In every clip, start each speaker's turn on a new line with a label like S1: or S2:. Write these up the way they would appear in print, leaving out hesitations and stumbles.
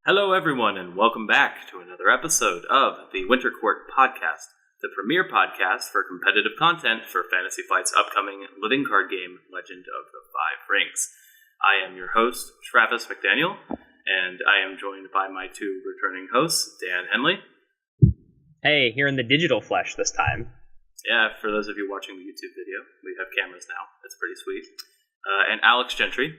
S1: Hello, everyone, and welcome back to another episode of the Winter Court Podcast, the premier podcast for competitive content for Fantasy Flight's upcoming living card game, Legend of the Five Rings. I am your host, Travis McDaniel, and I am joined by my two returning hosts, Dan Henley.
S2: Hey, here in the digital flesh this time.
S1: Yeah, for those of you watching the YouTube video, we have cameras now. It's pretty sweet. And Alex Gentry.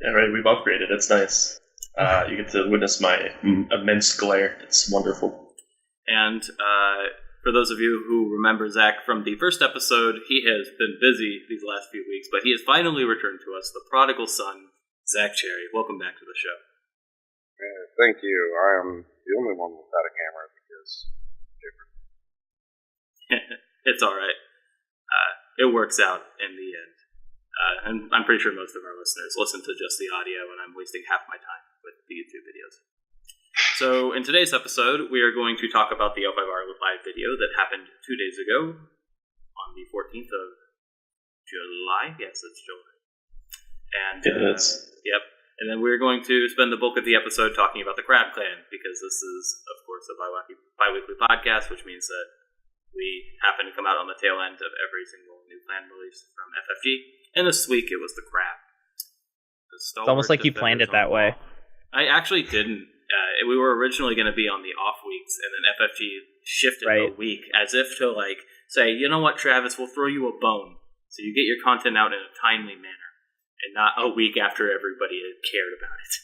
S3: Yeah, right, we've upgraded. It's nice. You get to witness my immense glare. It's wonderful.
S1: And for those of you who remember Zach from the first episode, he has been busy these last few weeks, but he has finally returned to us, the prodigal son, Zach Cherry. Welcome back to the show.
S4: Thank you. I am the only one without a camera because different.
S1: It's all right. It works out in the end. And I'm pretty sure most of our listeners listen to just the audio, and I'm wasting half my time with the YouTube videos. So in today's episode, we are going to talk about the L5R live video that happened 2 days ago on the 14th of July. Yes, it's July. And yep. And then we're going to spend the bulk of the episode talking about the Crab Clan, because this is, of course, a bi-weekly podcast, which means that we happen to come out on the tail end of every single new clan release from FFG. And this week it was the Crab.
S2: It's almost like you planned it that way.
S1: I actually didn't. We were originally going to be on the off weeks, and then FFG shifted a week as if to say, you know what, Travis, we'll throw you a bone so you get your content out in a timely manner, and not a week after everybody had cared about it.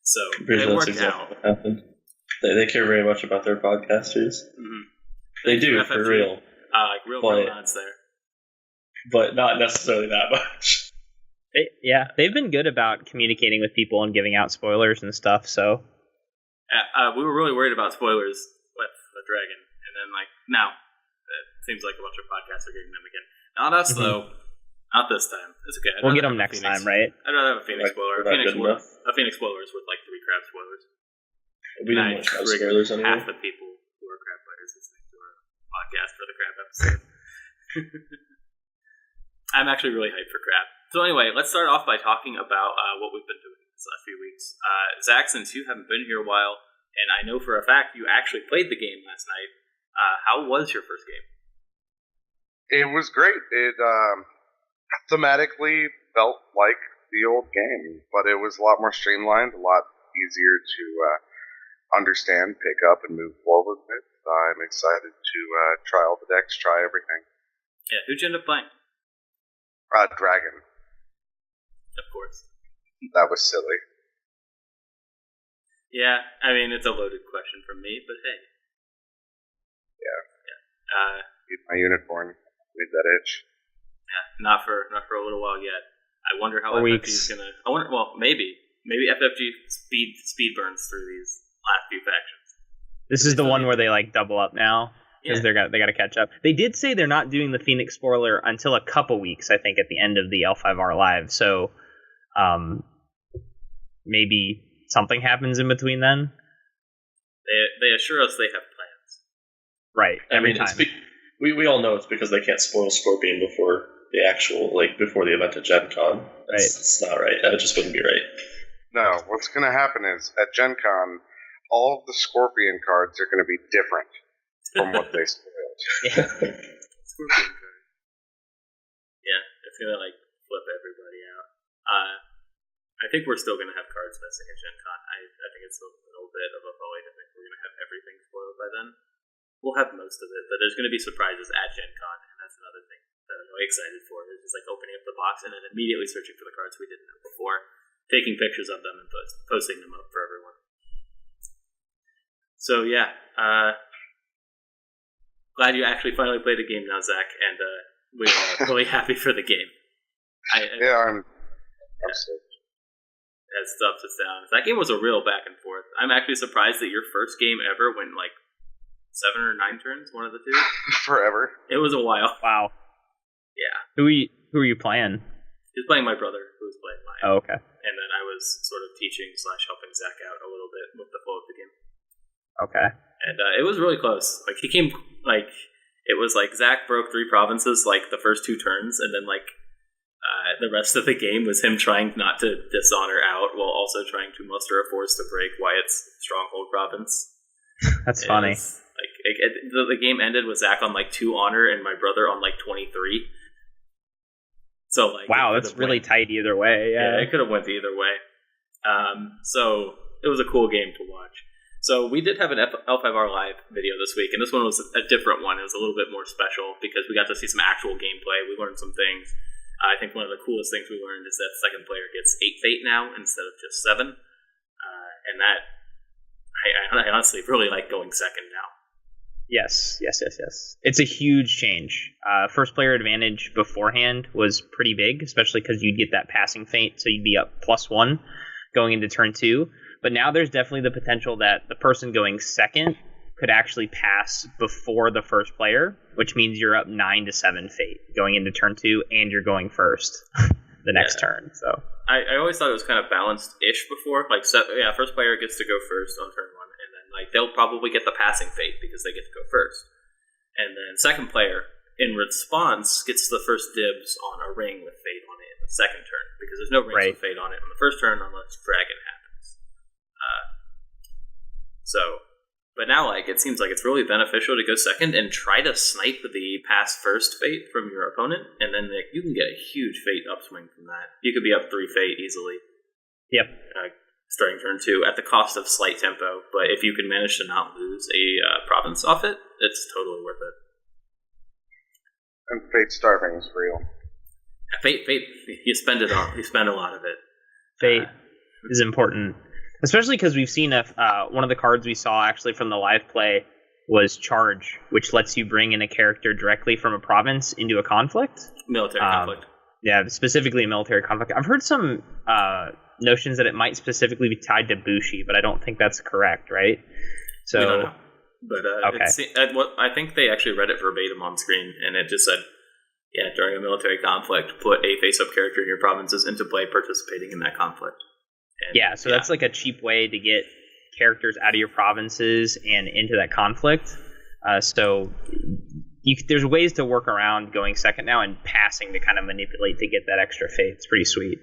S1: So it worked out.
S3: What happened. They care very much about their podcasters.
S1: Mm-hmm.
S3: They do, for real.
S1: Real nods there.
S3: But not necessarily that much.
S2: They've been good about communicating with people and giving out spoilers and stuff, so...
S1: we were really worried about spoilers with the Dragon, and then, now, it seems like a bunch of podcasts are getting them again. Not us, though. Not this time. It's okay.
S2: We'll get them next time, right?
S1: I'd rather have a Phoenix spoiler. A Phoenix spoiler is with, 3 crab spoilers.
S3: We didn't want crab spoilers anyway.
S1: Half the people who are crab fighters listening to our podcast for the crab episode. I'm actually really hyped for Crab. So anyway, let's start off by talking about what we've been doing these last few weeks. Zach, since you haven't been here a while, and I know for a fact you actually played the game last night, how was your first game?
S4: It was great. It thematically felt like the old game, but it was a lot more streamlined, a lot easier to understand, pick up, and move forward with. I'm excited to try all the decks, try everything.
S1: Yeah, who'd you end up playing?
S4: Dragon.
S1: Of course.
S4: That was silly.
S1: Yeah, I mean, it's a loaded question from me, but hey.
S4: Yeah. My unicorn made that itch.
S1: Yeah, not for a little while yet. I wonder how FFG's gonna... maybe FFG speed burns through these last few factions.
S2: This is the one where they, double up now. Because they got to catch up. They did say they're not doing the Phoenix spoiler until a couple weeks, I think, at the end of the L5R Live. So maybe something happens in between then.
S1: They assure us they have plans.
S2: Right. Every time.
S3: We all know it's because they can't spoil Scorpion before the actual, before the event at Gen Con. It's not right. That just wouldn't be right.
S4: No, what's going to happen is, at Gen Con, all of the Scorpion cards are going to be different from what they spoiled.
S1: Yeah, it's gonna flip everybody out. I think we're still gonna have cards missing at Gen Con. I think it's a little bit of a void. I think we're gonna have everything spoiled by then. We'll have most of it, but there's gonna be surprises at Gen Con, and that's another thing that I'm really excited for. It's just opening up the box and then immediately searching for the cards we didn't know before, taking pictures of them and posting them up for everyone. So yeah, glad you actually finally played a game now, Zach, and we are really happy for the game.
S4: I'm stoked.
S1: It's ups and downs. That game was a real back and forth. I'm actually surprised that your first game ever went 7 or 9 turns, one of the two.
S4: Forever.
S1: It was a while.
S2: Wow.
S1: Yeah.
S2: Who are you playing?
S1: He was playing my brother, who was playing mine.
S2: Oh, okay.
S1: And then I was sort of teaching / helping Zach out a little bit with the flow of the game.
S2: Okay.
S1: And it was really close. He came it was Zach broke 3 provinces the first 2 turns, and then the rest of the game was him trying not to dishonor out while also trying to muster a force to break Wyatt's stronghold province.
S2: That's funny.
S1: The game ended with Zach on like 2 honor and my brother on like 23. So like,
S2: wow, that's really tight either way. Yeah,
S1: it could have went either way. So it was a cool game to watch. So we did have an L5R live video this week, and this one was a different one. It was a little bit more special because we got to see some actual gameplay. We learned some things. I think one of the coolest things we learned is that second player gets 8 fate now instead of just 7. And that, I honestly really like going second now.
S2: Yes. It's a huge change. First player advantage beforehand was pretty big, especially because you'd get that passing fate, so you'd be up +1 going into turn 2. But now there's definitely the potential that the person going second could actually pass before the first player, which means you're up 9 to 7 fate going into turn 2, and you're going first the next turn. So
S1: I always thought it was kind of balanced-ish before. Like, first player gets to go first on turn 1, and then like they'll probably get the passing fate because they get to go first. And then second player, in response, gets the first dibs on a ring with fate on it in the second turn, because there's no rings with fate on it on the first turn unless dragon happens. But now, like, it seems like it's really beneficial to go second and try to snipe the pass first fate from your opponent, and then like, you can get a huge fate upswing from that. You could be up 3 fate easily.
S2: Yep.
S1: Starting turn 2 at the cost of slight tempo, but if you can manage to not lose a province off it, it's totally worth it.
S4: And fate starving is real.
S1: Fate, you spend it all. You spend a lot of it.
S2: Fate is important. Especially because we've seen one of the cards we saw actually from the live play was Charge, which lets you bring in a character directly from a province into a conflict.
S1: Military conflict.
S2: Yeah, specifically a military conflict. I've heard some notions that it might specifically be tied to Bushi, but I don't think that's correct, right? So,
S1: we don't know. But
S2: okay.
S1: I think they actually read it verbatim on screen, and it just said, during a military conflict, put a face-up character in your provinces into play participating in that conflict. And, so that's like a cheap way to get characters out of your provinces and into that conflict. So there's ways to work around going second now and passing to kind of manipulate to get that extra fate. It's pretty sweet.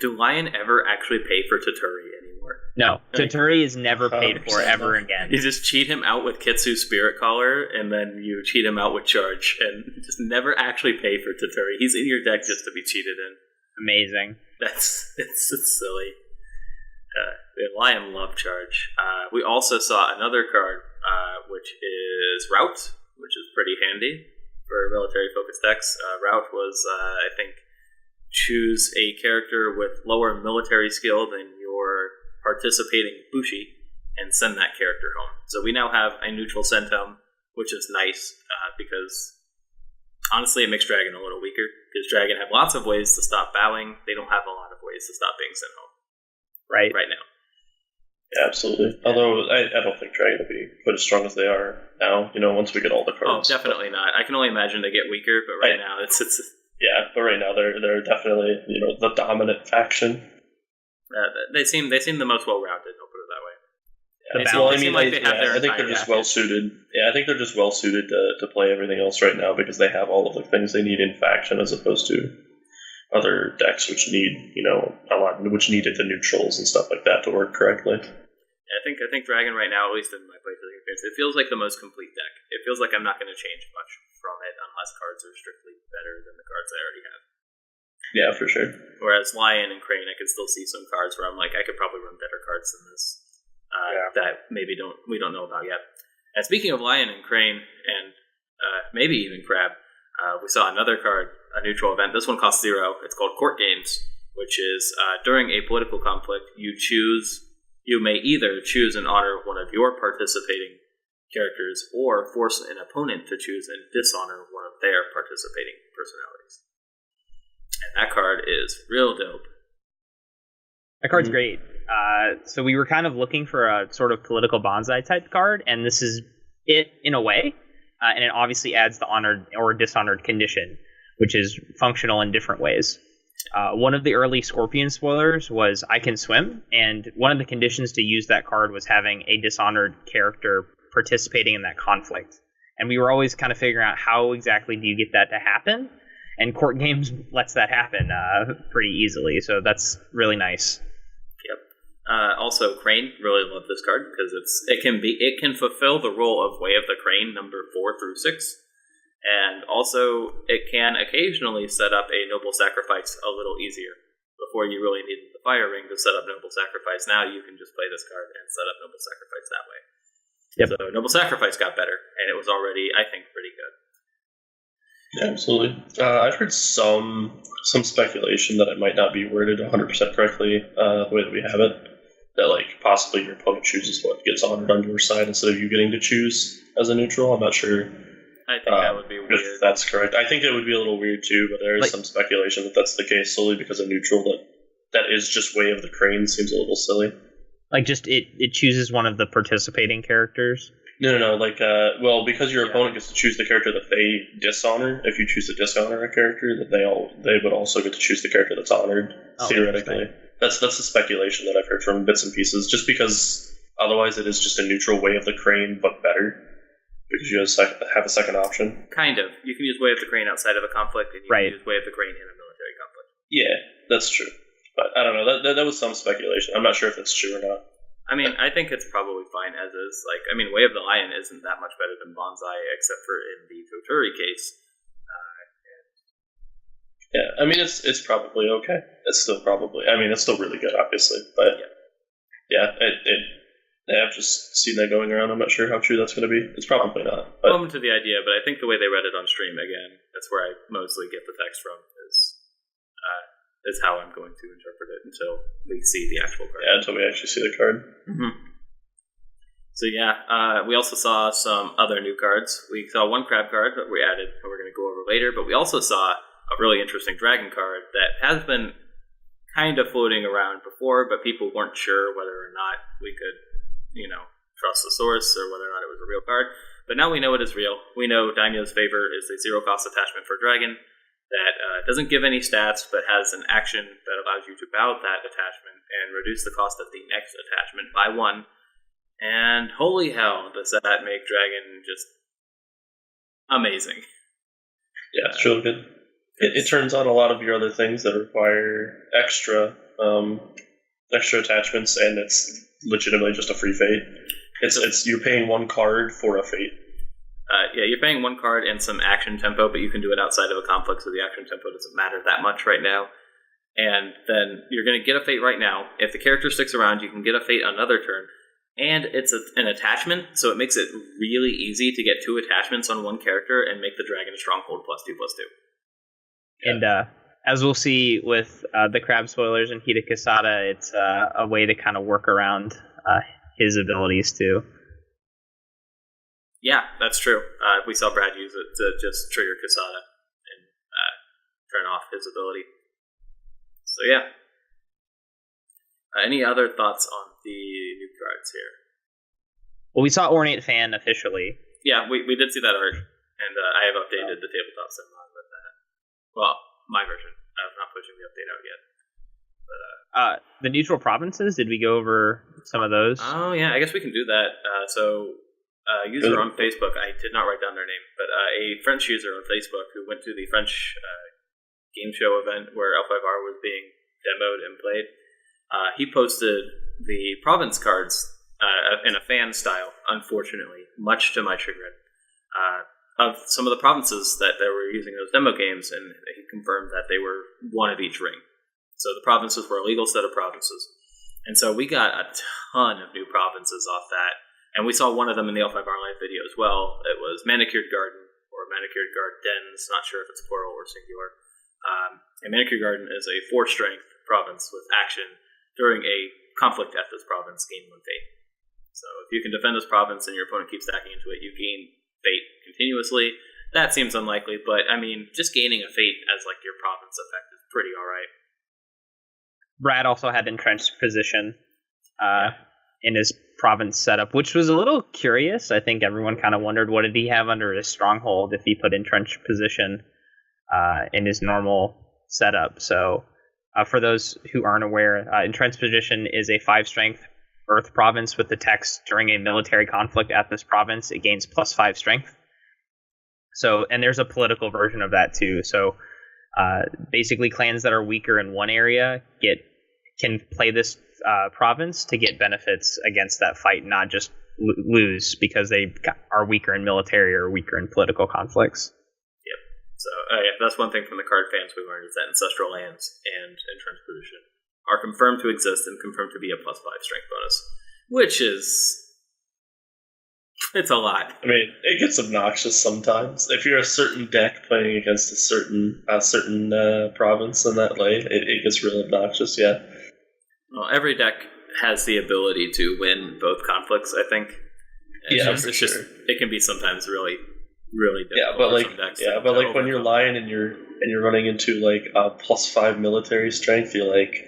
S1: Do Lion ever actually pay for Toturi anymore?
S2: No, Toturi is never paid for ever again.
S1: You just cheat him out with Kitsu Spirit Caller, and then you cheat him out with Charge, and just never actually pay for Toturi. He's in your deck just to be cheated in.
S2: Amazing.
S1: It's silly. Lion love Charge. We also saw another card, which is Rout, which is pretty handy for military-focused decks. Rout was, I think, choose a character with lower military skill than your participating Bushi and send that character home. So we now have a neutral send home, which is nice because honestly it makes Dragon a little weaker because Dragon have lots of ways to stop bowing. They don't have a lot of ways to stop being sent home right now.
S3: Yeah, absolutely. Although I don't think Dragon will be quite as strong as they are now, once we get all the cards.
S1: Oh, definitely not. I can only imagine they get weaker, but right now it's
S3: yeah, but right now they're definitely the dominant faction.
S1: They seem the most well-rounded. I'll put it that way.
S3: I think they're just well suited. Yeah, I think they're just well suited to play everything else right now because they have all of the things they need in faction as opposed to other decks which need which needed the neutrals and stuff like that to work correctly.
S1: I think Dragon right now, at least in my playthrough experience, it feels like the most complete deck. It feels like I'm not going to change much from it unless cards are strictly better than the cards I already have.
S3: Yeah, for sure.
S1: Whereas Lion and Crane, I can still see some cards where I'm like, I could probably run better cards than this that maybe we don't know about yet. And speaking of Lion and Crane, and maybe even Crab, we saw another card, a neutral event. This one costs 0. It's called Court Games, which is during a political conflict, you may either choose and honor one of your participating characters or force an opponent to choose and dishonor one of their participating personalities. And that card is real dope.
S2: That card's great. So we were kind of looking for a sort of political bonsai type card, and this is it in a way. And it obviously adds the honored or dishonored condition, which is functional in different ways. One of the early Scorpion spoilers was I can swim, and one of the conditions to use that card was having a dishonored character participating in that conflict. And we were always kind of figuring out how exactly do you get that to happen. And Court Games lets that happen pretty easily, so that's really nice.
S1: Yep. Also, Crane, really love this card because it can fulfill the role of Way of the Crane number 4 through 6, and also it can occasionally set up a Noble Sacrifice a little easier. Before you really needed the Fire Ring to set up Noble Sacrifice, now you can just play this card and set up Noble Sacrifice that way. Yep. So Noble Sacrifice got better, and it was already, I think, pretty good.
S3: Yeah, absolutely. I've heard some speculation that it might not be worded 100% correctly the way that we have it. That possibly your opponent chooses what gets honored on your side instead of you getting to choose as a neutral. I'm not sure.
S1: I think that would be weird.
S3: If that's correct. I think it would be a little weird too, but there is some speculation that that's the case solely because of neutral. That is just Way of the Crane seems a little silly.
S2: It chooses one of the participating characters.
S3: No. Because your opponent gets to choose the character that they dishonor. If you choose to dishonor a character, that they would also get to choose the character that's honored. Theoretically, that's the speculation that I've heard from bits and pieces. Just because otherwise it is just a neutral Way of the Crane, but better. Because you have a second option.
S1: Kind of. You can use Way of the Crane outside of a conflict, and you can use Way of the Crane in a military conflict.
S3: Yeah, that's true. But I don't know. That was some speculation. I'm not sure if that's true or not.
S1: I mean, I think it's probably fine as is. Way of the Lion isn't that much better than Bonsai, except for in the Toturi case.
S3: Yeah, I mean, it's probably okay. It's still it's still really good, obviously. But I've just seen that going around. I'm not sure how true that's going to be. It's probably not.
S1: But. Welcome to the idea, but I think the way they read it on stream, again, that's where I mostly get the text from, is how I'm going to interpret it until we see the actual card.
S3: Yeah, until we actually see the card.
S1: Mm-hmm. So we also saw some other new cards. We saw one crab card that we added, and we're going to go over later, but we also saw a really interesting dragon card that has been kind of floating around before, but people weren't sure whether or not we could trust the source or whether or not it was a real card. But now we know it is real. We know Daimyo's Favor is a 0-cost attachment for Dragon that doesn't give any stats, but has an action that allows you to bow that attachment and reduce the cost of the next attachment by 1. And holy hell, does that make Dragon just amazing.
S3: Yeah, it's really good. It turns on a lot of your other things that require extra attachments, and it's legitimately just a free fate. It's you're paying 1 card for a fate.
S1: You're paying 1 card and some action tempo, but you can do it outside of a conflict, so the action tempo doesn't matter that much right now. And then you're going to get a fate right now. If the character sticks around, you can get a fate another turn. And it's an attachment, so it makes it really easy to get 2 attachments on 1 character and make the Dragon a Stronghold +2/+2.
S2: Yeah. And as we'll see with the Crab spoilers and Hida Kasada, it's a way to kind of work around his abilities too.
S1: Yeah, that's true. We saw Brad use it to just trigger Kasada and turn off his ability. So yeah. Any other thoughts on the new cards here?
S2: Well, we saw Ornate Fan officially.
S1: Yeah, we did see that art, and I have updated the tabletop sim mod with that. Well, my version. I'm not pushing the update out yet. But,
S2: the neutral provinces, did we go over some of those?
S1: Oh, yeah, I guess we can do that. User on Facebook, I did not write down their name, but a French user on Facebook who went to the French game show event where L5R was being demoed and played, he posted the province cards in a fan style, unfortunately, much to my chagrin, of some of the provinces that they were using those demo games, and he confirmed that they were 1 of each ring. So the provinces were a legal set of provinces. And so we got a ton of new provinces off that. And we saw one of them in the L5R Live video as well. It was Manicured Garden, or Manicured Gardens, not sure if it's plural or singular. And Manicured Garden is a 4-strength province with action during a conflict at this province, gain 1 fate. So if you can defend this province and your opponent keeps stacking into it, you gain fate continuously. That seems unlikely, but I mean, just gaining a fate as your province effect is pretty alright.
S2: Brad also had entrenched position in his province setup, which was a little curious. I think everyone kind of wondered, what did he have under his stronghold if he put entrenched position in his normal setup. So for those who aren't aware, entrenched position is a 5-strength earth province with the text, during a military conflict at this province, it gains +5 strength. So, and there's a political version of that too. So Basically, clans that are weaker in one area can play this province to get benefits against that fight, not just lose because they are weaker in military or weaker in political conflicts.
S1: Yep. So that's one thing from the card fans we learned is that ancestral lands and entrance position are confirmed to exist and confirmed to be a +5 strength bonus, which is it's a lot.
S3: I mean, it gets obnoxious sometimes. If you're a certain deck playing against a certain province in that way, it gets real obnoxious. Yeah.
S1: Well, every deck has the ability to win both conflicts, I think. It's just it can be sometimes really, really difficult.
S3: But like when you're Lion and you're running into like a +5 military strength, you're like,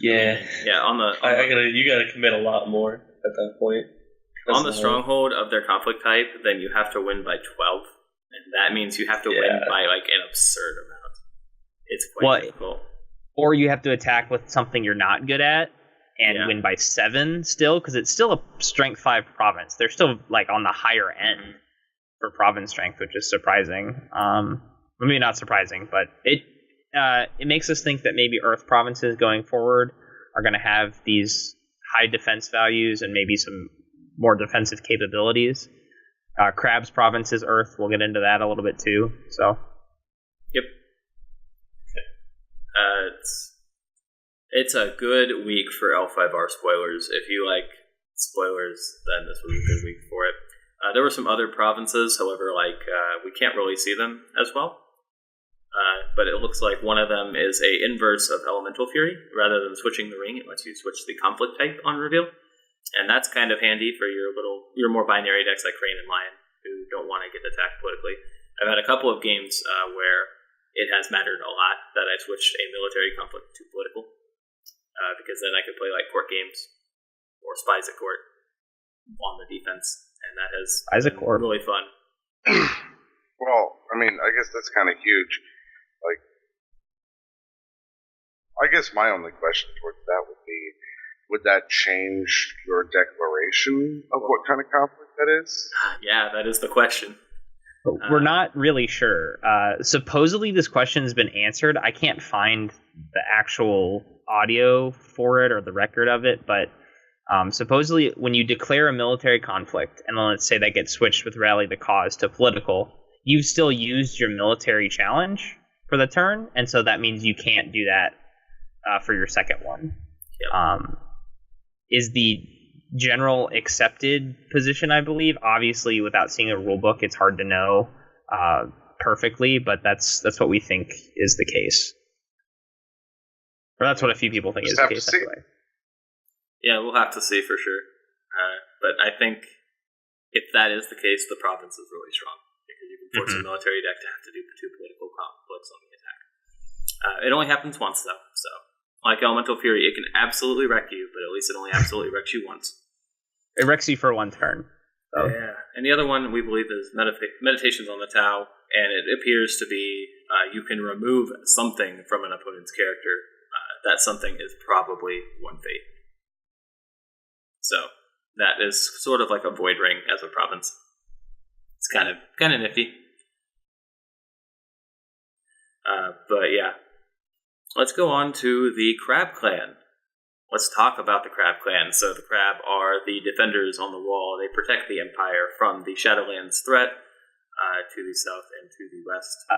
S3: you gotta commit a lot more at that point.
S1: On the stronghold of their conflict type, then you have to win by 12, and that means you have to win by like an absurd amount. It's quite difficult.
S2: Or you have to attack with something you're not good at and win by 7 still, because it's still a strength 5 province. They're still like on the higher end for province strength, which is surprising. Maybe not surprising, but it makes us think that maybe Earth provinces going forward are going to have these high defense values and maybe some more defensive capabilities. Crab's province is Earth. We'll get into that a little bit too. So,
S1: yep. It's a good week for L5R spoilers. If you like spoilers, then this was a good week for it. There were some other provinces, however, we can't really see them as well. But it looks like one of them is a inverse of Elemental Fury. Rather than switching the ring, it lets you switch the conflict type on reveal. And that's kind of handy for your more binary decks like Crane and Lion, who don't want to get attacked politically. I've had a couple of games where it has mattered a lot that I switched a military conflict to political, because then I could play like court games or Spies at Court on the defense, and that has been really fun.
S4: Well, I mean, I guess that's kind of huge. Like, I guess my only question towards that would be, would that change your declaration of what kind of conflict that is?
S1: Yeah, that is the question.
S2: We're not really sure. Supposedly this question has been answered. I can't find the actual audio for it or the record of it, but supposedly when you declare a military conflict, and then let's say that gets switched with Rally the Cause to political, you've still used your military challenge for the turn, and so that means you can't do that for your second one. Yep. Is the general accepted position, I believe. Obviously, without seeing a rule book, it's hard to know perfectly, but that's what we think is the case. Or that's what a few people think is the case anyway.
S1: Yeah, we'll have to see for sure. But I think if that is the case, the province is really strong, because you can force a military deck to have to do 2 political conflicts on the attack. It only happens once, though, so... Like Elemental Fury, it can absolutely wreck you, but at least it only absolutely wrecks you once.
S2: It wrecks you for 1 turn. So.
S1: Yeah. And the other one we believe is Meditations on the Tau, and it appears to be you can remove something from an opponent's character. That something is probably 1 fate. So that is sort of like a Void Ring as a province. It's kind of nifty. But yeah. Let's go on to the Crab Clan. Let's talk about the Crab Clan. So the Crab are the defenders on the wall. They protect the Empire from the Shadowlands threat to the south and to the west.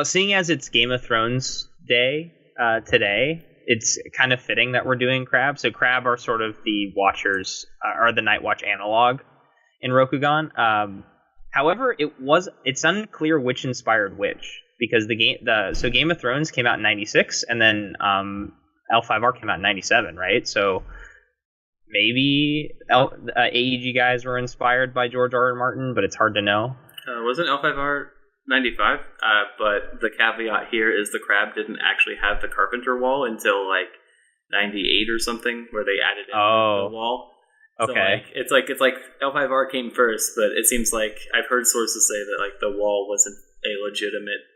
S2: Seeing as it's Game of Thrones Day today, it's kind of fitting that we're doing Crab. So Crab are sort of the Watchers, or the Night Watch analog in Rokugan. However, it's unclear which inspired which. Because Game of Thrones came out in 96, and then L5R came out in 97, right? So maybe AEG guys were inspired by George R.R. Martin, but it's hard to know.
S1: Wasn't L5R 95? But the caveat here is the Crab didn't actually have the Carpenter wall until like 98 or something, where they added in the wall.
S2: Okay.
S1: So it's like L5R came first, but it seems like I've heard sources say that like the wall wasn't a legitimate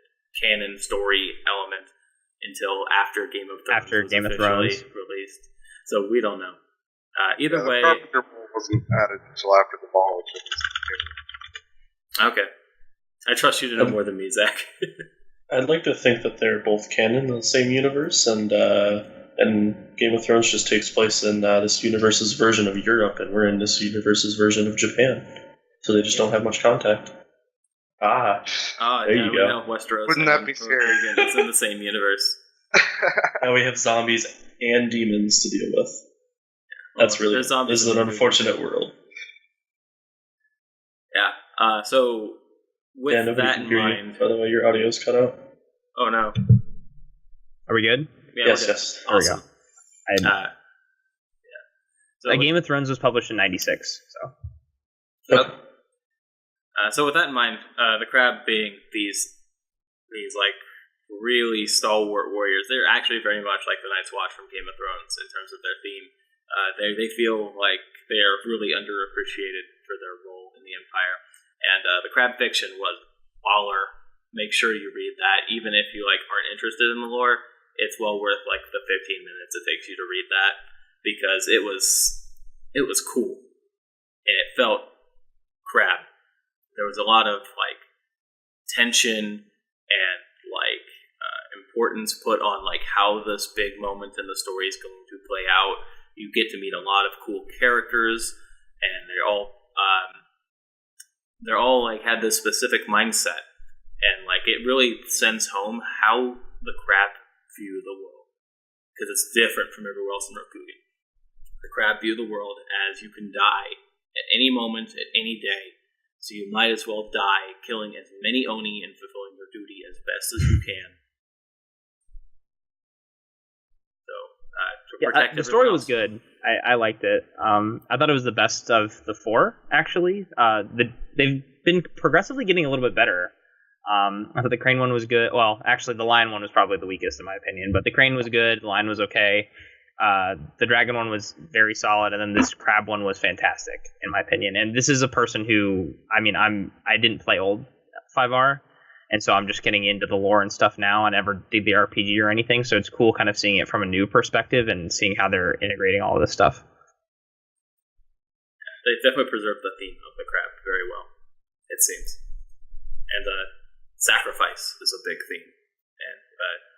S1: canon story element until after Game of Thrones released. So we don't know. Either way,
S4: the Carpenter Wall wasn't added until after the ball.
S1: Okay, I trust you to know more than me, Zach.
S3: I'd like to think that they're both canon in the same universe, and Game of Thrones just takes place in this universe's version of Europe, and we're in this universe's version of Japan. So they just don't have much contact. There you go.
S1: Know Westeros.
S4: Wouldn't that be scary?
S1: It's in the same universe.
S3: Now we have zombies and demons to deal with. That's really... This is an unfortunate world.
S1: Yeah. So, with that in mind...
S3: By the way, your audio's cut out.
S1: Oh, no.
S2: Are we good?
S1: Yeah,
S3: yes.
S1: Awesome.
S2: There we go. So Game of Thrones was published in 96, so...
S3: Yep.
S1: So with that in mind, the Crab being these like really stalwart warriors, they're actually very much like the Night's Watch from Game of Thrones in terms of their theme. They feel like they are really underappreciated for their role in the Empire, and the Crab fiction was baller. Make sure you read that, even if you aren't interested in the lore. It's well worth the 15 minutes it takes you to read that, because it was cool and it felt Crab. There was a lot of tension and importance put on how this big moment in the story is going to play out. You get to meet a lot of cool characters, and they're all had this specific mindset, and it really sends home how the Crab view the world, because it's different from everywhere else in Rokugan. The Crab view the world as you can die at any moment, at any day. So you might as well die killing as many Oni and fulfilling your duty as best as you can. So, to protect
S2: the story
S1: else.
S2: was good. I liked it. I thought it was the best of the four, actually. They've been progressively getting a little bit better. I thought the Crane one was good. Well, actually, the Lion one was probably the weakest, in my opinion. But the Crane was good. The Lion was okay. The Dragon one was very solid, and then this Crab one was fantastic, in my opinion. And this is a person who, I didn't play old 5R, and so I'm just getting into the lore and stuff now. I never did the RPG or anything, so it's cool kind of seeing it from a new perspective and seeing how they're integrating all of this stuff.
S1: They definitely preserved the theme of the Crab very well, it seems. And sacrifice is a big theme, and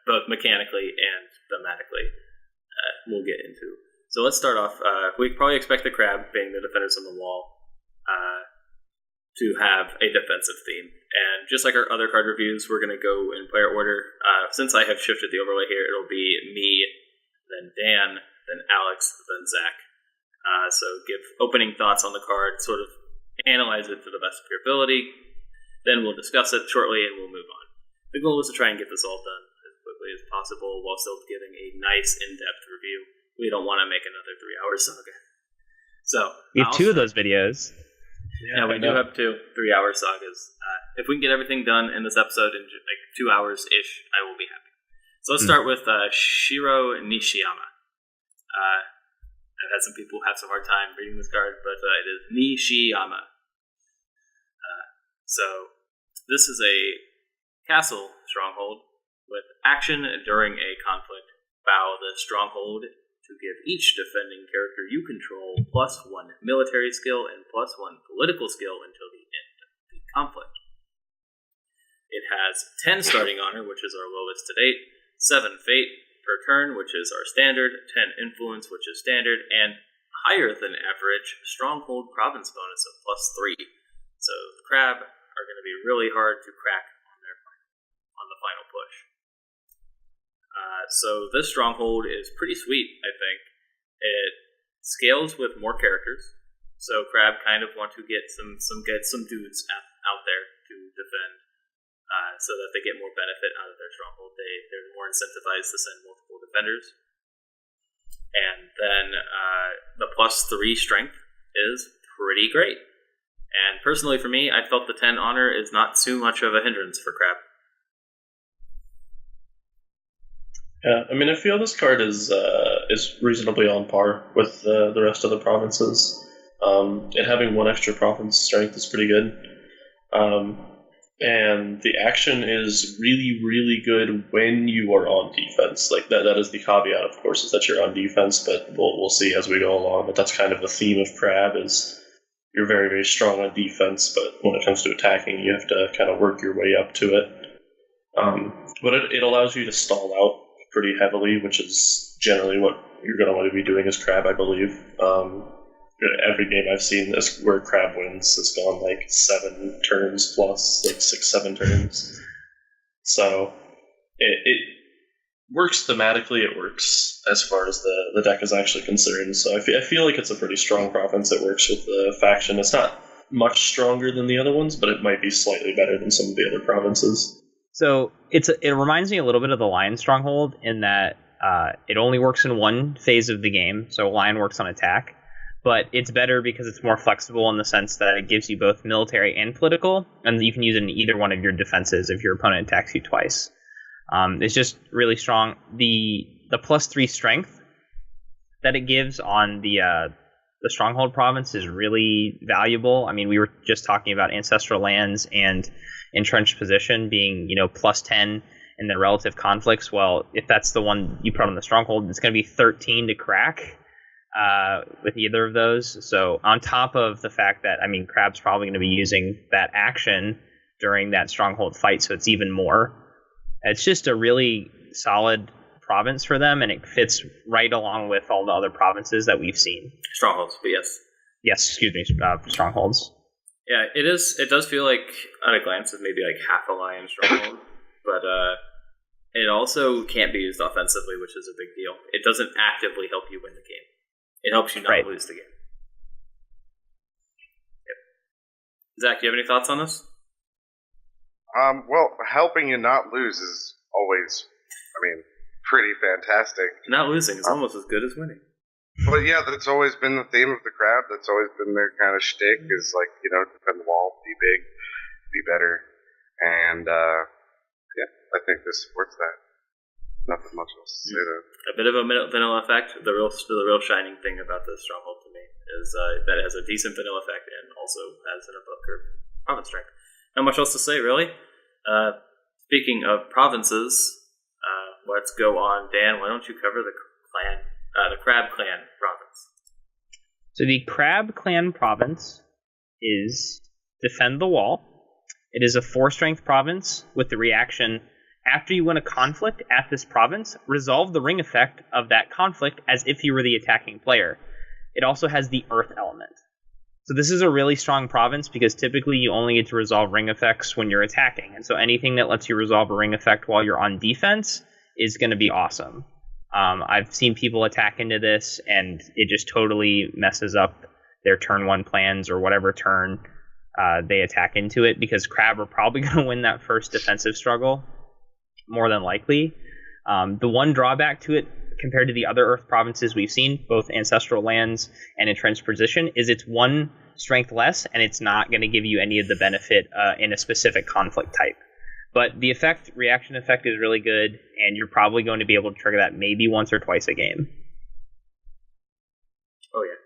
S1: both mechanically and thematically. We'll get into. So let's start off. We probably expect the Crab, being the defenders on the wall, to have a defensive theme. And just like our other card reviews, we're going to go in player order. Since I have shifted the overlay here, it'll be me, then Dan, then Alex, then Zach. So give opening thoughts on the card, sort of analyze it to the best of your ability. Then we'll discuss it shortly and we'll move on. The goal is to try and get this all done as possible while still giving a nice in-depth review. We don't want to make another 3-hour saga. So
S2: we have two of those videos.
S1: Yeah, we do have 2 3-hour sagas. If we can get everything done in this episode in 2 hours ish, I will be happy. So let's start with Shiro Nishiyama. I've had some people have some hard time reading this card, but it is Nishiyama. So this is a castle stronghold with action during a conflict. Bow the stronghold to give each defending character you control +1 military skill and +1 political skill until the end of the conflict. It has 10 starting honor, which is our lowest to date, 7 fate per turn, which is our standard, 10 influence, which is standard, and higher than average stronghold province bonus of +3. So the Crab are going to be really hard to crack on the final push. So this stronghold is pretty sweet, I think. It scales with more characters, so Crab kind of want to get some dudes out there to defend, so that they get more benefit out of their stronghold. They're more incentivized to send multiple defenders. And then the +3 strength is pretty great. And personally for me, I felt the 10 honor is not too much of a hindrance for Crab.
S3: Yeah, I feel this card is reasonably on par with the rest of the provinces. And having 1 extra province strength is pretty good. And the action is really, really good when you are on defense. That is the caveat, of course, is that you're on defense, but we'll see as we go along. But that's kind of the theme of Crab, is you're very, very strong on defense, but when it comes to attacking, you have to kind of work your way up to it. But it allows you to stall out pretty heavily, which is generally what you're going to want to be doing as Crab, I believe. Every game I've seen where Crab wins has gone like 7 turns plus, like 6-7 turns. So it works thematically, it works as far as the deck is actually concerned. So I feel like it's a pretty strong province that works with the faction. It's not much stronger than the other ones, but it might be slightly better than some of the other provinces.
S2: So it reminds me a little bit of the Lion Stronghold in that it only works in one phase of the game, so Lion works on attack, but it's better because it's more flexible in the sense that it gives you both military and political, and you can use it in either one of your defenses if your opponent attacks you twice. It's just really strong. The +3 strength that it gives on the Stronghold province is really valuable. I mean, we were just talking about Ancestral Lands and Entrenched Position being, +10 in the relative conflicts. Well, if that's the one you put on the Stronghold, it's going to be 13 to crack with either of those. So on top of the fact that, Crab's probably going to be using that action during that Stronghold fight, so it's even more. It's just a really solid province for them, and it fits right along with all the other provinces that we've seen.
S1: Strongholds, but yes.
S2: Yes, excuse me, Strongholds.
S1: Yeah, it is. It does feel like, at a glance, it's maybe like half a Lion Stronghold, but it also can't be used offensively, which is a big deal. It doesn't actively help you win the game. It helps you not lose the game. Yep. Zach, do you have any thoughts on this?
S4: Well, helping you not lose is always, pretty fantastic.
S1: Not losing is almost as good as winning.
S4: But yeah, that's always been the theme of the Crab. That's always been their kind of shtick, is like, defend the wall, be big, be better. And, I think this supports that. Nothing much else to say there.
S1: A bit of a vanilla effect. The real shining thing about the Stronghold to me is that it has a decent vanilla effect and also has an above curve province strength. Not much else to say, really. Speaking of provinces, let's go on. Dan, why don't you cover the Crab Clan province?
S2: So the Crab Clan province is Defend the Wall. It is a 4-strength province with the reaction, after you win a conflict at this province, resolve the ring effect of that conflict as if you were the attacking player. It also has the Earth element. So this is a really strong province because typically you only get to resolve ring effects when you're attacking. And so anything that lets you resolve a ring effect while you're on defense is going to be awesome. I've seen people attack into this, and it just totally messes up their turn 1 plans or whatever turn they attack into it, because Crab are probably going to win that first defensive struggle, more than likely. The one drawback to it compared to the other Earth provinces we've seen, both Ancestral Lands and Entrenched Position, is it's 1 strength less, and it's not going to give you any of the benefit in a specific conflict type. But the reaction effect is really good, and you're probably going to be able to trigger that maybe once or twice a game.
S1: Oh yeah.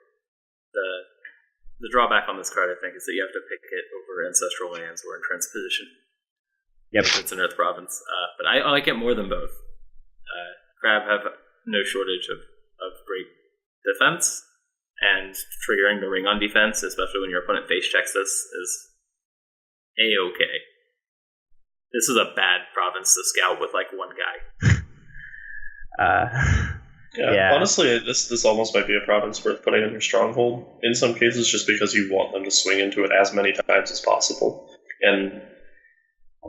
S1: The drawback on this card, I think, is that you have to pick it over Ancestral Lands or Entrenched Position.
S2: Yep.
S1: If it's an Earth province. But I like it more than both. Crab have no shortage of great defense, and triggering the ring on defense, especially when your opponent face checks this, is A-okay. This is a bad province to scout with, 1 guy.
S3: Yeah. Honestly, this almost might be a province worth putting in your Stronghold, in some cases, just because you want them to swing into it as many times as possible. And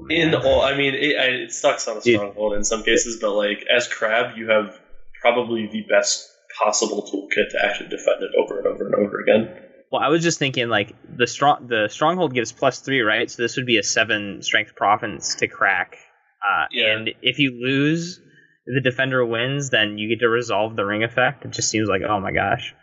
S3: it sucks on a Stronghold in some cases, but as Crab, you have probably the best possible toolkit to actually defend it over and over and over again.
S2: Well, I was just thinking, the Stronghold gives +3, right? So this would be a 7-strength province to crack. And if you lose, the defender wins, then you get to resolve the ring effect. It just seems like, oh my gosh.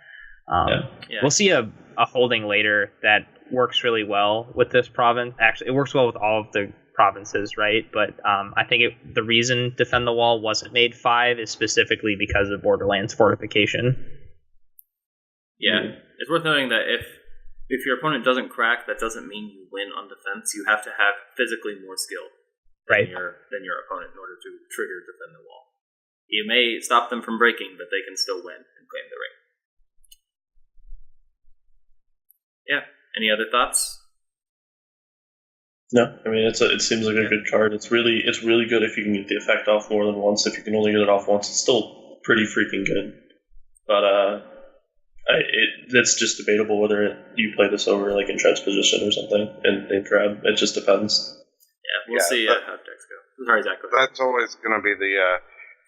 S2: We'll see a holding later that works really well with this province. Actually, it works well with all of the provinces, right? But I think the reason Defend the Wall wasn't made 5 is specifically because of Borderlands fortification.
S1: Yeah, it's worth noting that if your opponent doesn't crack, that doesn't mean you win on defense. You have to have physically more skill than your opponent in order to trigger Defend the Wall. You may stop them from breaking, but they can still win and claim the ring. Yeah. Any other thoughts?
S3: No, I mean it seems like a good card. It's really good if you can get the effect off more than once. If you can only get it off once, it's still pretty freaking good. But it's just debatable whether you play this over like in Tread's position or something in Crab. It just depends.
S1: Yeah, we'll see how decks go. Sorry, Zach.
S4: That's always going to be the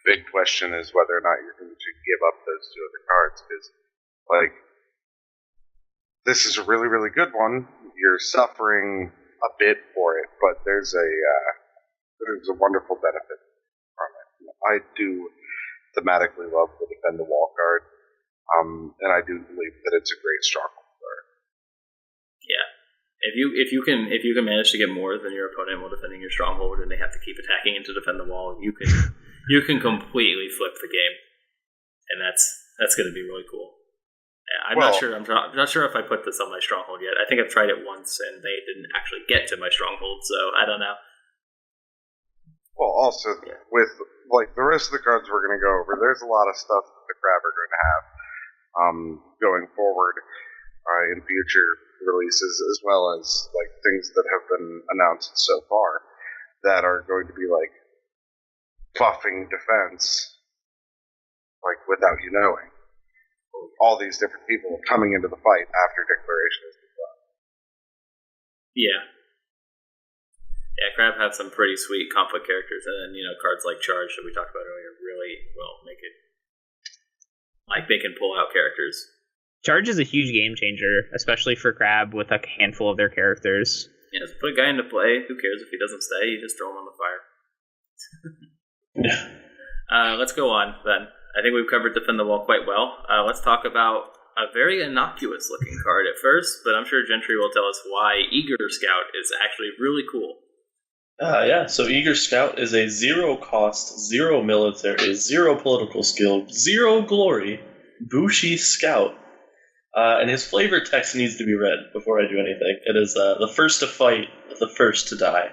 S4: big question, is whether or not you're going to give up those two other cards, because like this is a really, really good one. You're suffering a bit for it, but there's a wonderful benefit from it. I do thematically love the Defend the Wall card, and I do believe that it's a great stronghold card.
S1: Yeah, if you can manage to get more than your opponent while defending your stronghold, and they have to keep attacking to defend the wall, you can completely flip the game, and that's going to be really cool. I'm not sure if I put this on my stronghold yet. I think I've tried it once, and they didn't actually get to my stronghold, so I don't know.
S4: Well, also, with like the rest of the cards we're going to go over, there's a lot of stuff that the Crab are going to have going forward in future releases, as well as like things that have been announced so far that are going to be like buffing defense, like without you knowing. All these different people coming into the fight after declaration is done.
S1: Yeah. Yeah, Crab have some pretty sweet conflict characters, and then, cards like Charge that we talked about earlier really will make it like they can pull out characters.
S2: Charge is a huge game changer, especially for Crab with a handful of their characters.
S1: Yeah, just put a guy into play. Who cares if he doesn't stay? You just throw him on the fire.
S3: Yeah.
S1: Let's go on then. I think we've covered Defend the Wall quite well. Let's talk about a very innocuous looking card at first, but I'm sure Gentry will tell us why Eager Scout is actually really cool.
S3: Yeah, so Eager Scout is a 0 cost, 0 military, 0 political skill, 0 glory, Bushi Scout. And his flavor text needs to be read before I do anything. It is the first to fight, the first to die,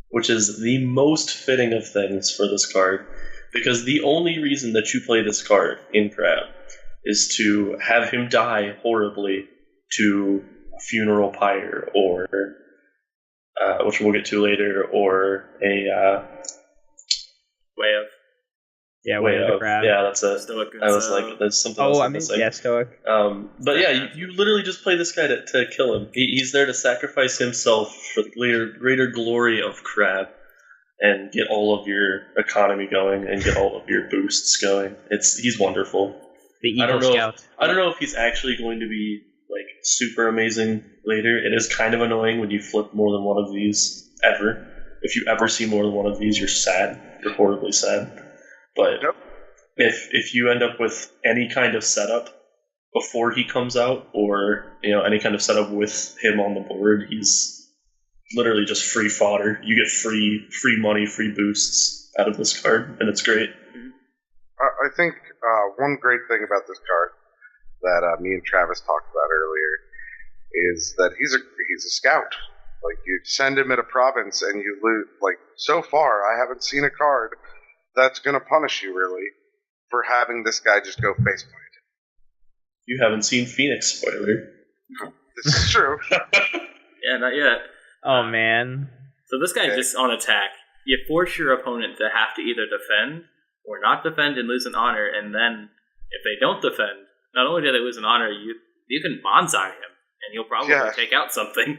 S3: which is the most fitting of things for this card, because the only reason that you play this card in Crab is to have him die horribly to a funeral pyre, or which we'll get to later, or a
S2: way of Crab.
S3: Yeah, that's a Stoic. I was like, that's something else.
S2: Stoic.
S3: But yeah, you literally just play this guy to kill him. He's there to sacrifice himself for the greater glory of Crab, and get all of your economy going, and get all of your boosts going. He's wonderful.
S2: The Eagle Scout.
S3: I don't know if he's actually going to be like super amazing later. It is kind of annoying when you flip more than one of these ever. If you ever see more than one of these, you're sad. You're horribly sad. But if you end up with any kind of setup before he comes out, or any kind of setup with him on the board, he's literally just free fodder. You get free money, free boosts out of this card, and it's great.
S4: I think one great thing about this card that me and Travis talked about earlier is that he's a scout. Like, you send him at a province and you lose. Like, so far, I haven't seen a card that's going to punish you, really, for having this guy just go faceplant.
S3: You haven't seen Phoenix, spoiler.
S4: This is true.
S1: Yeah, not yet.
S2: Oh, man.
S1: So this guy just on attack. You force your opponent to have to either defend or not defend and lose an honor, and then if they don't defend, not only do they lose an honor, you can bonsai him, and he'll probably take out something.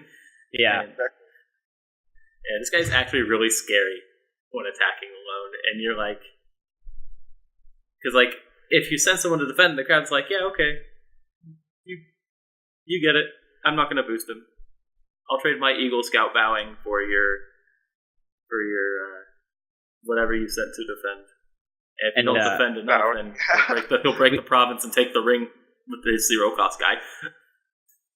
S2: Yeah.
S1: Yeah, this guy's actually really scary when attacking alone, and you're like... Because, like, if you send someone to defend, the crowd's like, yeah, okay. You get it. I'm not going to boost him. I'll trade my Eagle Scout bowing for your whatever you sent to defend. And if you don't defend enough, then he'll break the province and take the ring with his 0 cost guy.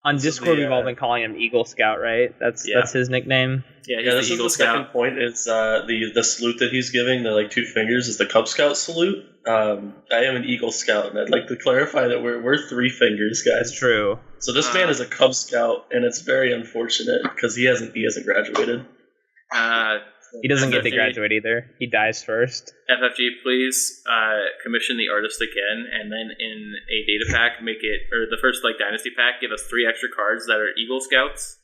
S2: On Discord, we've all been calling him Eagle Scout, right? That's his nickname.
S1: Yeah,
S3: this is the second point. Is the salute that he's giving, the 2 fingers, is the Cub Scout salute. I am an Eagle Scout, and I'd like to clarify that we're 3 fingers, guys.
S2: That's true.
S3: So this man is a Cub Scout, and it's very unfortunate because he hasn't graduated.
S2: He doesn't get to graduate either. He dies first.
S1: FFG, please commission the artist again, and then in a data pack, make it, or the first Dynasty pack, give us 3 extra cards that are Eagle Scouts,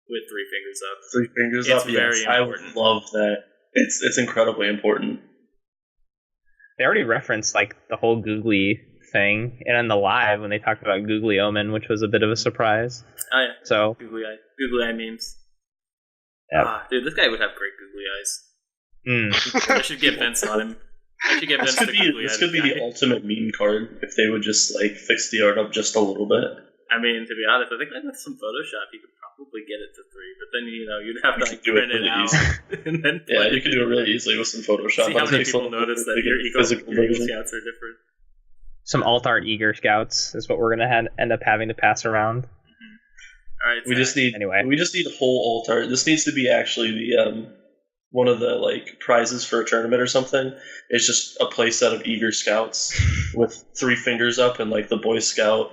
S1: with 3 fingers up.
S3: 3 fingers
S1: it's
S3: up,
S1: very
S3: yes.
S1: important.
S3: I love that. It's incredibly important.
S2: They already referenced like the whole googly thing, and in the live when they talked about googly omen, which was a bit of a surprise.
S1: Oh yeah.
S2: So
S1: googly eye memes.
S2: Yep.
S1: Dude, this guy would have great googly eyes.
S2: Mm.
S1: I should get Vince on him. I should get Vince
S3: This could be the ultimate meme card if they would just like fix the art up just a little bit.
S1: I mean, to be honest, I think with some Photoshop you could probably get it to 3, but then you'd have to like
S3: do it
S1: print it
S3: really
S1: out. And then
S3: Yeah, you can do it really easily with some Photoshop.
S1: See how many people notice that your Eagle Scouts are different.
S2: Some alt art Eager Scouts is what we're gonna end up having to pass around.
S1: All right,
S3: we just need whole alt art. This needs to be actually the one of the like prizes for a tournament or something. It's just a play set of Eager Scouts with 3 fingers up and like the Boy Scout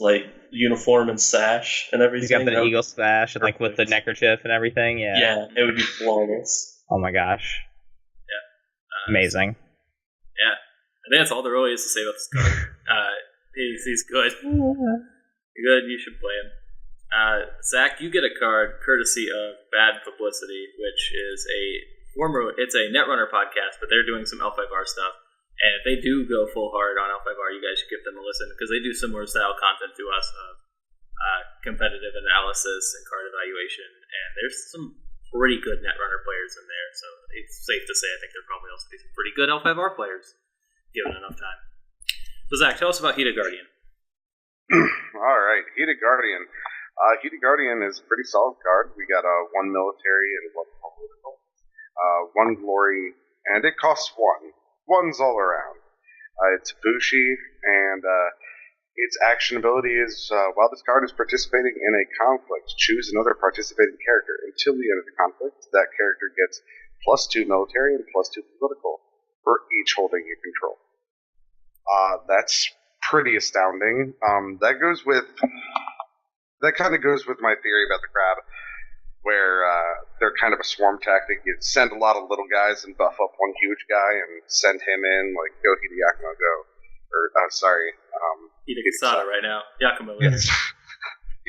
S3: like uniform and sash and everything.
S2: He's got the eagle sash and like with the neckerchief and everything.
S3: Yeah, it would be flawless.
S2: Oh my gosh.
S1: Yeah.
S2: Amazing.
S1: Yeah. I think that's all there really is to say about this card. He's good. Good, you should play him. Zach, you get a card courtesy of Bad Publicity, which is it's a Netrunner podcast, but they're doing some L5R stuff. And if they do go full hard on L5R, you guys should give them a listen, because they do similar style content to us of competitive analysis and card evaluation. And there's some pretty good Netrunner players in there, so it's safe to say I think there'll probably also be some pretty good L5R players, given enough time. So Zach, tell us about Heated Guardian.
S4: Alright, Heated Guardian. Heated Guardian is a pretty solid card. We got 1 military and 1 political. 1 glory, and it costs 1. 1's all around. It's Bushi, and its action ability is, while this card is participating in a conflict, choose another participating character. Until the end of the conflict, that character gets +2 military and +2 political for each holding you control. That's pretty astounding. That kind of goes with my theory about the crab, where they're kind of a swarm tactic. You send a lot of little guys and buff up one huge guy and send him in, like, go Hideyakumo, go. Or,
S1: Hidekisada right now. Yakumo later.
S4: Yes.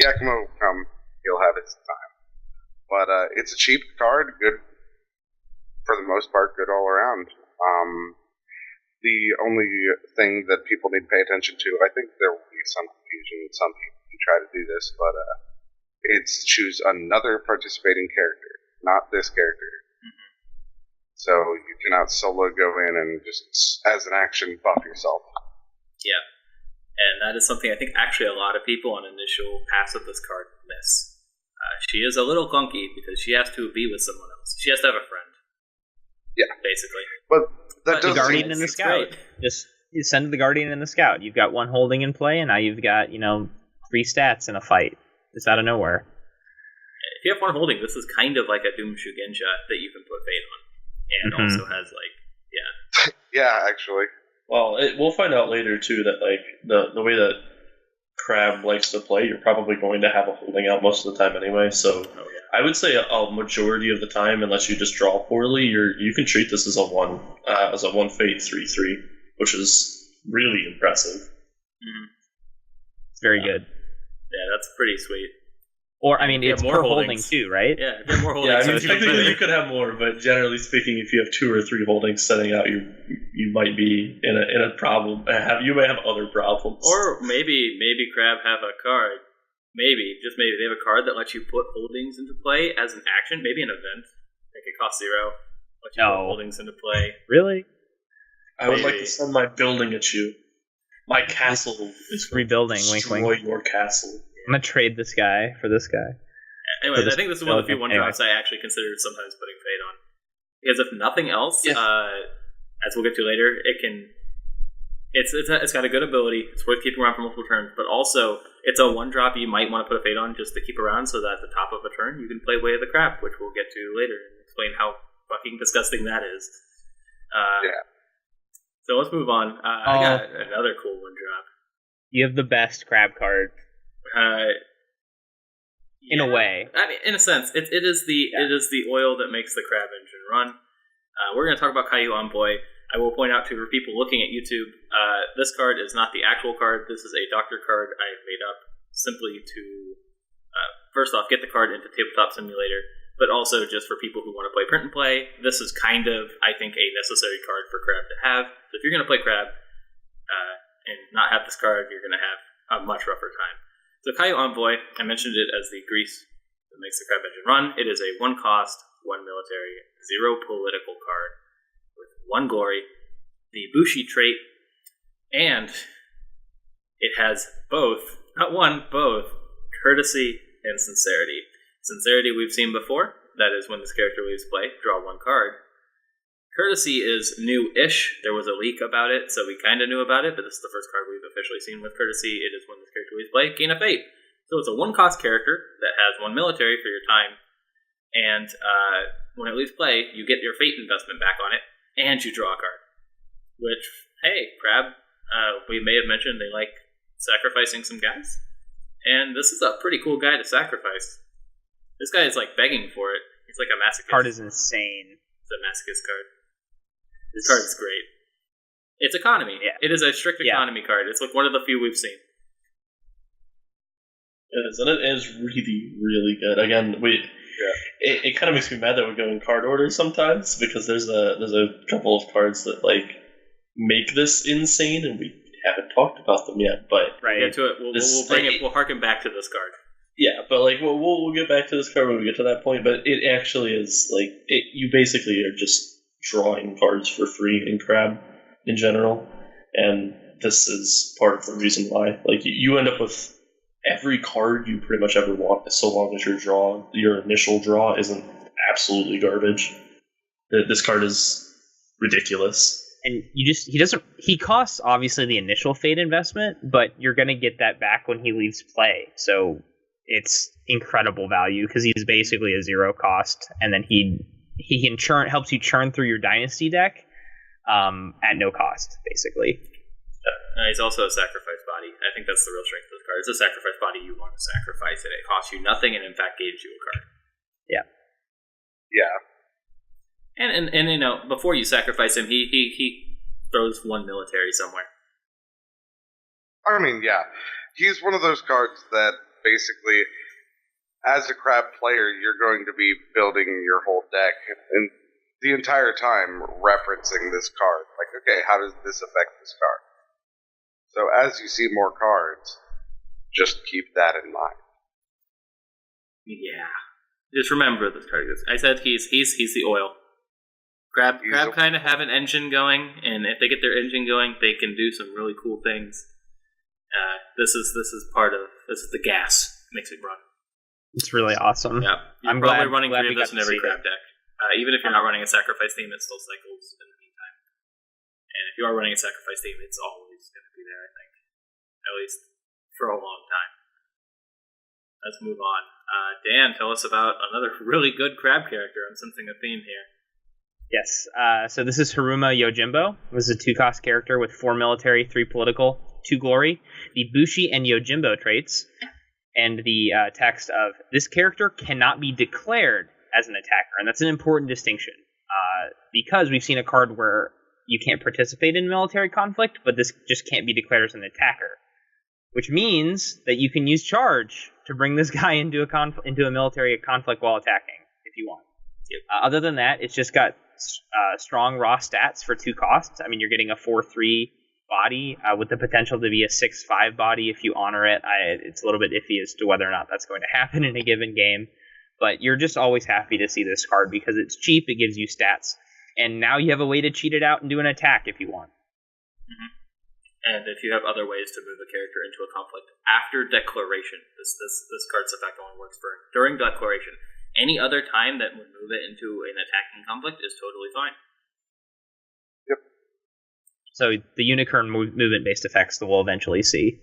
S4: Yakumo will come, he'll have his time. But it's a cheap card, good, for the most part, good all around. The only thing that people need to pay attention to, I think there will be some confusion with some people who try to do this, but it's choose another participating character, not this character. Mm-hmm. So you cannot solo go in and just, as an action, buff yourself.
S1: Yeah. And that is something I think actually a lot of people on initial pass of this card miss. She is a little clunky because she has to be with someone else. She has to have a friend.
S4: Yeah.
S1: Basically.
S4: But
S2: the Guardian and the Scout. Just you send the Guardian and the Scout. You've got 1 holding in play, and now you've got, 3 stats in a fight. It's out of nowhere.
S1: If you have 1 holding, this is kind of like a Doom Shugenja that you can put fate on. And also has,
S4: yeah, actually.
S3: Well, we'll find out later, too, that, the way that Crab likes to play, you're probably going to have a holding out most of the time anyway, so I would say a majority of the time, unless you just draw poorly, you can treat this as a 1 fate 3/3, which is really impressive.
S1: Mm-hmm.
S2: It's very good.
S1: Yeah, that's pretty sweet.
S2: Or, I mean, it's per holding too, right?
S1: Yeah, if you have more holdings.
S3: Yeah, I mean, technically you could have more, but generally speaking, if you have 2 or 3 holdings setting out, you might be in a problem. You may have other problems.
S1: Or maybe Crab have a card. Maybe, just maybe, they have a card that lets you put holdings into play as an action. Maybe an event. Like it costs 0. Let you put holdings into play.
S2: Really?
S3: I would like to send my building at you. My castle is
S2: rebuilding.
S3: Destroy your castle.
S2: I'm gonna trade this guy for this guy.
S1: Anyways, I think this is one of the few one-drops I actually considered sometimes putting fate on. Because if nothing else, as we'll get to later, it's got a good ability. It's worth keeping around for multiple turns, but also it's a 1-drop you might want to put a fate on just to keep around, so that at the top of a turn you can play Way of the Crab, which we'll get to later and explain how fucking disgusting that is. So let's move on. I got another cool 1-drop.
S2: You have the best crab card. In a way,
S1: I mean, in a sense, it is the oil that makes the crab engine run. We're going to talk about Caillou Envoy. I will point out to for people looking at YouTube, this card is not the actual card. This is a doctor card I made up simply to first off, get the card into Tabletop Simulator, but also just for people who want to play print and play, this is kind of, I think, a necessary card for Crab to have. So if you're going to play Crab and not have this card, you're going to have a much rougher time. So Coyote Envoy, I mentioned it as the grease that makes the Crab engine run. It is a 1 cost, 1 military, 0 political card with 1 glory, the Bushi trait, and it has both, not one, both, courtesy and sincerity. Sincerity we've seen before. That is when this character leaves play, draw 1 card. Courtesy is new-ish. There was a leak about it, so we kind of knew about it, but this is the first card we've officially seen with Courtesy. It is when this character leaves play, gain a fate. So it's a 1-cost character that has 1 military for your time, and when it leaves play, you get your fate investment back on it, and you draw a card. Which, hey, Crab, we may have mentioned they like sacrificing some guys, and this is a pretty cool guy to sacrifice. This guy is like begging for it. He's like a masochist.
S2: Card is insane.
S1: It's a masochist card. This card is great. It's economy. Yeah. It is a strict economy card. It's like one of the few we've seen.
S3: It is, and it is really, really good. Again, it kind of makes me mad that we go in card order sometimes, because there's a couple of cards that like make this insane, and we haven't talked about them yet. But
S1: we'll get to it. We'll bring it. We'll harken back to this card.
S3: Yeah, but like we'll get back to this card when we get to that point. But it actually is like you basically are just drawing cards for free in Crab in general, and this is part of the reason why. Like you end up with every card you pretty much ever want, so long as your initial draw isn't absolutely garbage. This card is ridiculous.
S2: And he costs obviously the initial fate investment, but you're going to get that back when he leaves play. So it's incredible value because he's basically a 0 cost, and then he can helps you churn through your dynasty deck at no cost, basically.
S1: He's also a sacrifice body. I think that's the real strength of the card. It's a sacrifice body you want to sacrifice, and it costs you nothing, and in fact gives you a card.
S2: Yeah.
S4: Yeah.
S1: And you know, before you sacrifice him, he throws 1 military somewhere.
S4: I mean, yeah. He's one of those cards that basically, as a Crab player, you're going to be building your whole deck and the entire time referencing this card. Like, okay, how does this affect this card? So as you see more cards, just keep that in mind.
S1: Yeah. Just remember this card. I said he's the oil. Crab kind of have an engine going, and if they get their engine going, they can do some really cool things. This is the gas makes it run.
S2: It's really awesome.
S1: Yeah, I'm probably running 3 of this in every Crab deck. Even if you're not running a sacrifice theme, it still cycles in the meantime. And if you are running a sacrifice theme, it's always going to be there, I think, at least for a long time. Let's move on. Dan, tell us about another really good Crab character. I'm sensing a theme here.
S2: Yes, so this is Haruma Yojimbo. This is a 2-cost character with 4 military, 3 political, 2 glory, the Bushi and Yojimbo traits, and the text of, this character cannot be declared as an attacker, and that's an important distinction, because we've seen a card where you can't participate in military conflict, but this just can't be declared as an attacker, which means that you can use charge to bring this guy into a military conflict while attacking, if you want. Yep. Other than that, it's just got strong raw stats for 2 costs. I mean, you're getting a 4/3 body with the potential to be a 6/5 body if you honor it. It's a little bit iffy as to whether or not that's going to happen in a given game, but you're just always happy to see this card because it's cheap, it gives you stats, and now you have a way to cheat it out and do an attack if you want.
S1: Mm-hmm. And if you have other ways to move a character into a conflict after declaration, this card's effect only works for during declaration. Any other time that would move it into an attacking conflict is totally fine.
S4: Yep.
S2: So the unicorn movement-based effects that we'll eventually see.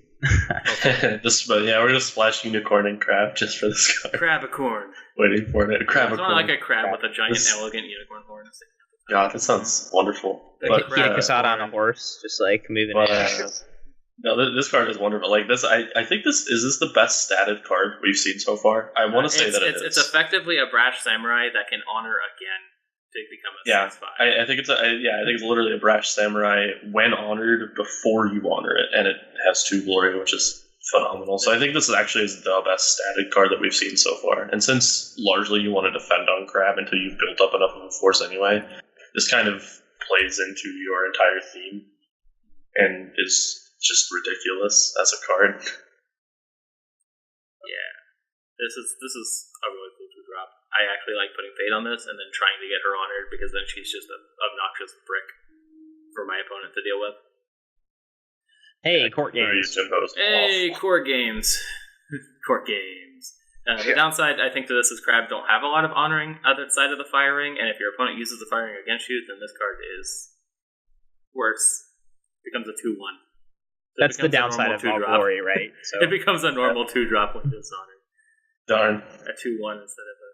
S3: We're gonna splash unicorn and crab just for this card.
S1: Crabicorn.
S3: Waiting for it. Crabicorn.
S1: It's not like a crab with a giant, elegant unicorn horn.
S3: God, that sounds wonderful.
S2: But Kasada on a horse, just like moving it.
S3: No, this card is wonderful. Like this, I think this is the best statted card we've seen so far. I want to say that
S1: it's effectively a brash samurai that can honor again to become a 6/5.
S3: I think it's literally a brash samurai when honored before you honor it, and it has 2 glory, which is phenomenal. So I think this actually is the best statted card that we've seen so far. And since largely you want to defend on Crab until you've built up enough of a force anyway, this kind of plays into your entire theme and is just ridiculous as a card.
S1: Yeah, this is a really cool 2-drop. I actually like putting Fate on this and then trying to get her honored because then she's just an obnoxious brick for my opponent to deal with.
S2: Hey, court games.
S1: Hey, court games. Court games. The downside, I think, to this is Crab don't have a lot of honoring outside of the firing, and if your opponent uses the firing against you, then this card is worse. It becomes a 2-1. So
S2: that's the downside of all glory, right? So.
S1: It becomes a normal 2-drop when dishonored.
S3: Darn.
S1: A 2-1 instead of a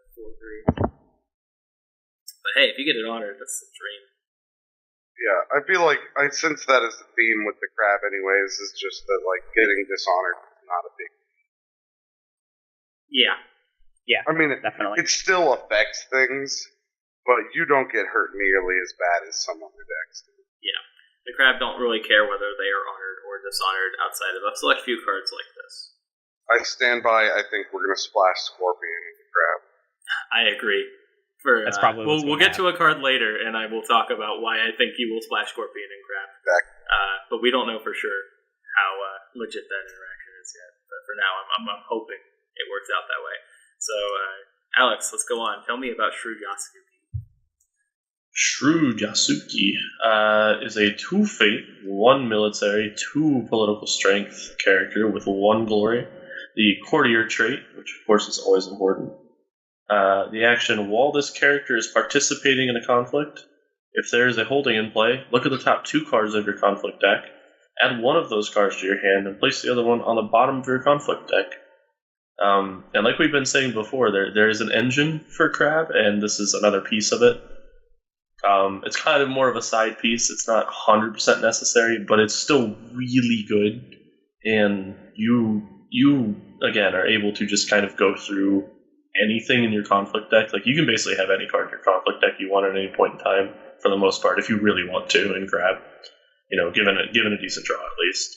S1: 4-3. But hey, if you get it honored, that's a dream.
S4: Yeah, I feel like I sense that as the theme with the Crab anyways, is just that, like, getting dishonored is not a big
S1: deal.
S2: Yeah,
S4: I mean,
S2: definitely.
S4: It still affects things, but you don't get hurt nearly as bad as some other decks do.
S1: Yeah, the Crab don't really care whether they are honored or dishonored outside of a select few cards like this.
S4: I stand by, I think we're going to splash Scorpion in the Crab.
S1: I agree.
S2: That's probably
S1: we'll get to a card later, and I will talk about why I think you will splash Scorpion and Crab.
S4: Exactly.
S1: But we don't know for sure how legit that interaction is yet. But for now, I'm hoping it works out that way. So, Alex, let's go on. Tell me about Shrewd Yasuki.
S3: Shrewd Yasuki is a 2 Fate, 1 military, 2 political strength character with 1 glory. The courtier trait, which of course is always important. The action, while this character is participating in a conflict, if there is a holding in play, look at the top 2 cards of your conflict deck, add one of those cards to your hand, and place the other one on the bottom of your conflict deck. And like we've been saying before, there is an engine for Crab, and this is another piece of it. It's kind of more of a side piece. It's not 100% necessary, but it's still really good, and you again are able to just kind of go through anything in your conflict deck. Like, you can basically have any card in your conflict deck you want at any point in time, for the most part, if you really want to, in Crab. Given a decent draw at least.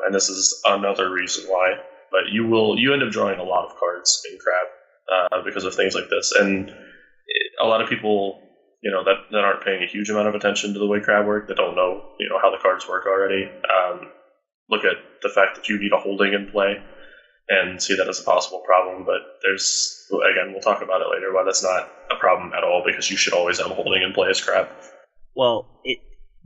S3: And this is another reason why. But you end up drawing a lot of cards in Crab because of things like this. And a lot of people, that aren't paying a huge amount of attention to the way Crab work, that don't know, how the cards work already, look at the fact that you need a holding in play and see that as a possible problem. But we'll talk about it later, why that's not a problem at all, because you should always have a holding in play as Crab.
S2: Well,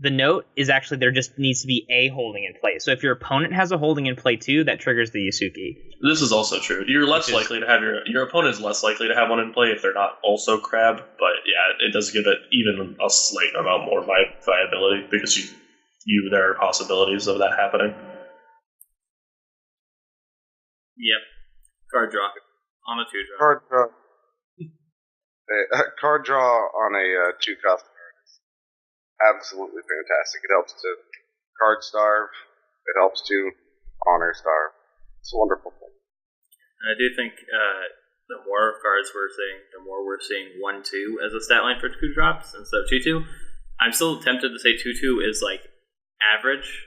S2: the note is actually there just needs to be a holding in play. So if your opponent has a holding in play too, that triggers the Yasuki.
S3: This is also true. You're less likely to have your opponent is less likely to have one in play if they're not also Crab. But yeah, it does give it even a slight amount more viability, because there are possibilities of that happening.
S1: Yep. Card draw on a 2-drop.
S4: Card draw. Card draw on a 2-cost card is absolutely fantastic. It helps to card starve. It helps to honor starve. It's a wonderful thing.
S1: And I do think the more cards we're seeing, the more we're seeing 1-2 as a stat line for 2-drops instead of 2-2. I'm still tempted to say 2-2 is like average,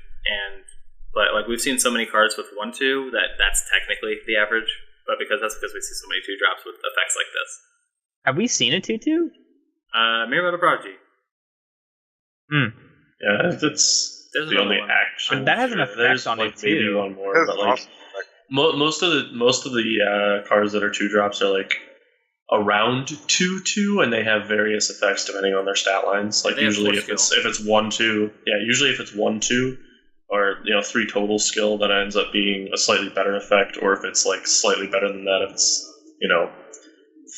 S1: but like we've seen so many cards with 1-2 that's technically the average. But because we see so many 2-drops with effects like this.
S2: Have we seen a 2-2?
S1: Mirror Prodigy.
S3: Yeah, that's the only action.
S2: That has an effect on it too.
S3: Maybe one more, but like most of the cards that are 2-drops are like around 2-2, and they have various effects depending on their stat lines. Like usually if it's 1-2, usually if it's 1-2 or 3 total skill, that ends up being a slightly better effect. Or if it's like slightly better than that, if it's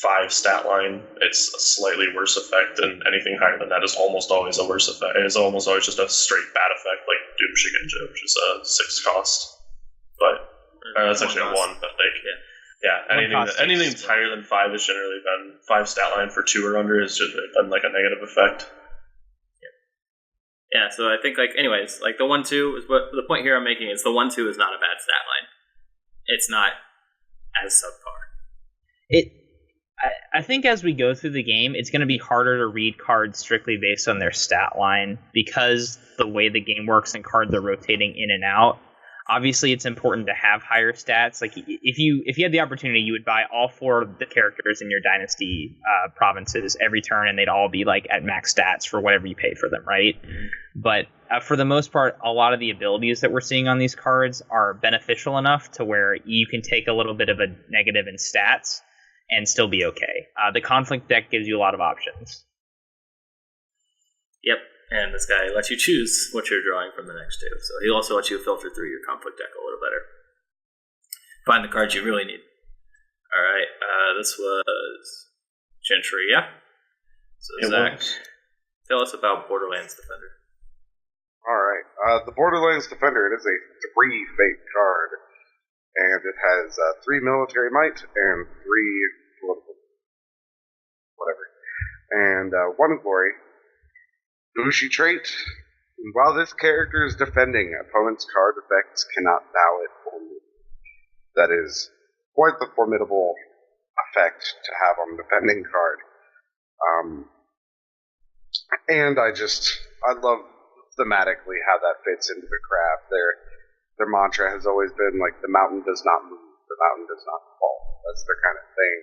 S3: 5 stat line, it's a slightly worse effect, and anything higher than that is almost always a worse effect. It's almost always just a straight bad effect, like Doom Shigenja, which is a 6 cost. But that's actually a 1. But anything that's higher than 5 has generally been 5 stat line for 2 or under has just been like a negative effect.
S1: Yeah, so I think anyways, the 1-2 is what the point here I'm making is the 1-2 is not a bad stat line. It's not as subpar.
S2: I think as we go through the game, it's going to be harder to read cards strictly based on their stat line, because the way the game works and cards are rotating in and out. Obviously, it's important to have higher stats. Like if you had the opportunity, you would buy all 4 of the characters in your dynasty provinces every turn, and they'd all be like at max stats for whatever you pay for them, right? But for the most part, a lot of the abilities that we're seeing on these cards are beneficial enough to where you can take a little bit of a negative in stats and still be okay. The conflict deck gives you a lot of options.
S1: Yep. And this guy lets you choose what you're drawing from the next 2. So he'll also let you filter through your conflict deck a little better. Find the cards you really need. Alright, this was Gentria. So Zach, tell us about Borderlands Defender.
S4: Alright, the Borderlands Defender, it is a 3 fate card. And it has 3 military might and 3 political whatever. And 1 glory. Bushi trait. While this character is defending, opponent's card effects cannot bow it only. That is quite the formidable effect to have on a defending card. And I love thematically how that fits into the craft. Their mantra has always been like, the mountain does not move, the mountain does not fall. That's their kind of thing.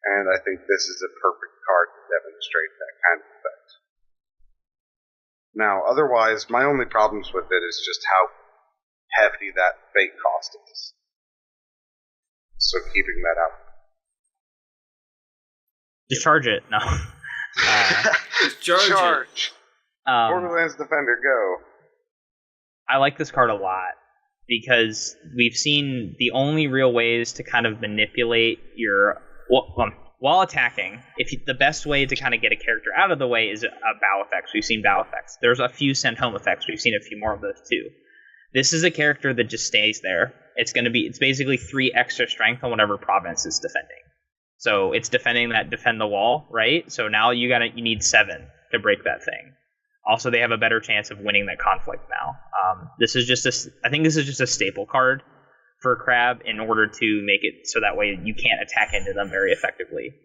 S4: And I think this is a perfect card to demonstrate that kind of effect. Now, otherwise, my only problems with it is just how hefty that fate cost is. So keeping that out.
S2: Just charge it. No.
S1: Just charge.
S4: Borderlands Defender, go.
S2: I like this card a lot because we've seen the only real ways to kind of manipulate your... while attacking, the best way to kind of get a character out of the way is bow effects. We've seen bow effects. There's a few send home effects. We've seen a few more of those too. This is a character that just stays there. It's basically 3 extra strength on whatever province is defending. So it's defend the wall, right? So now you need 7 to break that thing. Also, they have a better chance of winning that conflict now. I think this is just a staple card for Crab in order to make it so that way you can't attack into them very effectively.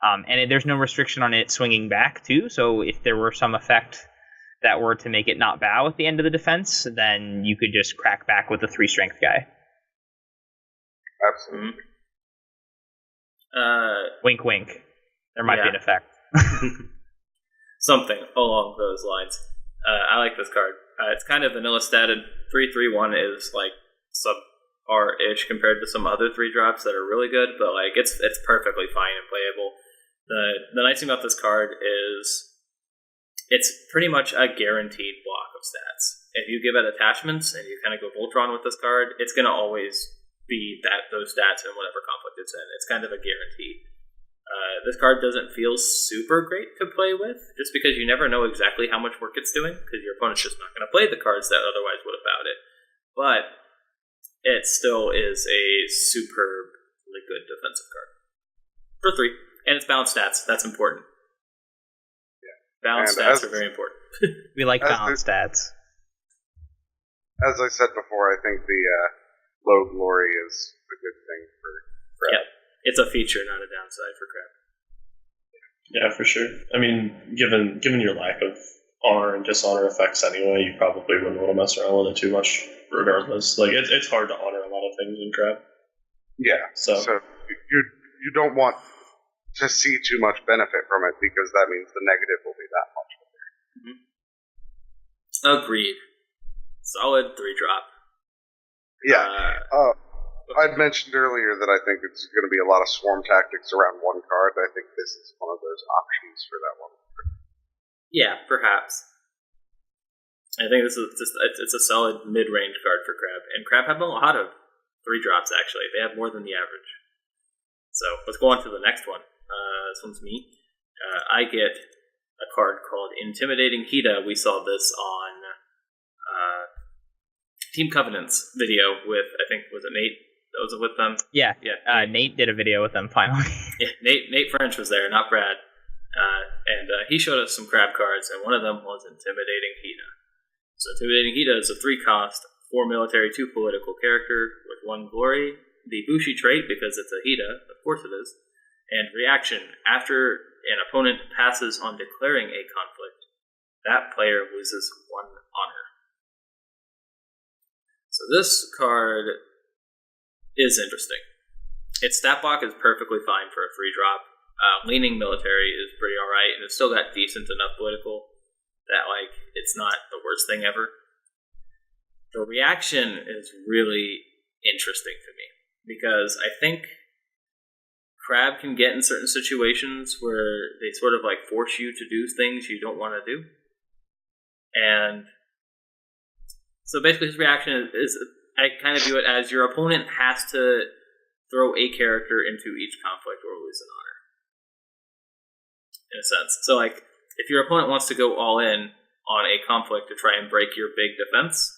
S2: And there's no restriction on it swinging back, too, so if there were some effect that were to make it not bow at the end of the defense, then you could just crack back with a 3 strength guy.
S4: Absolutely.
S2: Wink, wink. There might be an effect.
S1: Something along those lines. I like this card. It's kind of vanilla statted. 3/3/1 is like subpar-ish compared to some other 3-drops that are really good, but like it's perfectly fine and playable. The nice thing about this card is it's pretty much a guaranteed block of stats. If you give it attachments and you kind of go Voltron with this card, it's going to always be those stats in whatever conflict it's in. It's kind of a guarantee. This card doesn't feel super great to play with, just because you never know exactly how much work it's doing, because your opponent's just not going to play the cards that otherwise would have bowed it. But it still is a superbly good defensive card. For 3. And it's balanced stats. That's important.
S4: Yeah.
S1: Balanced stats are very important.
S2: We like balanced stats.
S4: As I said before, I think the low glory is a good thing for Crab.
S1: Yep. It's a feature, not a downside for Crab.
S3: Yeah, for sure. I mean, given your lack of honor and dishonor effects anyway, you probably wouldn't want to mess around with it too much regardless. Like, it's hard to honor a lot of things in Crab.
S4: Yeah, so you don't want to see too much benefit from it, because that means the negative will be that much bigger.
S1: Mm-hmm. Agreed. Solid 3-drop.
S4: Yeah. I'd mentioned earlier that I think it's going to be a lot of swarm tactics around one card. I think this is one of those options for that one.
S1: Yeah, perhaps. I think this is it's a solid mid-range card for Crab, and Crab have a lot of 3-drops actually. They have more than the average. So let's go on to the next one. This one's me. I get a card called Intimidating Hida. We saw this on Team Covenant's video with, I think, was it Nate? That was with them?
S2: Yeah. Nate did a video with them finally.
S1: Yeah, Nate French was there, not Brad. And he showed us some Crab cards, and one of them was Intimidating Hida. So Intimidating Hida is a 3-cost, 4 military, 2 political character with 1 glory. The Bushi trait, because it's a Hida, of course it is. And reaction, after an opponent passes on declaring a conflict, that player loses 1 honor. So this card is interesting. Its stat block is perfectly fine for a free drop. Leaning military is pretty alright, and it's still got decent enough political that, like, it's not the worst thing ever. The reaction is really interesting to me, because I think Crab can get in certain situations where they sort of, like, force you to do things you don't want to do. And so basically his reaction is, I kind of view it as your opponent has to throw a character into each conflict or lose an honor, in a sense. So, like, if your opponent wants to go all in on a conflict to try and break your big defense,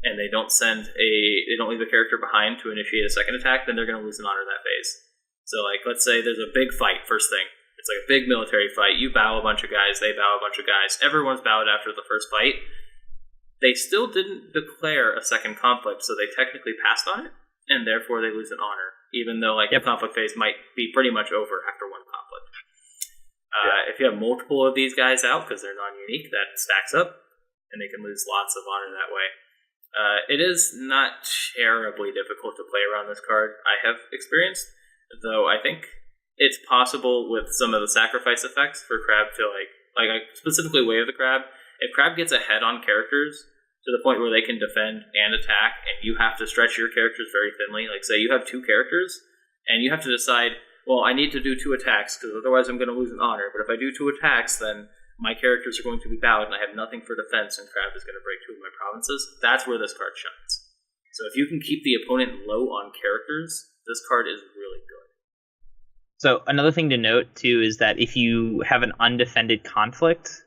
S1: and they don't leave a character behind to initiate a second attack, then they're going to lose an honor that phase. So, like, let's say there's a big fight first thing. It's like a big military fight. You bow a bunch of guys, they bow a bunch of guys. Everyone's bowed after the first fight. They still didn't declare a second conflict, so they technically passed on it, and therefore they lose an honor, even though, like, the conflict phase might be pretty much over after one conflict. If you have multiple of these guys out, because they're non-unique, that stacks up, and they can lose lots of honor that way. It is not terribly difficult to play around this card, I have experienced, though I think it's possible with some of the sacrifice effects for Crab to, like I specifically Wave the Crab. If Crab gets ahead on characters to the point where they can defend and attack, and you have to stretch your characters very thinly, like, say you have 2 characters, and you have to decide, well, I need to do 2 attacks, because otherwise I'm going to lose an honor, but if I do 2 attacks, then my characters are going to be bowed, and I have nothing for defense, and Crab is going to break 2 of my provinces. That's where this card shines. So if you can keep the opponent low on characters, this card is really good.
S2: So another thing to note, too, is that if you have an undefended conflict,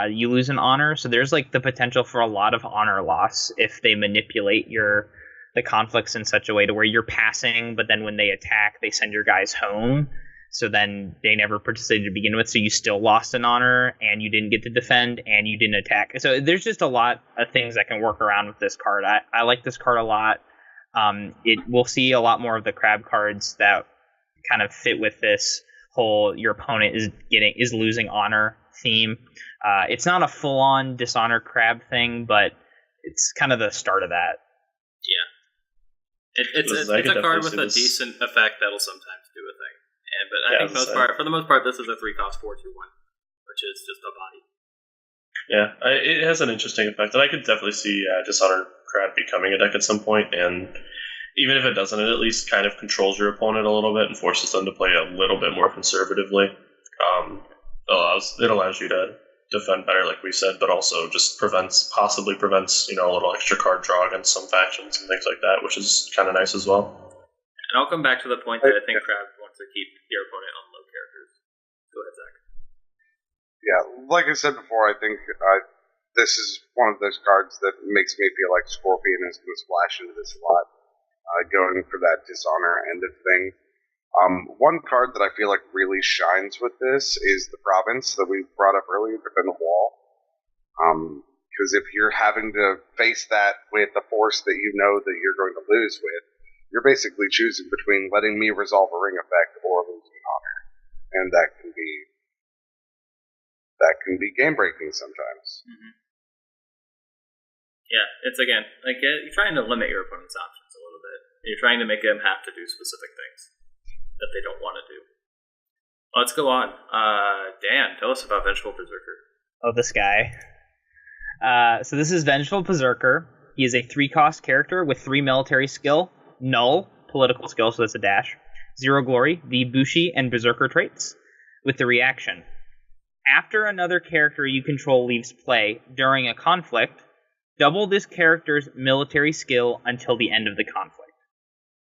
S2: you lose an honor. So there's, like, the potential for a lot of honor loss if they manipulate the conflicts in such a way to where you're passing, but then when they attack, they send your guys home. So then they never participated to begin with, so you still lost an honor, and you didn't get to defend, and you didn't attack. So there's just a lot of things that can work around with this card. I like this card a lot. We'll see a lot more of the Crab cards that kind of fit with this whole your opponent is losing honor theme. It's not a full-on dishonor Crab thing, but it's kind of the start of that.
S1: Yeah. It's a card with a decent effect that'll sometimes do a thing. But I think for the most part, this is a 3-cost 4/2/1, which is just a body.
S3: Yeah, it has an interesting effect, and I could definitely see Dishonor Crab becoming a deck at some point, and even if it doesn't, it at least kind of controls your opponent a little bit and forces them to play a little bit more conservatively. It allows you to defend better, like we said, but also just possibly prevents a little extra card draw against some factions and things like that, which is kind of nice as well.
S1: And I'll come back to the point that I think Crab wants to keep your opponent on low characters. Go ahead, Zach.
S4: Yeah, like I said before, I think this is one of those cards that makes me feel like Scorpion is going to splash into this a lot, going for that dishonor end of thing. One card that I feel like really shines with this is the Province that we brought up earlier, Defend the Wall. Because if you're having to face that with a force that you know that you're going to lose with, you're basically choosing between letting me resolve a ring effect or losing honor. And that can be game-breaking sometimes.
S1: Mm-hmm. Yeah, it's, again, like, you're trying to limit your opponent's options a little bit. You're trying to make them have to do specific things that they don't want to do. Let's go on. Dan, tell us about Vengeful Berserker.
S2: Oh, this guy. So this is Vengeful Berserker. He is a 3-cost character with 3 military skill, null, political skill, so that's a dash, 0 glory, the Bushi and Berserker traits, with the reaction. After another character you control leaves play during a conflict, double this character's military skill until the end of the conflict.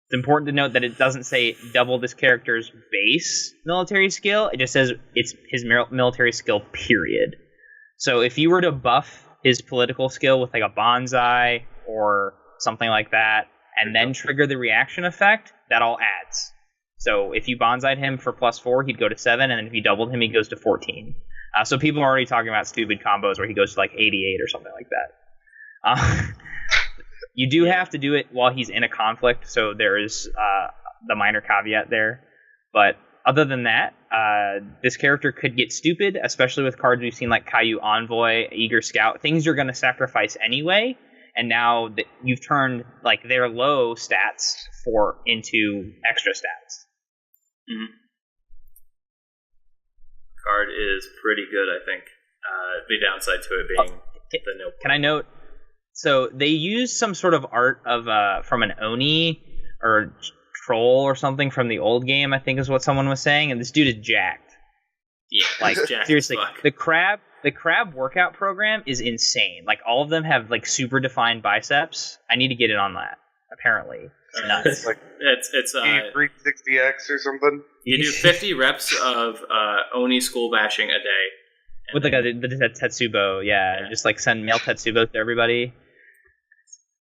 S2: It's important to note that it doesn't say double this character's base military skill, it just says it's his military skill, period. So if you were to buff his political skill with, like, a bonsai or something like that, and then trigger the reaction effect, that all adds. So if you bonsai'd him for +4, he'd go to 7, and then if you doubled him, he goes to 14. So people are already talking about stupid combos where he goes to, like, 88 or something like that. You do have to do it while he's in a conflict, so there is the minor caveat there. But other than that, this character could get stupid, especially with cards we've seen like Caillou Envoy, Eager Scout, things you're going to sacrifice anyway, and now you've turned like their low stats into extra stats.
S1: Mm-hmm. Card is pretty good, I think. The downside to it being the no.
S2: Can I note? So they used some sort of art of from an Oni or troll or something from the old game, I think is what someone was saying, and this dude is jacked.
S1: Yeah,
S2: like
S1: jacked
S2: seriously, the crab workout program is insane. Like all of them have like super defined biceps. I need to get in on that. Apparently, it's nuts.
S4: Like
S1: it's
S4: 360X or something.
S1: You do 50 reps of Oni skull bashing a day.
S2: With like the Tetsubo, yeah. Just like send mail Tetsubo to everybody.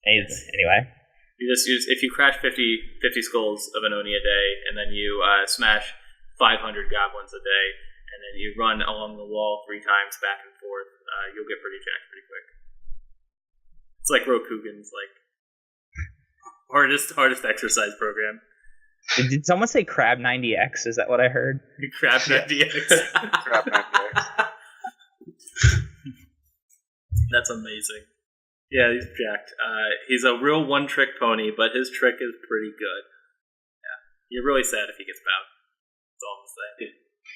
S2: Anyway.
S1: You just use, if you crash 50 skulls of an Oni a day, and then you smash 500 goblins a day, and then you run along the wall 3 times back and forth, you'll get pretty jacked pretty quick. It's like Rokugan's like hardest exercise program.
S2: Did someone say Crab90X? Is that what I heard?
S1: Crab90X.
S4: Crab90X.
S1: That's amazing. Yeah, he's jacked. He's a real one-trick pony, but his trick is pretty good. Yeah, you're really sad if he gets bowed. That's all I'm saying.
S3: Yeah,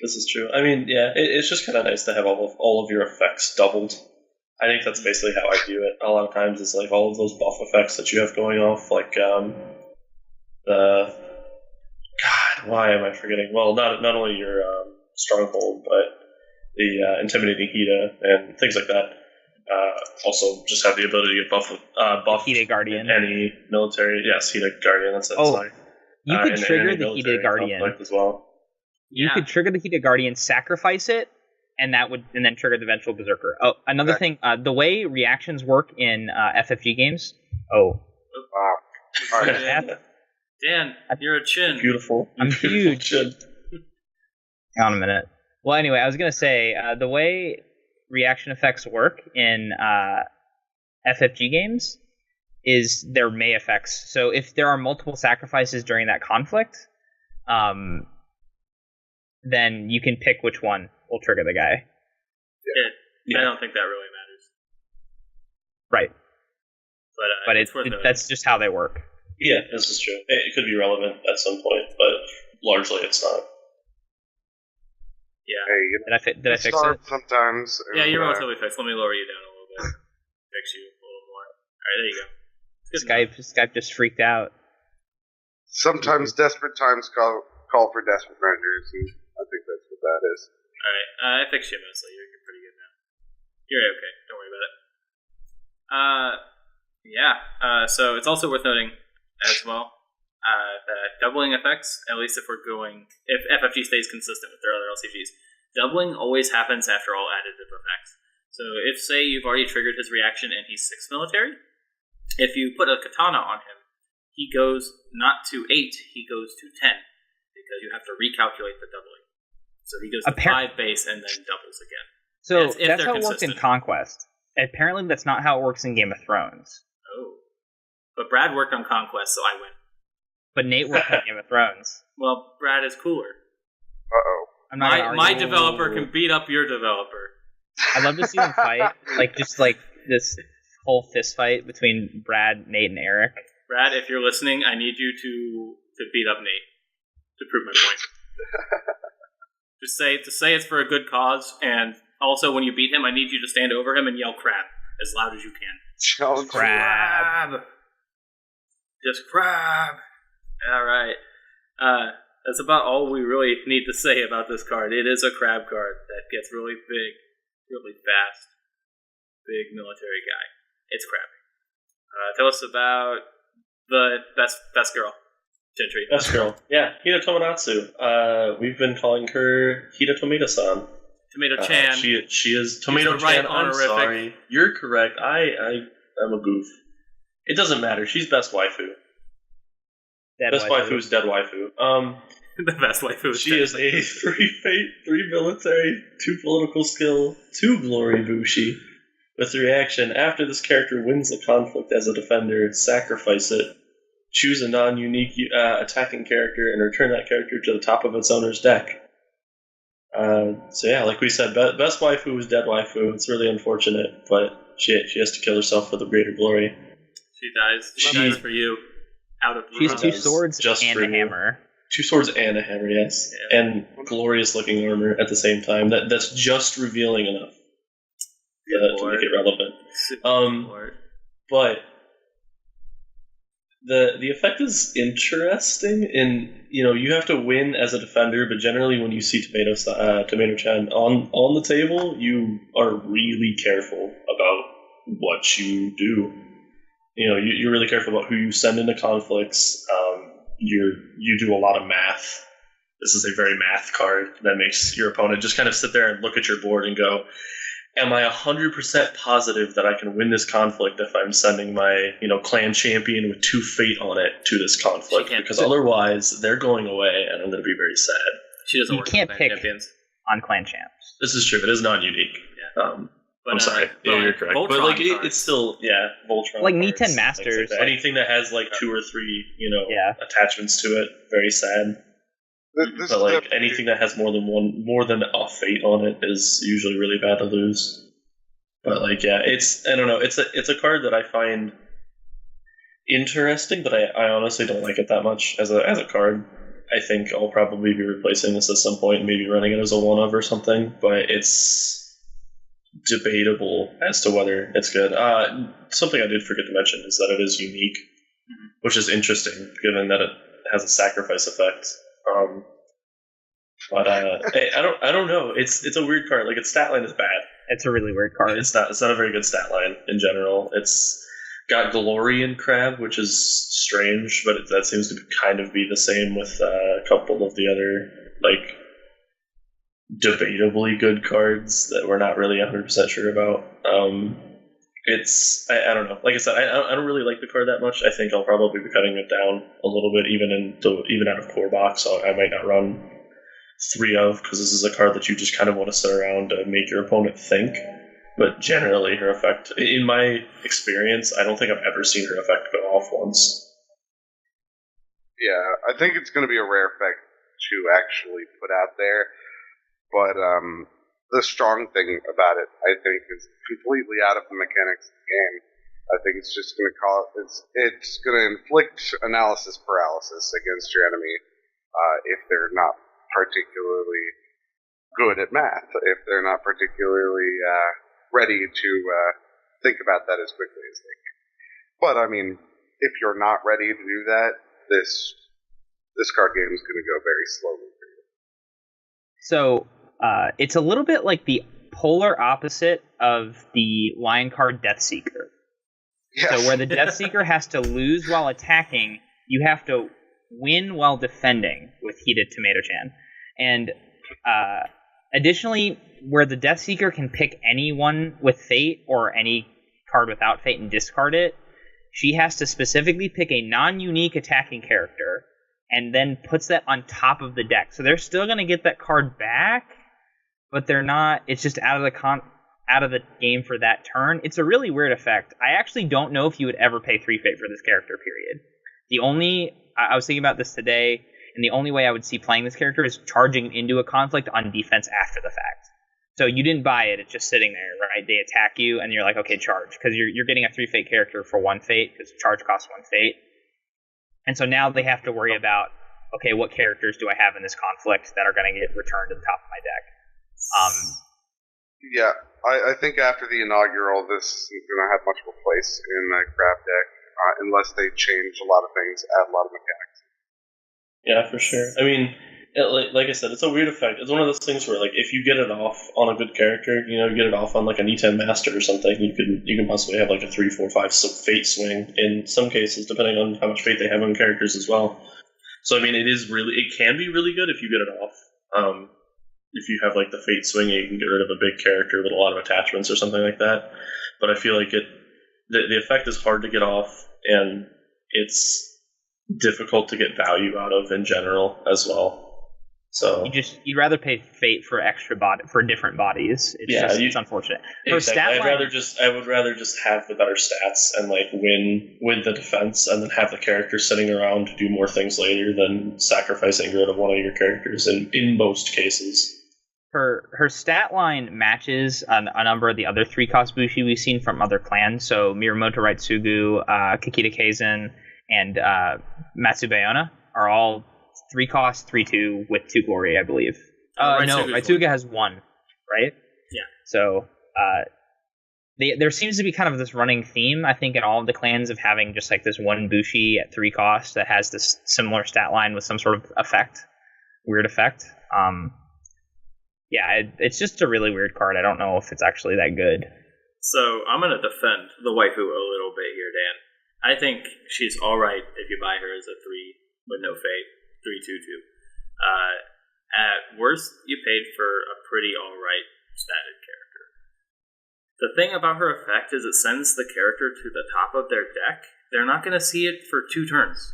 S3: this is true. I mean, yeah, it's just kind of nice to have all of your effects doubled. I think that's basically how I view it. A lot of times it's like all of those buff effects that you have going off, like why am I forgetting? Well, not only your stronghold, but the intimidating Hida and things like that. Also, just have the ability to buff
S2: Hida Guardian.
S3: Any military. Yes, Hida Guardian. That's sorry.
S2: You could trigger the Hida Guardian
S3: as well.
S2: You could trigger the Hida Guardian, sacrifice it, and then trigger the Vengeful Berserker. Oh, another thing, the way reactions work in FFG games. Oh,
S4: wow!
S1: Dan, you're a chin.
S3: Beautiful.
S2: I'm huge.
S3: Chin.
S2: Hang on a minute. Well, anyway, I was gonna say the way reaction effects work in FFG games is their May effects. So if there are multiple sacrifices during that conflict, then you can pick which one will trigger the guy.
S1: I don't think that really matters.
S2: Right. But that's just how they work.
S3: Yeah, this is true. It could be relevant at some point, but largely it's not.
S1: Yeah.
S4: Hey,
S2: did I fix it?
S4: Sometimes.
S1: Yeah, you're relatively fixed. Let me lower you down a little bit. Fix you a little more. Alright, there you go.
S2: Skype just freaked out.
S4: Sometimes desperate times call for desperate measures, and I think that's what that is.
S1: Alright, I fixed you mostly. You're pretty good now. You're okay. Don't worry about it. So it's also worth noting as well that doubling effects, at least if FFG stays consistent with their other LCGs, doubling always happens after all additive effects. So if, say, you've already triggered his reaction and he's 6 military, if you put a katana on him, he goes not to 8, he goes to 10, because you have to recalculate the doubling. So he goes to 5 base and then doubles again.
S2: So that's how it works in Conquest. Apparently that's not how it works in Game of Thrones.
S1: Oh. But Brad worked on Conquest, so I win.
S2: But Nate worked on Game of Thrones.
S1: Well, Brad is cooler.
S4: Uh-oh.
S1: My developer can beat up your developer.
S2: I'd love to see them fight. Just this whole fist fight between Brad, Nate, and Eric.
S1: Brad, if you're listening, I need you to beat up Nate to prove my point. Just say it's for a good cause, and also when you beat him, I need you to stand over him and yell "crab" as loud as you can.
S2: Crab.
S1: Just crab. All right. That's about all we really need to say about this card. It is a crab card that gets really big, really fast. Big military guy. It's crab. Tell us about the best girl. Gentry.
S3: Best girl. Yeah, Hida Tomonatsu. We've been calling her Hida Tomita-san.
S1: Tomato-chan.
S3: She is Tomato-chan. I'm sorry. You're correct. I'm a goof. It doesn't matter. She's best waifu. Best waifu is dead waifu.
S1: The best waifu.
S3: She is a 3 fate, 3 military, 2 political skill, 2 glory bushi. With the reaction, after this character wins the conflict as a defender, sacrifice it. Choose a non-unique attacking character and return that character to the top of its owner's deck. So yeah, like we said, best waifu is dead waifu. It's really unfortunate, but she has to kill herself for the greater glory.
S1: She dies. She dies for you. Out of
S2: She's 2 swords
S3: just
S2: and a hammer.
S3: 2 swords and a hammer, yes. Yeah. And glorious looking armor at the same time. That's just revealing enough to make it relevant. But the effect is interesting in, you have to win as a defender, but generally when you see Tomato-chan on the table, you are really careful about what you do. You're really careful about who you send into conflicts. You do a lot of math. This is a very math card that makes your opponent just kind of sit there and look at your board and go, am I 100% positive that I can win this conflict if I'm sending my, clan champion with 2 fate on it to this conflict? Because otherwise, they're going away, and I'm going to be very sad.
S1: She doesn't work
S2: can't
S1: with
S2: pick
S1: champions.
S2: On clan champs.
S3: This is true. It is non-unique.
S1: Yeah.
S3: I'm sorry. You're correct. Voltron but it's still, Voltron.
S2: Like Niten Masters.
S3: Like anything that has 2 or 3, attachments to it, very sad. But like anything that has more than a fate on it is usually really bad to lose. But I don't know. It's a card that I find interesting, but I honestly don't like it that much as a card. I think I'll probably be replacing this at some point and maybe running it as a one of or something. But it's debatable as to whether it's good. Something I did forget to mention is that it is unique, which is interesting given that it has a sacrifice effect. But I don't know. It's a weird card. Like its stat line is bad.
S2: It's a really weird card.
S3: It's not a very good stat line in general. It's got glory in Crab, which is strange, but that seems to kind of be the same with a couple of the other debatably good cards that we're not really 100% sure about. I don't know. Like I said, I don't really like the card that much. I think I'll probably be cutting it down a little bit, even out of core box. So I might not run 3 of, because this is a card that you just kind of want to sit around to make your opponent think. But generally, her effect, in my experience, I don't think I've ever seen her effect go off once.
S4: Yeah, I think it's going to be a rare effect to actually put out there. But the strong thing about it, I think, is completely out of the mechanics of the game. I think it's just going to it's going to inflict analysis paralysis against your enemy if they're not particularly good at math, if they're not particularly ready to think about that as quickly as they can. But I mean, if you're not ready to do that, this card game is going to go very slowly for you.
S2: So it's a little bit like the polar opposite of the line card Deathseeker. Yes. So where the Deathseeker has to lose while attacking, you have to win while defending with Heated Tomato-chan. And additionally, where the Deathseeker can pick anyone with Fate or any card without Fate and discard it, she has to specifically pick a non-unique attacking character and then puts that on top of the deck. So they're still going to get that card back, but they're not. It's just out of the game for that turn. It's a really weird effect. I actually don't know if you would ever pay 3 Fate for this character, period. I was thinking about this today, and the only way I would see playing this character is charging into a conflict on defense after the fact. So you didn't buy it, it's just sitting there, right? They attack you, and you're like, okay, charge. Because you're getting a 3 Fate character for 1 Fate, because charge costs 1 Fate. And so now they have to worry about, okay, what characters do I have in this conflict that are going to get returned to the top of my deck?
S4: Yeah, I think after the inaugural, this isn't going to have much of a place in the Crab deck, unless they change a lot of things, add a lot of mechanics.
S3: Yeah, for sure. I mean, like I said, it's a weird effect. It's one of those things where, like, if you get it off on a good character, you get it off on like a Niten Master or something, you can possibly have like a 3, 4, 5 Fate swing in some cases, depending on how much Fate they have on characters as well. So I mean, it can be really good if you get it off. If you have like the Fate swing, you can get rid of a big character with a lot of attachments or something like that. But I feel like the effect is hard to get off, and it's difficult to get value out of in general as well. So
S2: you'd rather pay Fate for extra for different bodies. It's unfortunate.
S3: Exactly. I would rather just have the better stats and like win the defense, and then have the character sitting around to do more things later than sacrificing rid of one of your characters in most cases.
S2: Her stat line matches a number of the other 3-cost Bushi we've seen from other clans. So Mirumoto Raitsugu, Kikita Kaizen, and Matsubayona are all 3-cost, 3-2 with 2 glory, I believe. No, Raitsuga has 1, right?
S1: Yeah.
S2: So there seems to be kind of this running theme, I think, in all of the clans of having just like this one Bushi at 3 cost that has this similar stat line with some sort of weird effect. Yeah, it's just a really weird card. I don't know if it's actually that good.
S1: So I'm going to defend the waifu a little bit here, Dan. I think she's all right if you buy her as a 3 with no fade, 3/2/2. At worst, you paid for a pretty all right statted character. The thing about her effect is it sends the character to the top of their deck. They're not going to see it for 2 turns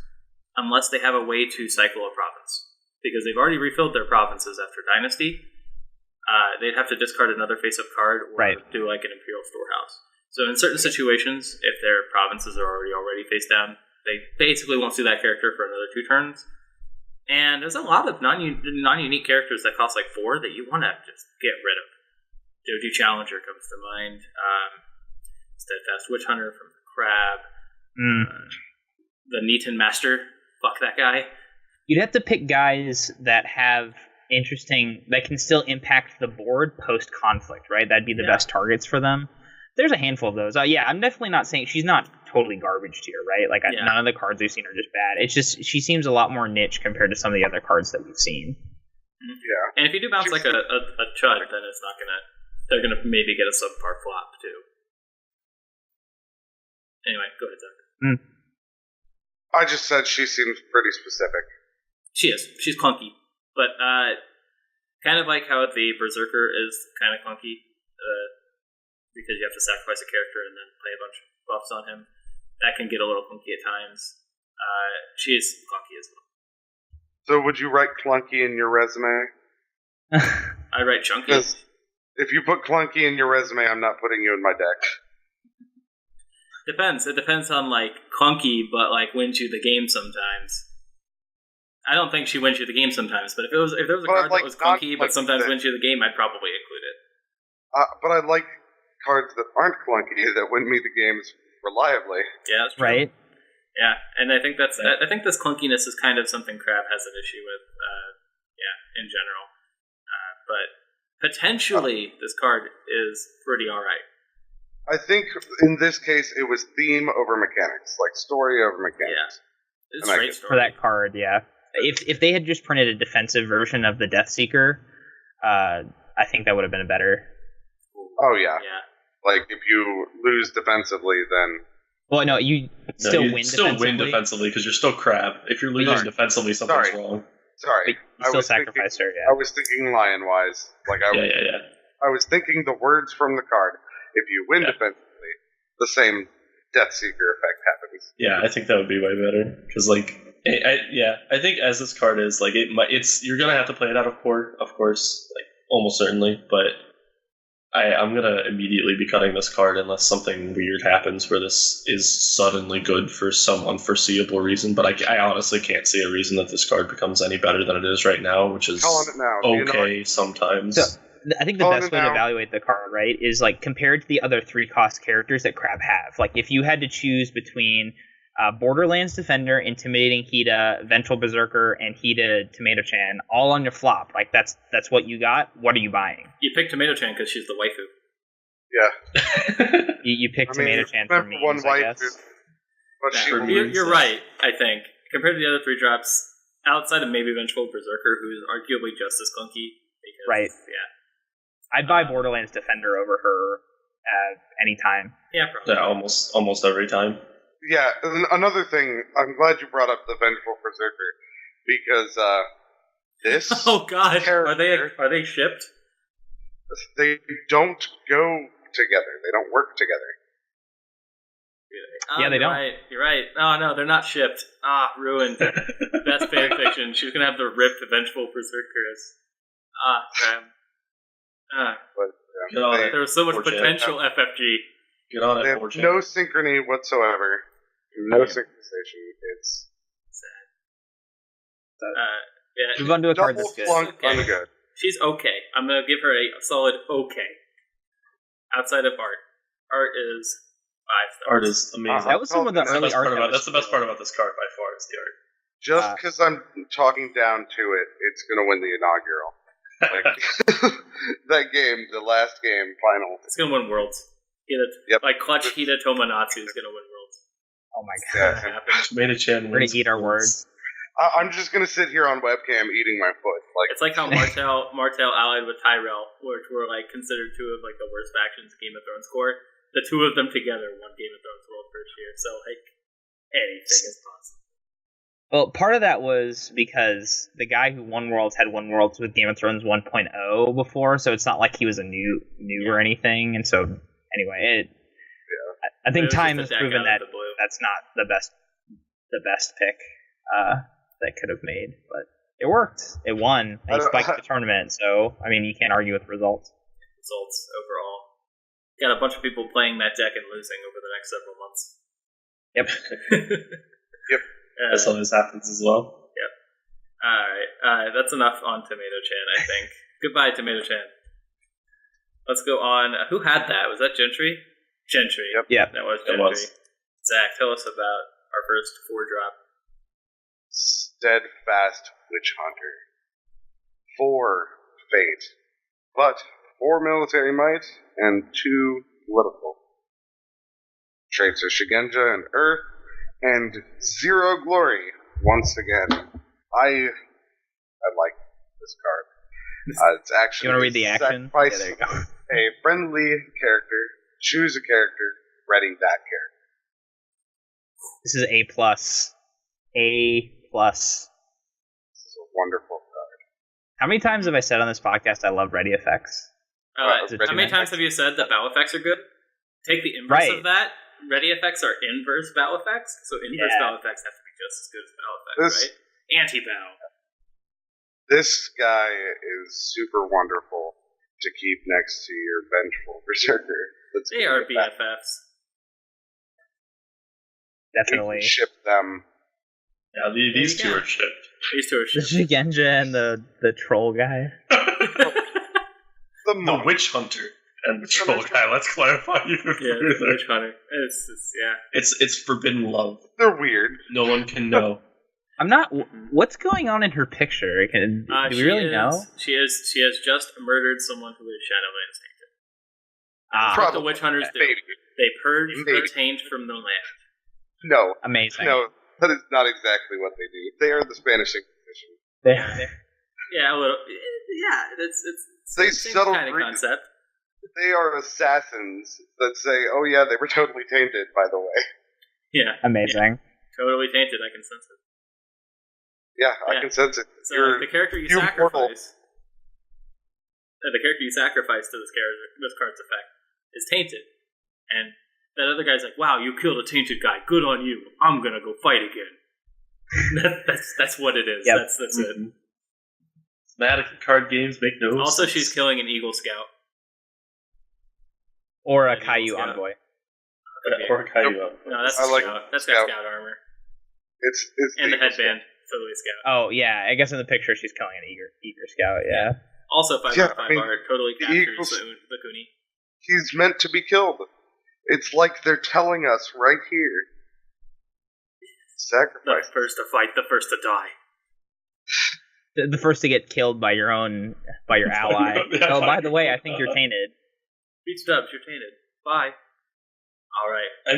S1: unless they have a way to cycle a province, because they've already refilled their provinces after Dynasty. They'd have to discard another face-up card or do like an Imperial Storehouse. So in certain situations, if their provinces are already face down, they basically won't see that character for another 2 turns. And there's a lot of non-unique characters that cost like 4 that you want to just get rid of. Doji Challenger comes to mind. Steadfast Witch Hunter from the Crab. The Neaton Master. Fuck that guy.
S2: You'd have to pick guys that have that can still impact the board post-conflict, right? That'd be the best targets for them. There's a handful of those. I'm definitely not saying she's not totally garbage tier, right? Like none of the cards we've seen are just bad. It's just she seems a lot more niche compared to some of the other cards that we've seen.
S1: Yeah. And if you do bounce like a chud, then it's not gonna. They're gonna maybe get a subpar flop too. Anyway, go ahead, Zach.
S4: I just said she seems pretty specific.
S1: She is. She's clunky. But kind of like how the Berserker is kind of clunky, because you have to sacrifice a character and then play a bunch of buffs on him. That can get a little clunky at times. She is clunky as well.
S4: So would you write clunky in your resume?
S1: I write chunky.
S4: Because if you put clunky in your resume, I'm not putting you in my deck.
S1: Depends. It depends on like clunky, but like wins you the game sometimes. I don't think she wins you the game sometimes, but if there was a card that was clunky but sometimes wins you the game, I'd probably include it.
S4: But I like cards that aren't clunky that win me the games reliably.
S1: Yeah, that's true.
S2: Right.
S1: Yeah, and I think I think this clunkiness is kind of something Crab has an issue with. In general, but potentially this card is pretty all right.
S4: I think in this case it was theme over mechanics, like story over mechanics.
S1: Yeah, it's straight story
S2: for that card. Yeah. If they had just printed a defensive version of the Deathseeker, I think that would have been a better.
S4: Oh yeah. Like if you lose defensively, then.
S2: Well, no, you still win
S3: defensively because you're still Crab. If you're losing defensively, something's wrong.
S4: Sorry,
S2: you still sacrifice her. Yeah.
S4: I was thinking lion-wise. Like I was thinking the words from the card. If you win defensively, the same Deathseeker effect happens.
S3: Yeah, I think that would be way better because I think as this card is, like, you're gonna have to play it out of course, like almost certainly. But I'm gonna immediately be cutting this card unless something weird happens where this is suddenly good for some unforeseeable reason. But I honestly can't see a reason that this card becomes any better than it is right now, which is okay sometimes. So,
S2: I think the best way to evaluate the card, right, is like compared to the other 3-cost characters that Crab have. Like if you had to choose between Borderlands Defender, Intimidating Hida, Vengeful Berserker, and Hida Tomato-chan all on your flop. Like that's what you got. What are you buying?
S1: You pick Tomato-chan because she's the waifu.
S4: Yeah.
S2: you pick Tomato-chan for me. One waifu.
S1: But you're right. I think compared to the other 3 drops, outside of maybe Vengeful Berserker, who's arguably just as clunky.
S2: Right. Yeah. I'd buy Borderlands Defender over her any time.
S1: Yeah, probably.
S3: Yeah, almost every time.
S4: Yeah, another thing, I'm glad you brought up the Vengeful Berserker, because this
S1: oh god, are they shipped?
S4: They don't go together. They don't work together.
S2: Yeah, they don't.
S1: Right. You're right. Oh no, they're not shipped. Ruined. Best fan fiction. She was gonna have the ripped Vengeful Berserkers.
S4: But
S1: there was so much potential FFG.
S3: Get on it,
S4: they have no synchrony whatsoever. No synchronization. It's
S2: sad. Move on to a card that's good.
S4: Okay. Good.
S1: She's okay. I'm gonna give her a solid okay. Outside of art, art is 5 stars.
S3: Art is amazing.
S2: That was some of the early art.
S3: That's the best part about this card by far is the art.
S4: Just because I'm talking down to it, it's going to win the inaugural. That game, the last game, final.
S1: It's going to win Worlds. Like Clutch Hida Tomonatsu is going to win Worlds.
S2: Oh my god.
S3: Tomato-chan
S2: We're going to eat our words.
S4: I'm just going to sit here on webcam eating my foot.
S1: It's like how Martell allied with Tyrell, which were like considered two of like the worst factions in Game of Thrones core. The two of them together won Game of Thrones World first year. So like anything is possible.
S2: Well, part of that was because the guy who won Worlds had won Worlds with Game of Thrones 1.0 before, so it's not like he was a new or anything. And so, anyway, I think time has proven that that's not the best pick that could have made. But it worked. It won. He spiked the tournament, so I mean, you can't argue with results.
S1: Results overall. Got a bunch of people playing that deck and losing over the next several months.
S2: Yep.
S3: Yep. That always happens as well.
S1: Yep. Alright. That's enough on Tomato-chan, I think. Goodbye, Tomato-chan. Let's go on. Who had that? Was that Gentry? Gentry.
S2: Yep.
S1: That was Gentry. Zach, tell us about our first 4-drop.
S4: Steadfast Witch Hunter. 4 fate. But 4 military might and 2 political. Traits are Shigenja and Earth. And 0 glory, once again. I like this card. It's actually...
S2: You want to read the action? Yeah, there you go.
S4: A friendly character, choose a character, ready that character.
S2: This is A+. A+. This
S4: is a wonderful card.
S2: How many times have I said on this podcast I love ready effects?
S1: How many times have you said that battle effects are good? Take the inverse of that. Ready effects are inverse battle effects, so inverse battle effects have to be just as good as battle effects, right? Anti-battle.
S4: This guy is super wonderful to keep next to your vengeful berserker.
S1: They are BFFs.
S2: Definitely.
S4: You can ship them.
S3: Yeah, these two are shipped.
S1: These two are shipped.
S2: The Shigenja and the troll guy.
S3: The witch hunter. And the troll guy, let's clarify even further.
S1: The witch hunter.
S3: It's forbidden love.
S4: They're weird.
S3: No one can know.
S2: I'm not... What's going on in her picture? Do we really know?
S1: She has just murdered someone who is Shadowlands tainted. What the witch hunters do. They purge the taint from the land.
S4: No.
S2: Amazing.
S4: No, that is not exactly what they do. They are the Spanish Inquisition.
S1: Yeah, a little... Yeah, it's the same kind of concept.
S4: They are assassins that say, oh yeah, they were totally tainted, by the way.
S1: Yeah.
S2: Amazing.
S1: Yeah. Totally tainted, I can sense it.
S4: Yeah, I can sense it.
S1: So the character you sacrifice... The character you sacrifice to this card's effect is tainted. And that other guy's like, wow, you killed a tainted guy. Good on you. I'm gonna go fight again. That's what it is. Yep. That's it.
S3: Thematic card games make no sense.
S1: Also, she's killing an Eagle Scout.
S2: Or a Caillou Envoy.
S3: Or a Caillou Envoy.
S1: No, that's Scout. That's got Scout armor.
S4: It's
S1: and the headband. Totally Scout.
S2: Oh, yeah. I guess in the picture she's killing an Eager Scout, yeah.
S1: Also 5/5 art. Totally captures the Kuni.
S4: He's meant to be killed. It's like they're telling us right here. Sacrifice.
S1: The first to fight, the first to die.
S2: The first to get killed by your ally. Oh, by the way, I think you're tainted.
S1: Beat Stubbs, you're tainted. Bye. Alright.
S3: I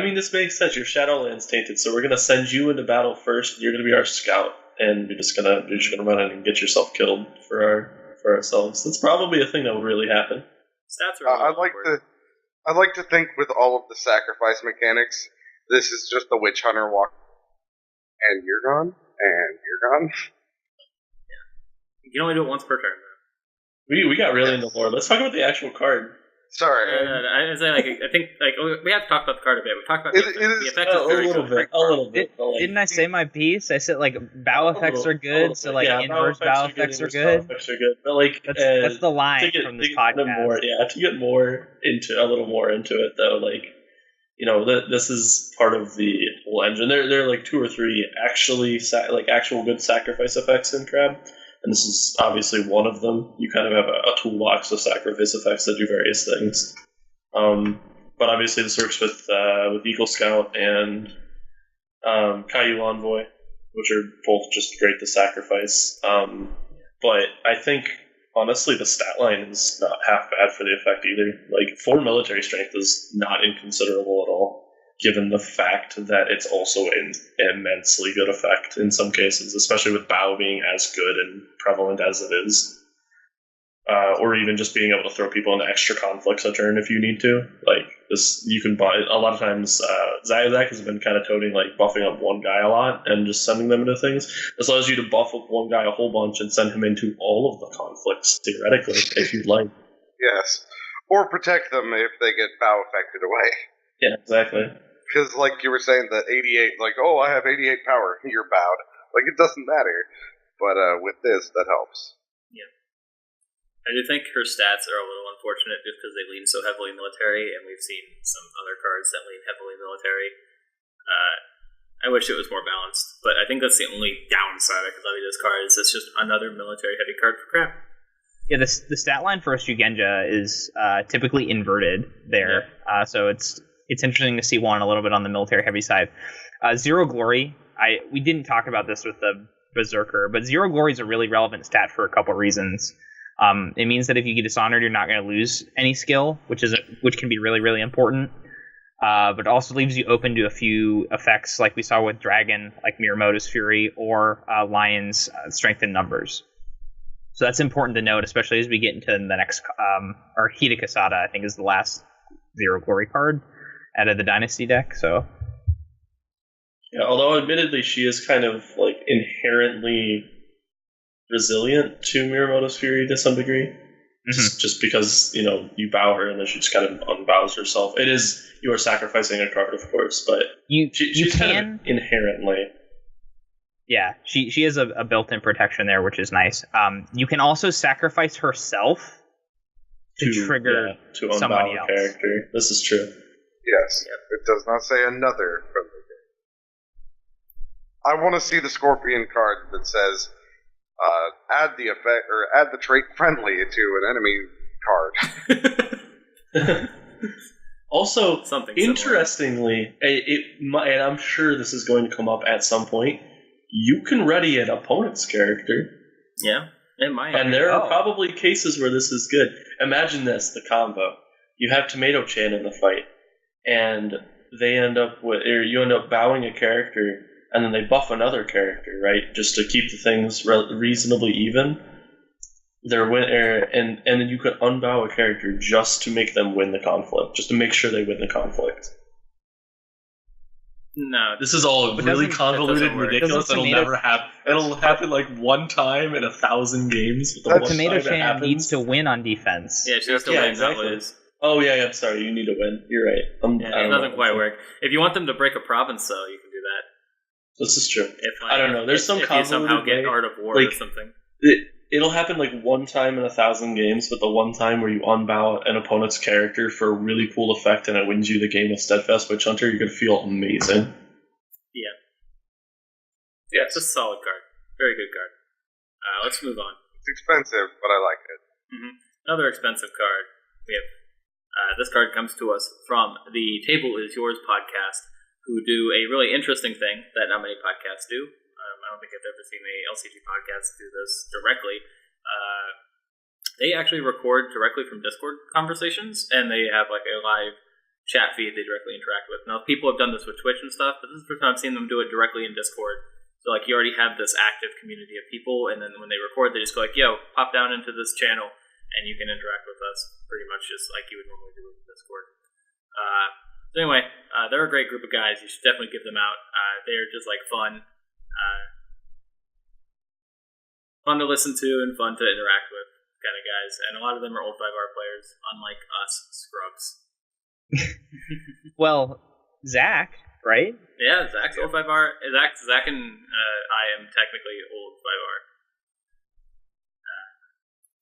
S3: mean, this makes sense. Your Shadowlands tainted, so we're gonna send you into battle first. You're gonna be our scout, and you're just gonna run in and get yourself killed for ourselves. That's probably a thing that will really happen.
S1: Stats are.
S4: I like to think with all of the sacrifice mechanics, this is just the witch hunter walk, and you're gone, and you're gone.
S1: You can only do it once per turn.
S3: We got really into lore. Let's talk about the actual card.
S4: Sorry.
S1: I think we have to talk about the card a bit. We talked about the effect is very cool.
S3: A little bit.
S2: Didn't I say my piece? I said battle effects are good, so inverse battle effects are good.
S3: But
S2: that's the line from this podcast.
S3: To get a little more into it though, this is part of the whole engine. There are 2 or 3 actual good sacrifice effects in Crab and this is obviously one of them. You kind of have a toolbox of sacrifice effects that do various things. But obviously this works with Eagle Scout and Caillou Envoy, which are both just great to sacrifice. But I think, honestly, the stat line is not half bad for the effect either. Like, 4 military strength is not inconsiderable at all, given the fact that it's also an immensely good effect in some cases, especially with Bow being as good and prevalent as it is. Or even just being able to throw people into extra conflicts a turn if you need to. Like, this, you can buy, a lot of times, Zach has been kind of toting, like, buffing up one guy a lot and just sending them into things. This allows you to buff up one guy a whole bunch and send him into all of the conflicts, theoretically, if you'd like.
S4: Yes. Or protect them if they get bow affected away.
S3: Yeah, exactly.
S4: Because, like you were saying, that 88, like, oh, I have 88 power, you're bowed. Like, it doesn't matter. But with this, that helps.
S1: Yeah. I do think her stats are a little unfortunate just because they lean so heavily military, and we've seen some other cards that lean heavily military. I wish it was more balanced, but I think that's the only downside I could levy this card, is it's just another military-heavy card for crap.
S2: Yeah, the stat line for Shugenja is typically inverted there, so it's interesting to see one a little bit on the military-heavy side. Zero Glory, we didn't talk about this with the Berserker, but Zero Glory is a really relevant stat for a couple reasons. It means that if you get Dishonored, you're not going to lose any skill, which can be really, really important. But it also leaves you open to a few effects, like we saw with Dragon, like Miyamoto's Fury, or Lion's Strength in Numbers. So that's important to note, especially as we get into the next, or Hida Kasada, I think, is the last Zero Glory card out of the Dynasty deck. So,
S3: yeah, although admittedly she is kind of like inherently resilient to Miyamoto's Fury to some degree, just because you bow her and then she just kind of unbows herself. It is, you are sacrificing a card, of course, but she's kind of inherently.
S2: Yeah, she has a built-in protection there, which is nice. You can also sacrifice herself to trigger
S3: to
S2: somebody
S3: unbow
S2: else.
S3: A character. This is true.
S4: Yes, it does not say another friendly game. I want to see the Scorpion card that says, add the effect or add the trait friendly to an enemy card.
S3: Also,
S1: something
S3: interestingly, and I'm sure this is going to come up at some point, you can ready an opponent's character.
S1: Yeah, it might.
S3: And there are probably cases where this is good. Imagine this, the combo. You have Tomato Chan in the fight, and they end up you end up bowing a character, and then they buff another character, right? Just to keep the things reasonably even. And then you could unbow a character just to make them win the conflict, just to make sure they win the conflict.
S1: No,
S3: this is all really convoluted and ridiculous. It'll never happen. It'll happen like one time in 1,000 games.
S2: Tomato Chan needs to win on defense.
S1: Yeah, she needs to win, exactly. Not lose.
S3: Oh yeah, I'm sorry. You need to win. You're right.
S1: It doesn't quite work. If you want them to break a province, though, you can do that.
S3: This is true. I don't know. There's some
S1: if
S3: convoluted
S1: you somehow get Art of War or something.
S3: It'll happen like one time in 1,000 games, but the one time where you unbow an opponent's character for a really cool effect and it wins you the game with Steadfast Witch Hunter, you're going to feel amazing.
S1: Yeah, it's a solid card. Very good card. Let's move on.
S4: It's expensive, but I like it.
S1: Another expensive card. We have this card comes to us from the Table Is Yours podcast, who do a really interesting thing that not many podcasts do. I don't think I've ever seen a LCG podcast do this directly. They actually record directly from Discord conversations, and they have like a live chat feed they directly interact with. Now, people have done this with Twitch and stuff, but this is the first time I've seen them do it directly in Discord. So, like, you already have this active community of people, and then when they record, they just go like, yo, pop down into this channel, and you can interact with us pretty much just like you would normally do with Discord. So anyway, they're a great group of guys. You should definitely give them out. They're just, like, fun. Fun to listen to and fun to interact with kind of guys. And a lot of them are old 5R players, unlike us scrubs.
S2: Well, Zach, right?
S1: Yeah, Zach's old 5R. Zach and I am technically old 5R.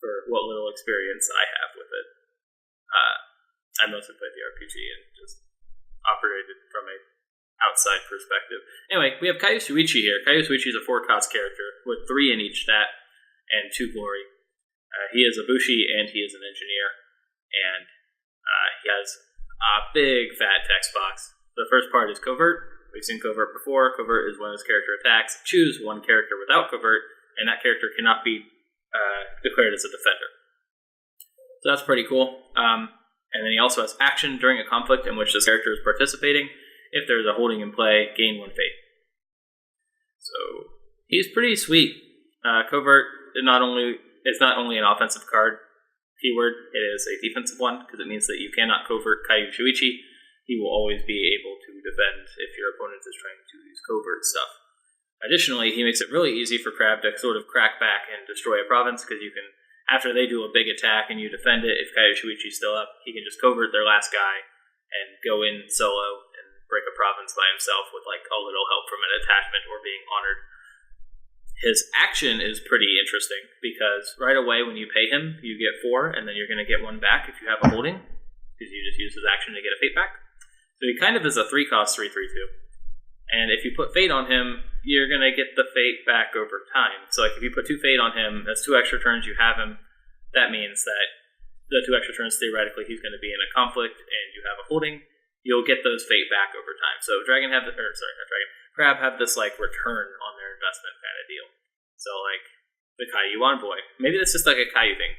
S1: For what little experience I have with it. I mostly played the RPG and just operated from a outside perspective. Anyway, we have Kaio Shuichi here. Kaio Shuichi is a 4-cost character with 3 in each stat, and 2 glory. He is a Bushi and he is an engineer, and he has a big fat text box. The first part is covert. We've seen covert before. Covert is when his character attacks. Choose one character without covert, and that character cannot be declared as a defender. So that's pretty cool. And then he also has action during a conflict in which this character is participating. If there's a holding in play, gain 1 fate. So he's pretty sweet. Covert is not only an offensive card keyword, it is a defensive one, because it means that you cannot covert Kaiyu Shuichi. He will always be able to defend if your opponent is trying to use covert stuff. Additionally, he makes it really easy for Crab to sort of crack back and destroy a province, because you can, after they do a big attack and you defend it, if Kaiyu Shuichi's still up, he can just covert their last guy and go in solo and break a province by himself with like a little help from an attachment or being honored. His action is pretty interesting, because right away when you pay him, you get 4, and then you're going to get 1 back if you have a holding, because you just use his action to get a fate back. So he kind of is a 3-cost 3/3/2. And if you put fate on him, you're going to get the fate back over time. So like if you put 2 fate on him, that's 2 extra turns you have him. That means that the 2 extra turns, theoretically, he's going to be in a conflict and you have a holding. You'll get those fate back over time. So Crab have this like return on their investment kind of deal. So like the Kaiyu Envoy. Maybe that's just like a Kaiyu thing.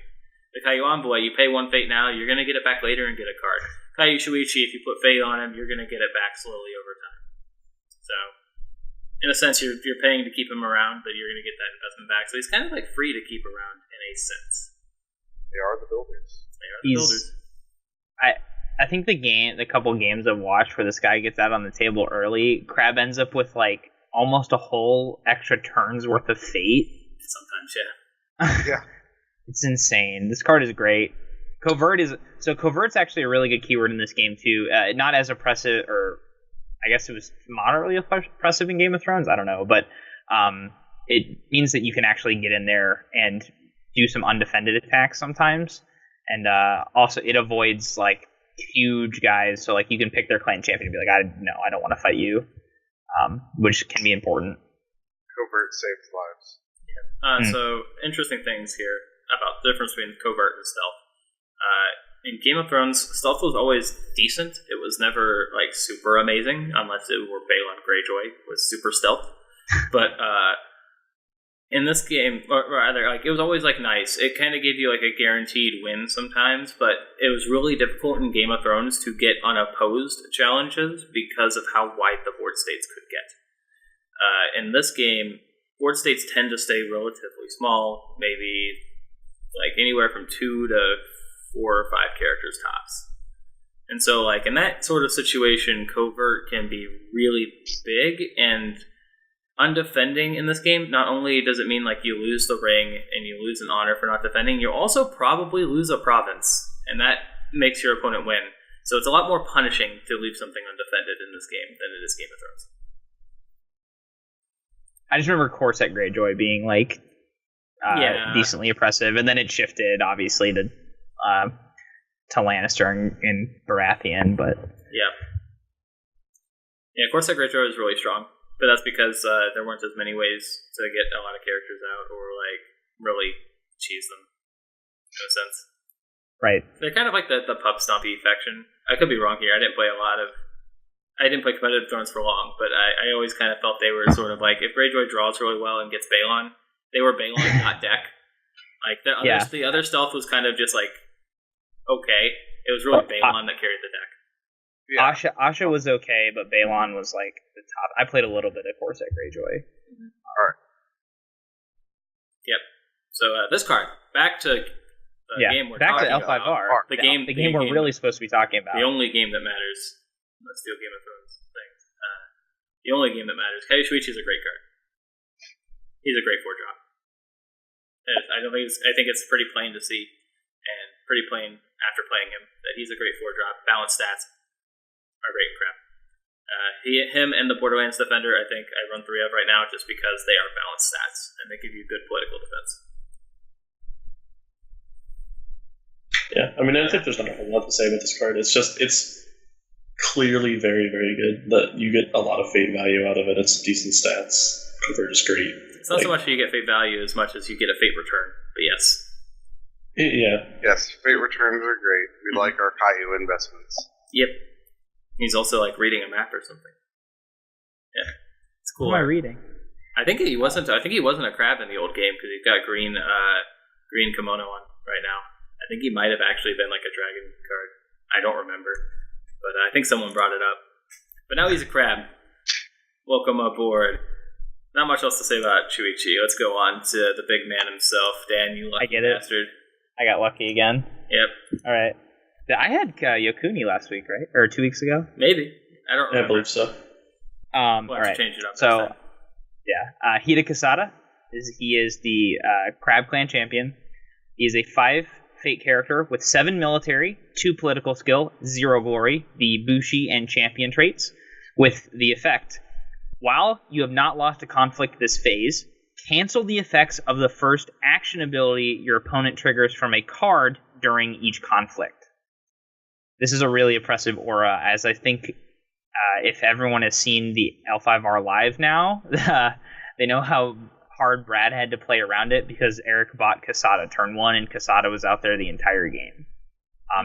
S1: The Kaiyu Envoy, you pay 1 fate now, you're going to get it back later and get a card. Kaiyu Shuichi, if you put fate on him, you're going to get it back slowly over time. So, in a sense, you're paying to keep him around, but you're going to get that investment back. So he's kind of like free to keep around in a sense.
S4: They are the builders.
S1: Builders.
S2: I think the couple games I've watched where this guy gets out on the table early, Crab ends up with like almost a whole extra turn's worth of fate.
S1: Sometimes, yeah.
S4: Yeah.
S2: It's insane. This card is great. Covert's actually a really good keyword in this game too. Not as oppressive, or I guess it was moderately oppressive in Game of Thrones. I don't know, but it means that you can actually get in there and do some undefended attacks sometimes, and also it avoids like huge guys. So like you can pick their clan champion and be like, I don't want to fight you, which can be important.
S4: Covert saves lives.
S1: So interesting things here about the difference between covert and stealth. In Game of Thrones, stealth was always decent. It was never like super amazing, unless it were Balon Greyjoy was super stealth. But in this game, or rather, like it was always like nice. It kind of gave you like a guaranteed win sometimes, but it was really difficult in Game of Thrones to get unopposed challenges because of how wide the board states could get. In this game, board states tend to stay relatively small, maybe like anywhere from 2 to 4 or 5 characters tops. And so like in that sort of situation, covert can be really big, and undefending in this game, not only does it mean like you lose the ring and you lose an honor for not defending, you'll also probably lose a province, and that makes your opponent win. So it's a lot more punishing to leave something undefended in this game than it is Game of Thrones.
S2: I just remember Corset Greyjoy being like decently oppressive, and then it shifted obviously to Lannister and Baratheon, but yeah, Corset
S1: Greyjoy is really strong, but that's because there weren't as many ways to get a lot of characters out or like really cheese them in a sense.
S2: Right.
S1: They're kind of like the pub stompy faction. I could be wrong here. I didn't play competitive Thrones for long, but I always kind of felt they were sort of like, if Greyjoy draws really well and gets Balon, they were Balon, not deck. Like the other stealth was kind of just like okay. It was really Balon that carried the deck.
S2: Yeah. Asha was okay, but Balon was like the top. I played a little bit of Corset Greyjoy.
S1: Mm-hmm. All right. Yep. So this card, back to the game we're
S2: talking
S1: about.
S2: Back to L5R.
S1: The game
S2: we're really supposed to be talking about.
S1: The only game that matters. Let's do a Game of Thrones thing. The only game that matters. Kaiyu Shuichi is a great card. He's a great 4-drop. I think it's pretty plain to see, and pretty plain after playing him, that he's a great 4-drop. Balanced stats are great in Crab. Him and the Borderlands Defender, I think I run 3 of right now just because they are balanced stats and they give you good political defense.
S3: Yeah, I mean, I think there's not a whole lot to say about this card. It's clearly very, very good. That you get a lot of fate value out of it. It's decent stats. Covert is great.
S1: It's not so much that you get fate value as much as you get a fate return. But yes.
S3: Yeah.
S4: Yes, fate returns are great. We like our Caillou investments.
S1: Yep. He's also like reading a map or something. Yeah, it's cool.
S2: What am I reading?
S1: I think he wasn't a crab in the old game because he's got green kimono on right now. I think he might have actually been like a dragon card. I don't remember, but I think someone brought it up. But now he's a crab. Welcome aboard. Not much else to say about Shuichi. Let's go on to the big man himself, Dan. You lucky bastard.
S2: I got lucky again.
S1: Yep.
S2: All right. I had Yokuni last week, right? Or 2 weeks ago?
S1: Maybe. I don't remember.
S3: I believe so.
S1: We'll
S2: all right.
S1: change it up.
S2: So, yeah. Hida Kasada. He is the Crab Clan champion. He is a 5 fate character with 7 military, 2 political skill, 0 glory, the Bushi and champion traits, with the effect: while you have not lost a conflict this phase, cancel the effects of the first action ability your opponent triggers from a card during each conflict. This is a really oppressive aura, as I think if everyone has seen the L5R live now, they know how hard Brad had to play around it because Eric bought Kasada turn 1 and Kasada was out there the entire game.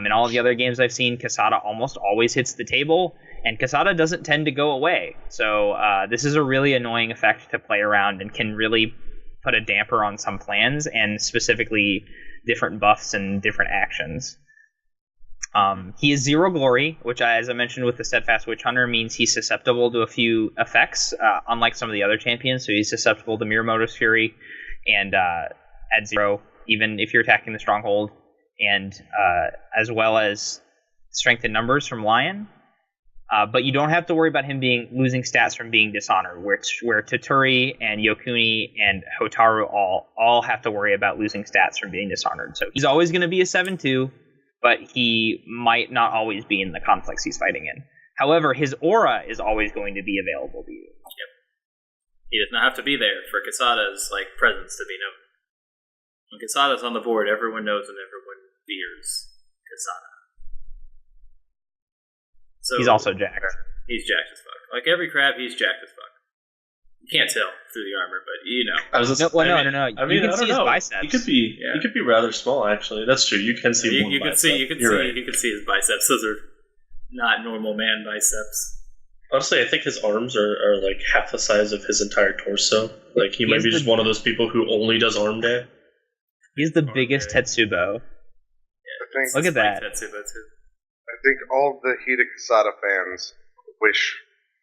S2: In all of the other games I've seen, Kasada almost always hits the table, and Kasada doesn't tend to go away. So this is a really annoying effect to play around and can really put a damper on some plans, and specifically different buffs and different actions. He is 0 glory, which, as I mentioned with the Steadfast Witch Hunter, means he's susceptible to a few effects, unlike some of the other champions. So he's susceptible to Miyamoto's Fury and at 0, even if you're attacking the Stronghold, and as well as Strength in Numbers from Lion. But you don't have to worry about him losing stats from being Dishonored, where Toturi and Yokuni and Hotaru all have to worry about losing stats from being Dishonored. So he's always going to be a 7-2, but he might not always be in the conflicts he's fighting in. However, his aura is always going to be available to you.
S1: Yep. He does not have to be there for Kasada's presence to be known. When Kasada's on the board, everyone knows and everyone fears Kasada. So
S2: he's also jacked.
S1: He's jacked as fuck. Like every crab, he's jacked as fuck. You can't tell through the armor, but you know.
S2: No. You can see his biceps.
S3: He could be rather small, actually. That's true. You can see
S1: you can see his biceps. Those are not normal man biceps.
S3: Honestly, I think his arms are like half the size of his entire torso. Like he might be just one of those people who only does arm day.
S2: He's the biggest Tetsubo.
S1: Yeah,
S2: look at that.
S1: Tetsubo too.
S4: I think all the Hida Kasada fans wish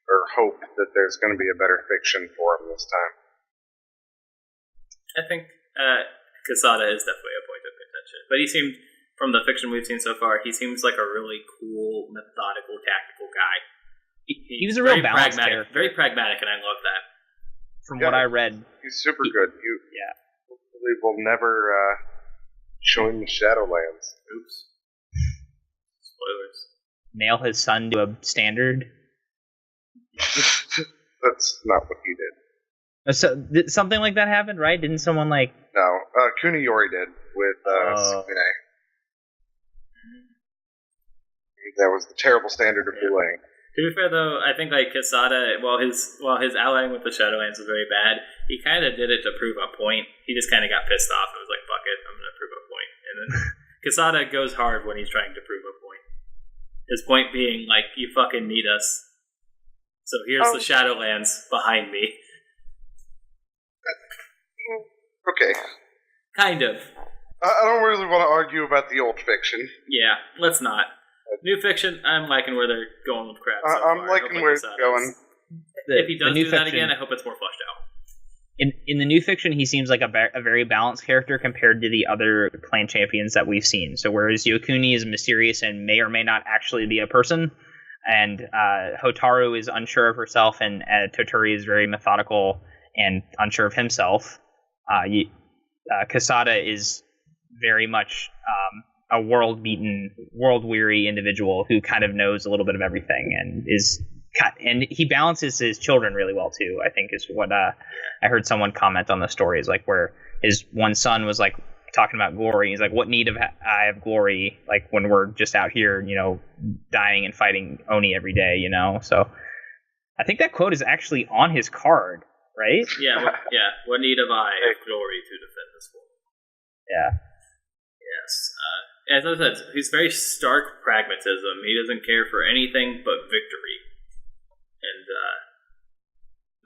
S4: or hope that there's going to be a better fiction for him this time.
S1: I think Kasada is definitely a point of contention. But he seemed, from the fiction we've seen so far, he seems like a really cool, methodical, tactical guy.
S2: He was a real balanced character.
S1: Very pragmatic, and I love that.
S2: From what I read.
S4: He's super good. Hopefully we'll never show him the Shadowlands.
S1: Oops. Spoilers.
S2: Nail his son to a standard.
S4: That's not what he did.
S2: So something like that happened, right? Didn't someone
S4: No, Kuniyori did with Sukune. That was the terrible standard of bullying.
S1: To be fair, though, I think Kasada, while his allying with the Shadowlands was very bad, he kind of did it to prove a point. He just kind of got pissed off and was like, "Fuck it, I'm going to prove a point." And then Kasada goes hard when he's trying to prove a point. His point being, you fucking need us. So here's the Shadowlands behind me.
S4: Okay.
S1: Kind of.
S4: I don't really want to argue about the old fiction.
S1: Yeah, let's not. New fiction, I'm liking where they're going with crap.
S4: I'm liking where it's going.
S1: If he does do that again, I hope it's more fleshed out.
S2: In the new fiction, he seems like a very balanced character compared to the other clan champions that we've seen. So whereas Yokuni is mysterious and may or may not actually be a person, and Hotaru is unsure of herself, and Toturi is very methodical and unsure of himself, Kasada is very much a world-beaten, world-weary individual who kind of knows a little bit of everything and he balances his children really well too. I think is what I heard someone comment on the stories, where his one son was talking about glory. He's like, "What need I have glory? When we're just out here, dying and fighting Oni every day, So I think that quote is actually on his card, right?
S1: Yeah. What need have I of glory to defend this world?
S2: Yeah.
S1: Yes. As I said, he's very stark pragmatism. He doesn't care for anything but victory. And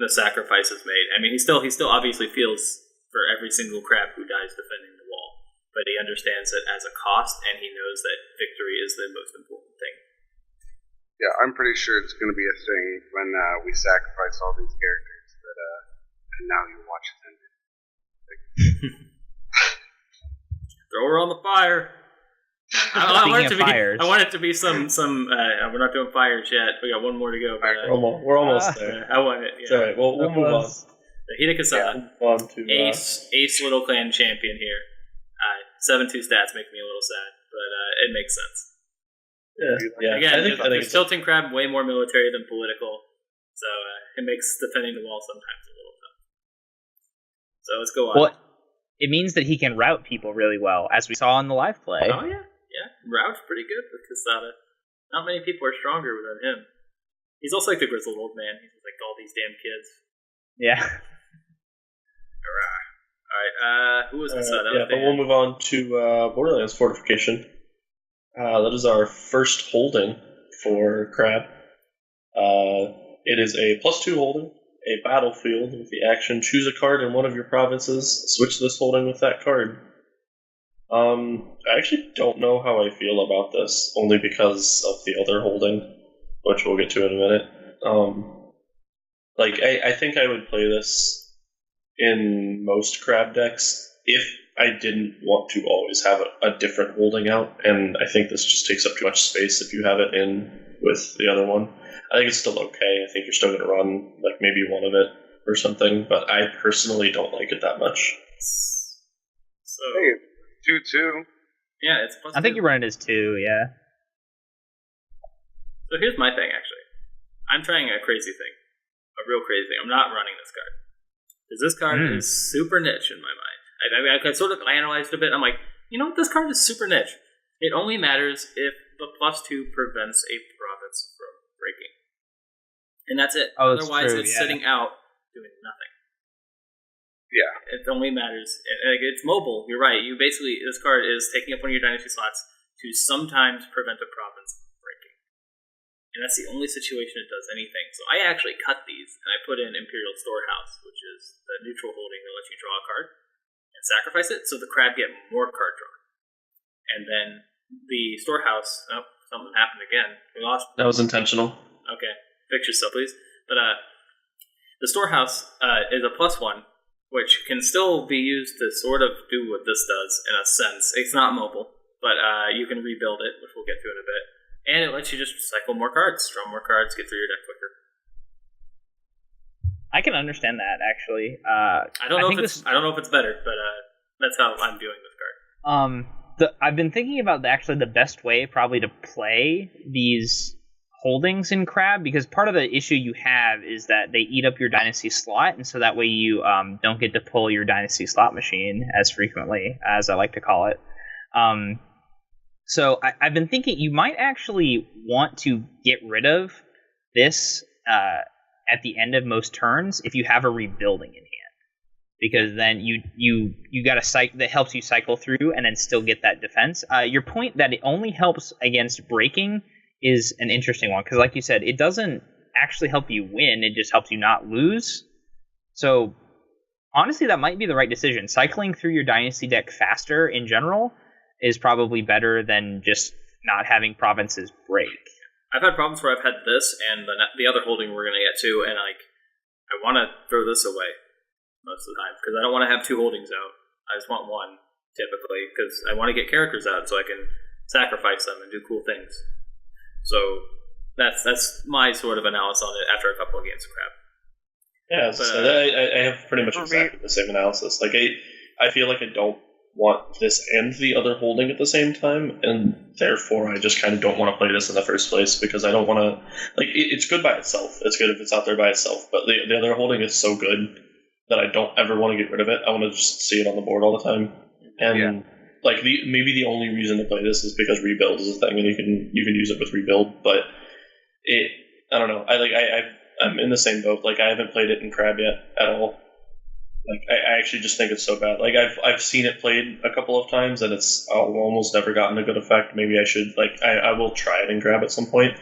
S1: the sacrifices made. I mean, he still obviously feels for every single crab who dies defending the wall, but he understands it as a cost, and he knows that victory is the most important thing.
S4: Yeah, I'm pretty sure it's going to be a thing when we sacrifice all these characters that and now you watch it end.
S1: Throw her on the fire. I want it to be some. We're not doing fires yet. We got one more to go. But,
S3: we're almost there.
S1: I want it. Yeah.
S3: It's all right. We'll move on.
S1: The Hidekasa, ace Little Clan champion here. 7-2 stats make me a little sad, but it makes sense.
S3: Yeah.
S1: Again, I think Tilting Crab way more military than political, so it makes defending the wall sometimes a little tough. So let's go on.
S2: Well, it means that he can route people really well, as we saw in the live play.
S1: Oh yeah. Route's pretty good with Kasada. Not many people are stronger than him. He's also like the grizzled old man. He's like all these damn kids.
S2: Yeah.
S1: Alright, who was Kasada?
S3: But we'll move on to Borderlands Fortification. That is our first holding for Crab. It is a +2 holding, a battlefield with the action choose a card in one of your provinces, switch this holding with that card. I actually don't know how I feel about this, only because of the other holding, which we'll get to in a minute. I think I would play this in most Crab decks if I didn't want to always have a different holding out, and I think this just takes up too much space if you have it in with the other one. I think it's still okay. I think you're still going to run like maybe one of it or something, but I personally don't like it that much.
S1: So...
S4: Hey. 2-2.
S1: Yeah, it's +2.
S2: I think you run it as 2, yeah.
S1: So here's my thing, actually. I'm trying a crazy thing. A real crazy thing. I'm not running this card. Because this card is super niche in my mind. I sort of analyzed it a bit. I'm like, you know what? This card is super niche. It only matters if the +2 prevents a province from breaking. And that's it. Otherwise, it's sitting out doing nothing.
S4: Yeah.
S1: It only matters. It's mobile. You're right. This card is taking up one of your dynasty slots to sometimes prevent a province from breaking. And that's the only situation it does anything. So I actually cut these, and I put in Imperial Storehouse, which is the neutral holding that lets you draw a card, and sacrifice it, so the crab get more card draw. And then the Storehouse, something happened again. We lost.
S3: That was intentional.
S1: Okay. Fix yourself, please. But the Storehouse is a +1, which can still be used to sort of do what this does, in a sense. It's not mobile, but you can rebuild it, which we'll get to in a bit. And it lets you just cycle more cards, draw more cards, get through your deck quicker.
S2: I can understand that, actually.
S1: I don't know if it's better, but that's how I'm viewing this card.
S2: I've been thinking about the best way probably to play these holdings in Crab, because part of the issue you have is that they eat up your dynasty slot, and so that way you don't get to pull your dynasty slot machine as frequently, as I like to call it. So I've been thinking you might actually want to get rid of this at the end of most turns if you have a rebuilding in hand, because then you got a cycle that helps you cycle through and then still get that defense. Your point that it only helps against breaking is an interesting one, because like you said, it doesn't actually help you win, it just helps you not lose. So honestly, that might be the right decision. Cycling through your dynasty deck faster in general is probably better than just not having provinces break.
S1: I've had problems where I've had this and the other holding we're going to get to, and I want to throw this away most of the time, because I don't want to have two holdings out. I just want one, typically, because I want to get characters out so I can sacrifice them and do cool things. So that's my sort of analysis on it after a couple of games of Crab.
S3: Yeah, but, I have pretty much exactly the same analysis. Like I feel like I don't want this and the other holding at the same time, and therefore I just kind of don't want to play this in the first place, because I don't want to, like, it's good by itself. It's good if it's out there by itself, but the other holding is so good that I don't ever want to get rid of it. I want to just see it on the board all the time. And like maybe the only reason to play this is because rebuild is a thing, and you can use it with rebuild. But I don't know. I'm in the same boat. Like, I haven't played it in Crab yet at all. Like, I actually just think it's so bad. Like, I've seen it played a couple of times, and it's almost never gotten a good effect. Maybe I should, like, I will try it in Crab at some point,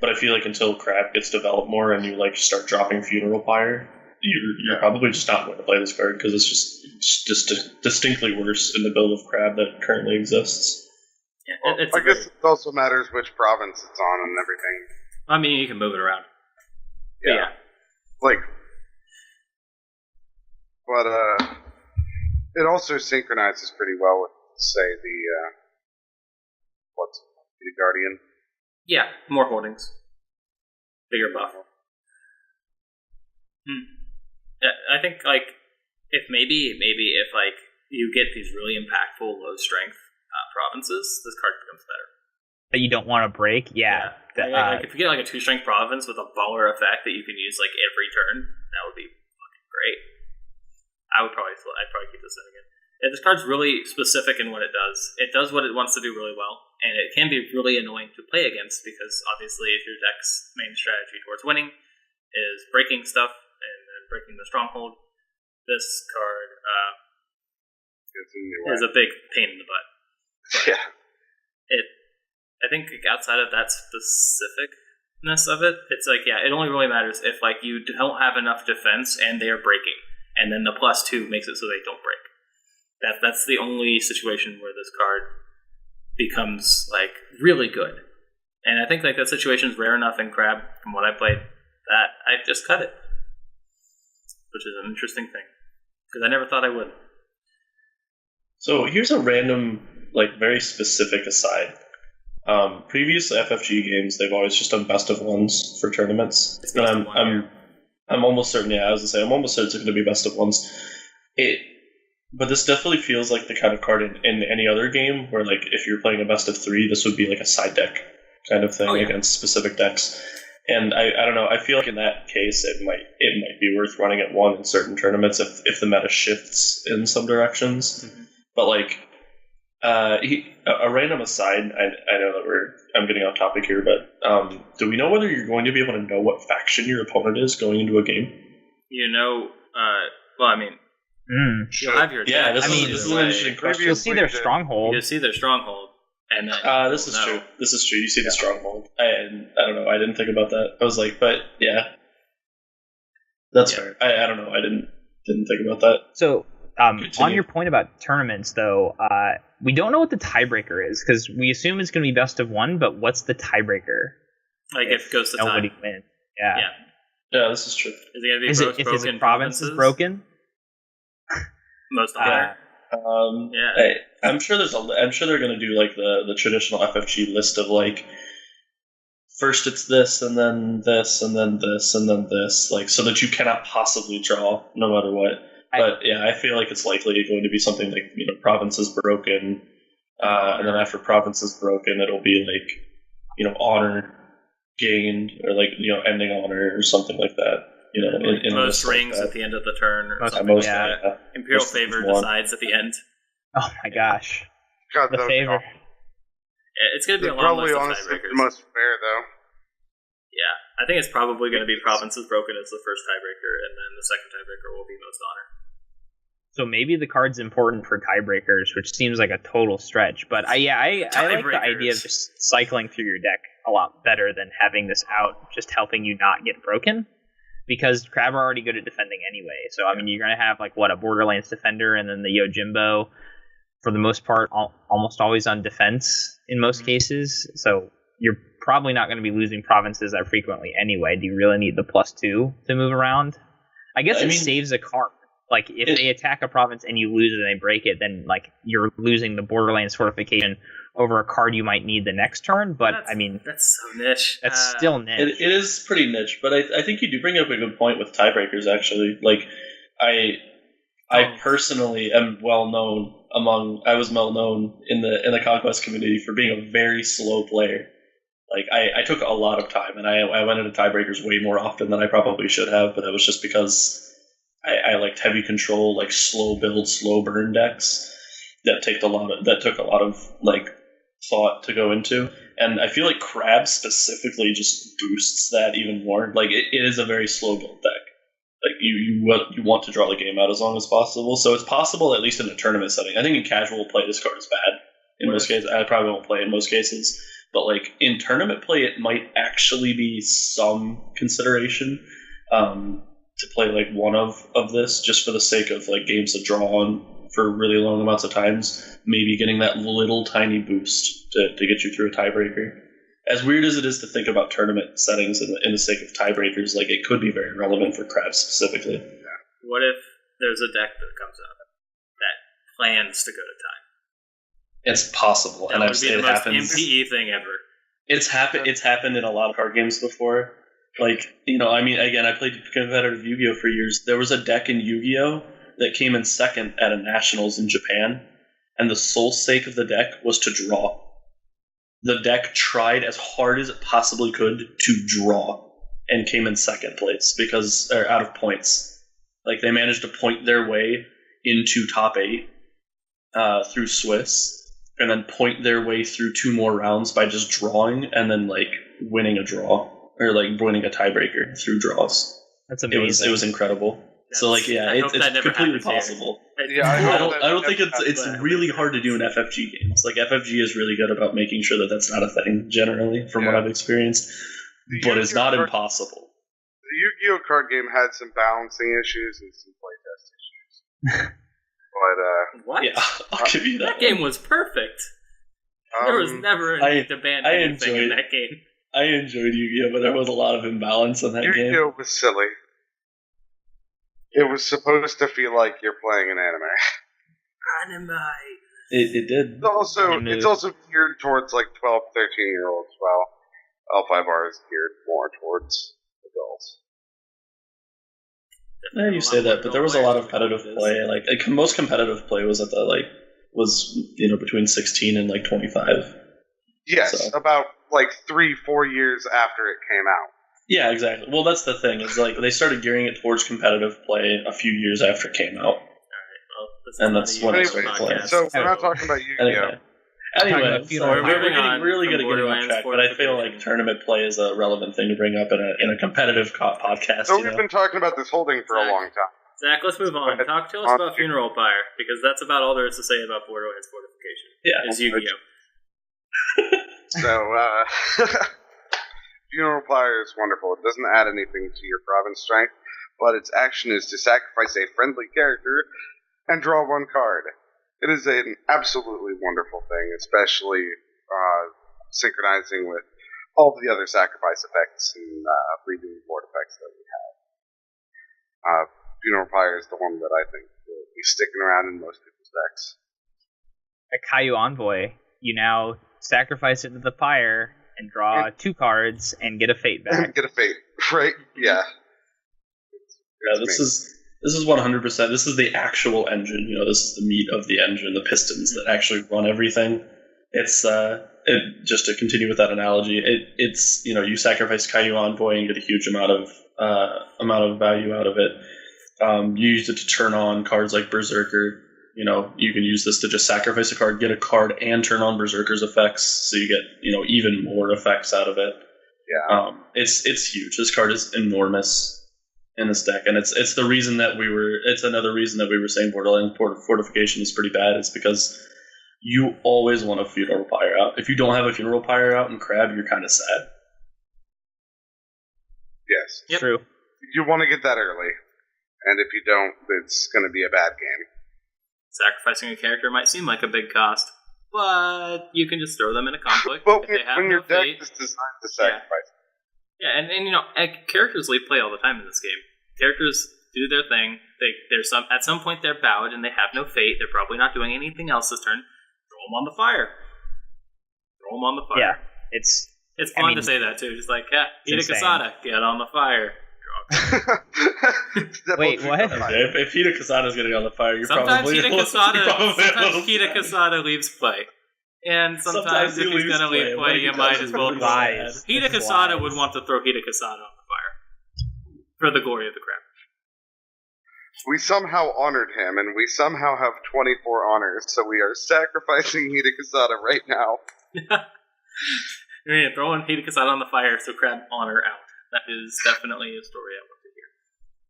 S3: but I feel like until Crab gets developed more and you, like, start dropping Funeral Pyre, you're probably just not going to play this card, because it's just distinctly worse in the build of Crab that currently exists.
S1: Yeah,
S4: well, I guess it also matters which province it's on and everything.
S1: I mean, you can move it around. Yeah.
S4: Like... But it also synchronizes pretty well with, say, the Guardian.
S1: Yeah, more holdings, bigger buff. Yeah, I think like if maybe if like you get these really impactful low strength provinces, this card becomes better.
S2: That you don't want to break, yeah.
S1: Like if you get like a 2-strength province with a baller effect that you can use like every turn, that would be fucking great. I'd probably keep this in again. Yeah, this card's really specific in what it does. It does what it wants to do really well, and it can be really annoying to play against because obviously if your deck's main strategy towards winning is breaking stuff and then breaking the stronghold, this card is a big pain in the butt. But I think outside of that specificness of it, it's like, yeah, it only really matters if like you don't have enough defense and they are breaking. And then the +2 makes it so they don't break. That's the only situation where this card becomes like really good. And I think like that situation is rare enough in Crab, from what I played, that I just cut it, which is an interesting thing because I never thought I would.
S3: So here's a random, like very specific aside. Previous FFG games, they've always just done best of ones for tournaments. And I'm almost certain, I was going to say, I'm almost certain it's going to be best of ones. But this definitely feels like the kind of card in any other game where, like, if you're playing a best of 3, this would be like a side deck kind of thing against specific decks. And I don't know, I feel like in that case it might be worth running at 1 in certain tournaments if the meta shifts in some directions. Mm-hmm. But like, a random aside, I know that I'm getting off topic here, but do we know whether you're going to be able to know what faction your opponent is going into a game?
S1: You know, well, I mean, you'll have your deck.
S3: This is an interesting question.
S2: You'll see their stronghold.
S1: You'll see their stronghold, and then
S3: this is true. This is true. You see the stronghold, and I don't know. I didn't think about that. I was like, but yeah, that's fair. I don't know. I didn't think about that.
S2: So. On your point about tournaments, though, we don't know what the tiebreaker is because we assume it's going to be best of 1. But what's the tiebreaker?
S1: Like if it goes to
S2: nobody
S1: time.
S2: wins.
S3: Yeah, this is true.
S1: Is it going to be
S2: if his province is broken?
S1: Most honor.
S3: I'm sure I'm sure they're going to do like the traditional FFG list of like first it's this and then this and then this and then this, like so that you cannot possibly draw no matter what. But yeah, I feel like it's likely going to be something like, you know, province is broken, and then after province is broken, it'll be like, you know, honor gained, or like, you know, ending honor or something like that. You know,
S1: like in most rings like at the end of the turn, or something. Imperial favor decides at the end.
S2: Oh my gosh,
S4: God,
S2: the favor.
S1: It's going to be a long list of
S4: honestly
S1: tiebreakers.
S4: The most fair though.
S1: Yeah, I think it's probably going to be province is broken as the first tiebreaker, and then the second tiebreaker will be most honor.
S2: So maybe the card's important for tiebreakers, which seems like a total stretch. But I like the idea of just cycling through your deck a lot better than having this out, just helping you not get broken. Because Crab are already good at defending anyway. So, I mean, you're going to have, like, a Borderlands defender and then the Yojimbo, for the most part, almost always on defense in most cases. So you're probably not going to be losing provinces that frequently anyway. Do you really need the +2 to move around? I guess it saves a card. Like, if they attack a province and you lose it and they break it, then, like, you're losing the Borderlands fortification over a card you might need the next turn. But,
S1: that's so niche.
S2: That's still niche.
S3: It is pretty niche, but I think you do bring up a good point with tiebreakers, actually. Like, I personally am well known I was well known in the Conquest community for being a very slow player. Like, I took a lot of time, and I went into tiebreakers way more often than I probably should have, but that was just because I liked heavy control, like slow build, slow burn decks that took a lot of like thought to go into. And I feel like Crab specifically just boosts that even more. Like, it is a very slow build deck. Like you want to draw the game out as long as possible. So it's possible, at least in a tournament setting. I think in casual play, this card is bad in most cases. I probably won't play in most cases, but like in tournament play, it might actually be some consideration to play like one of this, just for the sake of like games that draw on for really long amounts of times. Maybe getting that little tiny boost to get you through a tiebreaker. As weird as it is to think about tournament settings in the sake of tiebreakers, like it could be very relevant for Crab specifically.
S1: What if there's a deck that comes up that plans to go to time?
S3: It's possible,
S1: That would be the most MPE thing ever.
S3: It's happened in a lot of card games before. Like, I mean, again, I played competitive Yu-Gi-Oh! For years. There was a deck in Yu-Gi-Oh! That came in second at a Nationals in Japan, and the sole sake of the deck was to draw. The deck tried as hard as it possibly could to draw, and came in second place because they're out of points. Like, they managed to point their way into top 8 through Swiss, and then point their way through 2 more rounds by just drawing, and then, like, winning a draw, or, like, winning a tiebreaker through draws.
S2: That's amazing.
S3: It was incredible. So, like, yeah, it's completely possible.
S4: Yeah,
S3: I don't think it's really hard to do in FFG games. Like, FFG is really good about making sure that that's not a thing, generally, from what I've experienced. But it's not impossible.
S4: The Yu-Gi-Oh! Card game had some balancing issues and some playtest issues. But,
S1: what?
S3: Yeah, I'll give you that.
S1: That game was perfect. There was never a need to ban anything in that game.
S3: I enjoyed Yu-Gi-Oh!, but there was a lot of imbalance in that game.
S4: Yu-Gi-Oh! Was silly. It was supposed to feel like you're playing an anime.
S3: It did.
S4: It's also geared towards like 12, 13-year-olds, while L5R is geared more towards adults.
S3: Yeah, you say that, but there was a lot of competitive play. Like most competitive play was at the between 16 and like 25.
S4: Yes, so. About like 3-4 years after it came out.
S3: Yeah, exactly. Well, that's the thing. Is like they started gearing it towards competitive play a few years after it came out. And that's when I started playing.
S4: So we're not talking about Yu-Gi-Oh!
S3: Anyway, we're getting really good at getting off track, but I feel like tournament play is a relevant thing to bring up in a competitive podcast.
S4: So we've been talking about this holding for a long time.
S1: Zach, let's move on. Tell us about Funeral Pyre, because that's about all there is to say about Borderlands Fortification.
S3: Yeah,
S1: is Yu-Gi-Oh!
S4: So, Funeral Pyre is wonderful. It doesn't add anything to your province strength, but its action is to sacrifice a friendly character and draw 1 card. It is an absolutely wonderful thing, especially synchronizing with all the other sacrifice effects and breathing board effects that we have. Funeral Pyre is the one that I think will be sticking around in most people's decks.
S2: A Caillou Envoy, you now sacrifice it to the pyre and draw 2 cards and get a fate back.
S4: Get a fate, right? Yeah.
S3: This is 100%. This is the actual engine. This is the meat of the engine, the pistons that actually run everything. It's just to continue with that analogy. It's you sacrifice Caillou Envoy and get a huge amount of value out of it. You use it to turn on cards like Berserker. You can use this to just sacrifice a card, get a card, and turn on Berserker's effects, so you get even more effects out of it.
S4: Yeah,
S3: it's huge. This card is enormous in this deck, and it's the reason that it's another reason that we were saying Borderlands Fortification is pretty bad. It's because you always want a Funeral Pyre out. If you don't have a Funeral Pyre out in Crab, you're kind of sad.
S4: Yes,
S1: yep.
S2: True.
S4: You want to get that early, and if you don't, it's going to be a bad game.
S1: Sacrificing a character might seem like a big cost, but you can just throw them in a conflict.
S4: But
S1: if they have
S4: when your deck
S1: fate,
S4: is designed to sacrifice.
S1: Yeah, and characters leave play all the time in this game. Characters do their thing. At some point they're bowed and they have no fate. They're probably not doing anything else this turn. Throw them on the fire.
S2: Yeah, it's
S1: fun to say that too. Just like, Hida Kasada, get on the fire.
S2: Wait, what?
S3: If Hida Kasada's getting on the fire, you're
S1: sometimes
S3: probably
S1: Hida Kasada leaves play. And sometimes if he's going to leave play, you might as well
S2: lies.
S1: Hida Kasada would want to throw Hida Kasada on the fire. For the glory of the crap.
S4: We somehow honored him, and we somehow have 24 honors, so we are sacrificing Hida Kasada right now.
S1: You're throwing Hida Kasada on the fire, so Crab honor out. That is definitely a story I want to hear.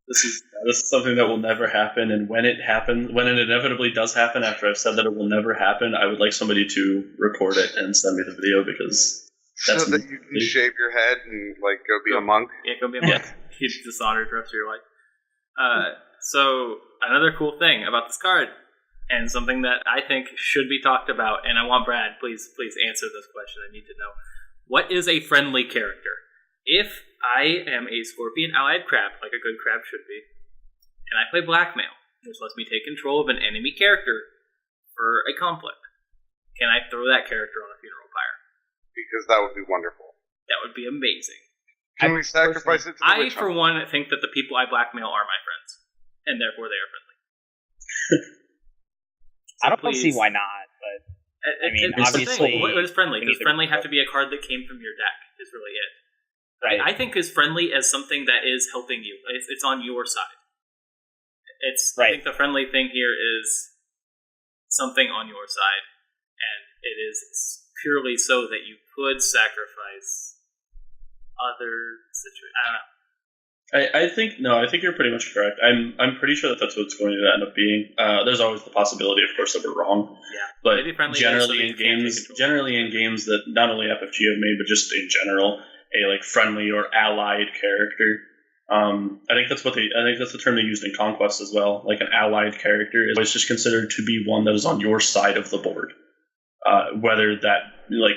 S3: This is something that will never happen, and when it inevitably does happen, after I've said that it will never happen, I would like somebody to record it and send me the video, because that's
S4: so that you can shave your head and go be a monk.
S1: Yeah, go be a monk. He's dishonored the rest of your life. So another cool thing about this card, and something that I think should be talked about, and I want Brad, please answer this question. I need to know. What is a friendly character? If I am a Scorpion allied crab, like a good crab should be, and I play Blackmail, which lets me take control of an enemy character for a conflict, can I throw that character on a funeral pyre?
S4: Because that would be wonderful.
S1: That would be amazing.
S4: Can we sacrifice it to the witch
S1: for one, think that the people I blackmail are my friends, and therefore they are friendly.
S2: So I don't see why not, but obviously...
S1: What is friendly? Does friendly have to be a card that came from your deck, is really it. Right. I think is friendly as something that is helping you. It's on your side. I think the friendly thing here is something on your side, and it is purely so that you could sacrifice other situations. I don't know.
S3: I think you're pretty much correct. I'm pretty sure that's what it's going to end up being. There's always the possibility, of course, that we're wrong.
S1: Yeah,
S3: but generally in games that not only FFG have made, but just in general, a friendly or allied character. I think that's the term they used in Conquest as well. Like an allied character is always just considered to be one that is on your side of the board. Whether that,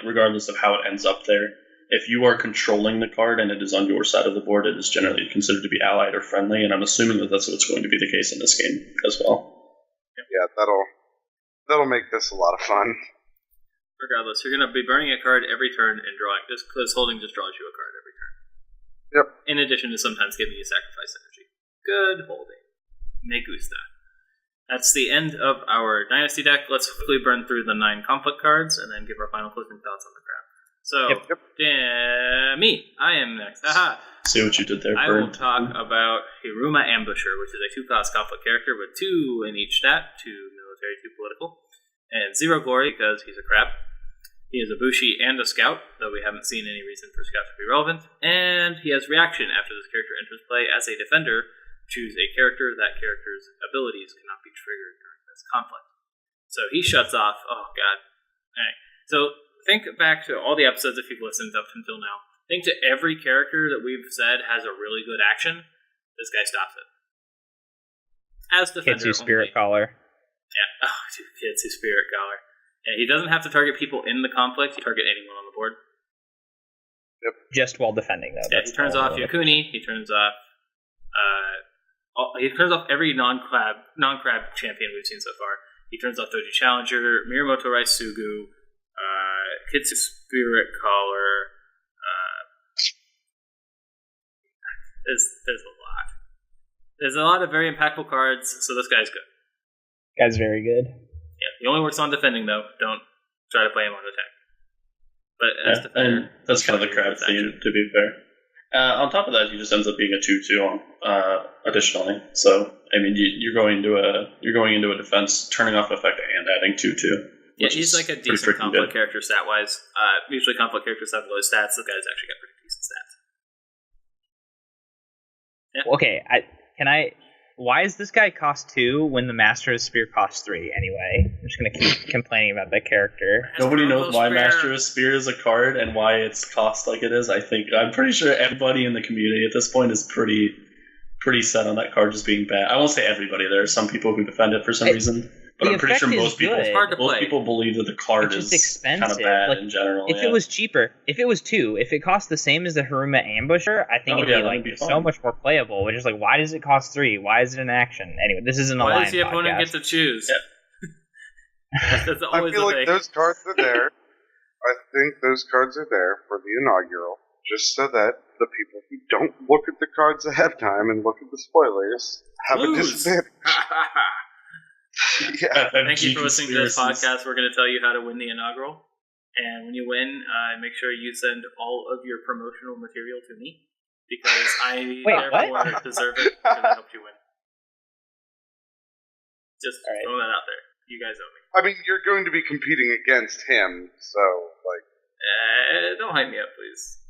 S3: regardless of how it ends up there. If you are controlling the card and it is on your side of the board, it is generally considered to be allied or friendly, and I'm assuming that that's what's going to be the case in this game as well.
S4: Yeah, that'll make this a lot of fun.
S1: Regardless, you're going to be burning a card every turn and drawing, just because holding just draws you a card every turn.
S4: Yep.
S1: In addition to sometimes giving you sacrifice energy. Good holding. Me gusta. That's the end of our Dynasty deck. Let's quickly burn through the 9 conflict cards and then give our final closing thoughts on the crowd. So, me. I am next. Aha.
S3: See what you did there,
S1: I will talk about Hiruma Ambusher, which is a 2-cost conflict character with 2 in each stat, 2 military, 2 political, and 0 glory because he's a crab. He is a Bushi and a Scout, though we haven't seen any reason for Scout to be relevant, and he has reaction after this character enters play. As a defender, choose a character. That character's abilities cannot be triggered during this conflict. So he shuts off. Oh, God. Alright. So think back to all the episodes if you've listened up until now. Think to every character that we've said has a really good action. This guy stops it. As defender,
S2: Kitsu Spirit Collar.
S1: Yeah. Oh, dude, Kitsu Spirit Collar. And he doesn't have to target people in the conflict. He target anyone on the board.
S4: Yep.
S2: Just while defending, though.
S1: Yeah, he turns off Yakuni. He turns off. He turns off every non-crab champion we've seen so far. He turns off Doji Challenger, Miyamoto Raisugu, Kitsu Spirit Collar. There's a lot. There's a lot of very impactful cards, so this guy's good.
S2: Guy's very good.
S1: Yeah, he only works on defending, though. Don't try to play him on attack. But as defender,
S3: and that's kind of the crab theme, to be fair. On top of that, he just ends up being a 2/2 additionally. So I mean, you're going into a defense, turning off effect and adding 2/2.
S1: Yeah, he's like a decent conflict character stat wise. Usually conflict characters have low stats. This guy's actually got pretty decent stats. Yeah.
S2: Okay, why is this guy cost 2 when the Master of Spear costs 3 anyway? I'm just gonna keep complaining about that character.
S3: Nobody knows why Master of Spear is a card and why it's cost like it is. I'm pretty sure everybody in the community at this point is pretty set on that card just being bad. I won't say everybody. There are some people who defend it for some reason. But I'm pretty sure most people believe that the card is kind of bad in general.
S2: If it was cheaper, if it was 2, if it cost the same as the Haruma Ambusher, I think it'd be so much more playable. Which is like, why does it cost 3? Why is it an action? Anyway, this isn't a line.
S1: Why does the opponent get to choose? Yeah. That's always
S4: I feel like those cards are there. I think those cards are there for the inaugural, just so that the people who don't look at the cards ahead of time and look at the spoilers have a disadvantage.
S1: Yeah. Thank you for listening to this podcast. We're going to tell you how to win the inaugural. And when you win, make sure you send all of your promotional material to me. Because I therefore deserve it because I helped you win. Just throw that out there. You guys owe me.
S4: I mean, you're going to be competing against him, so, like...
S1: don't hype me up, please.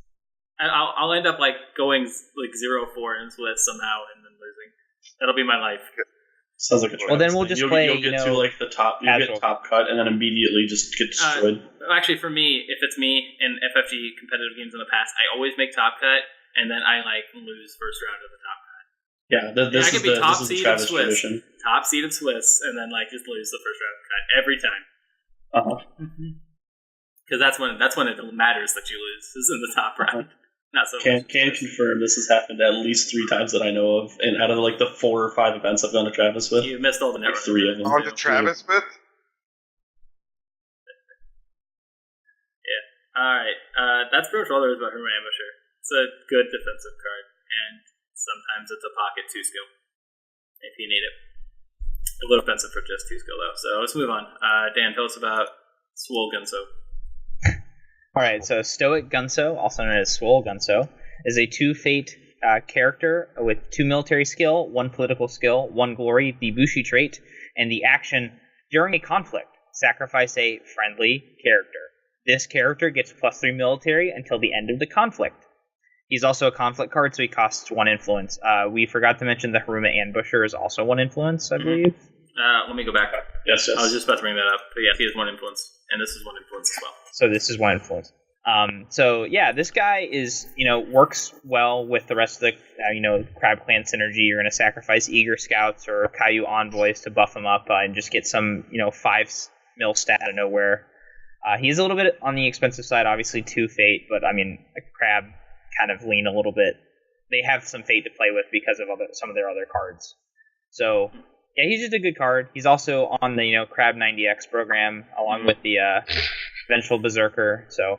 S1: I'll end up, going, 0-4 in Swiss somehow, and then losing. That'll be my life.
S3: Sounds like a
S2: Well, then we'll just play.
S3: You'll get to like the top. You'll get top cut, and then immediately just get destroyed.
S1: Actually, for me, if it's me in FFG competitive games in the past, I always make top cut, and then I lose first round of the top cut.
S3: Yeah, this is the Travis tradition.
S1: Top seeded Swiss, and then just lose the first round cut every time. Because that's when it matters that you lose is in the top round. Not so
S3: much. Can confirm this has happened at least 3 times that I know of, and out of the 4 or 5 events I've gone to Travis with,
S1: you missed all the network.
S3: 3 of them.
S4: On to Travis with?
S1: Yeah. All right. That's pretty much all there is about Herman Ambusher. It's a good defensive card, and sometimes it's a pocket 2 skill if you need it. A little offensive for just 2 skill though. So let's move on. Dan, tell us about SWOLE Gunso.
S2: All right, so Stoic Gunso, also known as SWOLE Gunso, is a 2 fate character with 2 military skill, 1 political skill, 1 glory, the Bushi trait, and the action during a conflict. Sacrifice a friendly character. This character gets +3 military until the end of the conflict. He's also a conflict card, so he costs 1 influence. We forgot to mention the Haruma Ambusher is also 1 influence, I believe.
S1: Let me go back.
S3: Yes.
S1: I was just about to bring that up. But yes, he has 1 influence, and this is 1 influence as well.
S2: So this is 1 influence. So yeah, this guy is, works well with the rest of the, Crab Clan synergy. You're going to sacrifice Eager Scouts or Caillou Envoys to buff him up and just get some, 5 mil stat out of nowhere. He's a little bit on the expensive side, obviously 2 fate, but Crab kind of lean a little bit. They have some fate to play with because of some of their other cards. So yeah, he's just a good card. He's also on the, Crab90X program along with the Vengeful Berserker, so...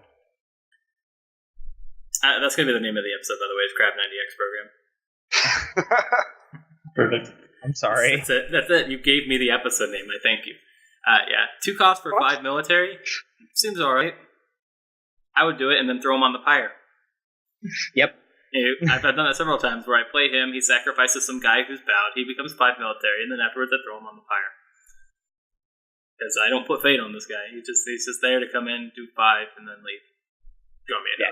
S1: that's going to be the name of the episode, by the way, is Crab90X program.
S3: Perfect.
S2: I'm sorry.
S1: That's it. You gave me the episode name. I thank you. Yeah, 2 costs for 5 military. Seems alright. I would do it and then throw him on the pyre.
S2: Yep.
S1: I've done that several times where I play him, he sacrifices some guy who's bowed, he becomes 5 military, and then afterwards I throw him on the pyre. Because I don't put fate on this guy. He's just there to come in, do 5, and then leave.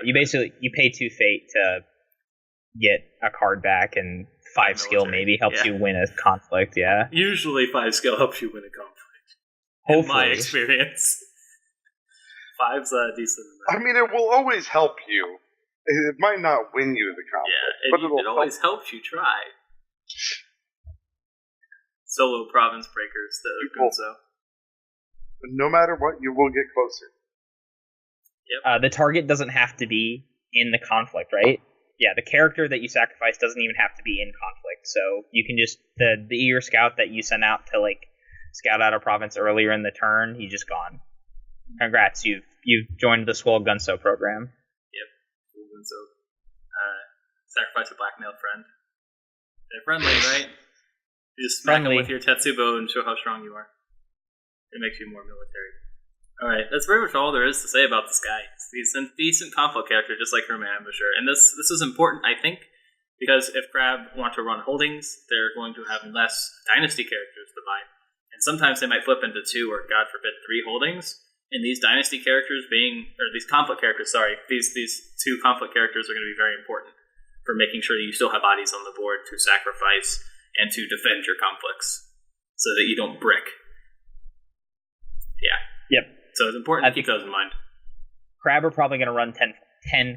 S2: You pay 2 fate to get a card back, and 5 skill maybe helps you win a conflict, yeah.
S1: Usually 5 skill helps you win a conflict.
S2: Hopefully.
S1: In my experience. 5's decent.
S4: It will always help you. It might not win you the conflict, but
S1: it always helps you try. Solo province breakers, the Gunso.
S4: No matter what, you will get closer.
S1: Yep.
S2: The target doesn't have to be in the conflict, right? Yeah, the character that you sacrifice doesn't even have to be in conflict. So you can just the Eager Scout that you sent out to scout out a province earlier in the turn, he's just gone. Congrats, you've joined the SWOLE Gunso program.
S1: Yep, SWOLE Gunso. Sacrifice a blackmailed friend. They're friendly, right? You just smack them with your Tetsubo and show how strong you are. It makes you more military. Alright, that's very much all there is to say about this guy. He's a decent conflict character, just like Herman Ambusher. And this is important, I think, because if Crab want to run holdings, they're going to have less dynasty characters to buy. And sometimes they might flip into 2 or, God forbid, 3 holdings. And these dynasty characters these conflict characters, these 2 conflict characters are going to be very important for making sure that you still have bodies on the board to sacrifice and to defend your conflicts so that you don't brick. Yeah.
S2: Yep.
S1: So it's important to keep those in mind.
S2: Crab are probably going to run 10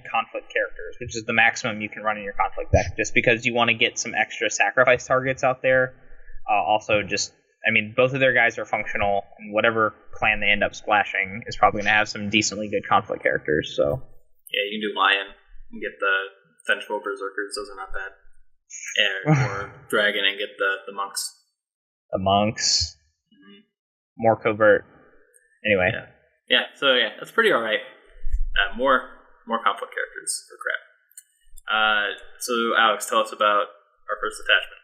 S2: conflict characters, which is the maximum you can run in your conflict deck, just because you want to get some extra sacrifice targets out there. Both of their guys are functional, and whatever clan they end up splashing is probably going to have some decently good conflict characters. So
S1: yeah, you can do Lion and get the Vengeful Berserkers; those are not bad. Or Dragon and get the monks.
S2: The monks. Mm-hmm. More covert. Anyway.
S1: So that's pretty alright. More conflict characters for Crab. So Alex, tell us about our first attachment.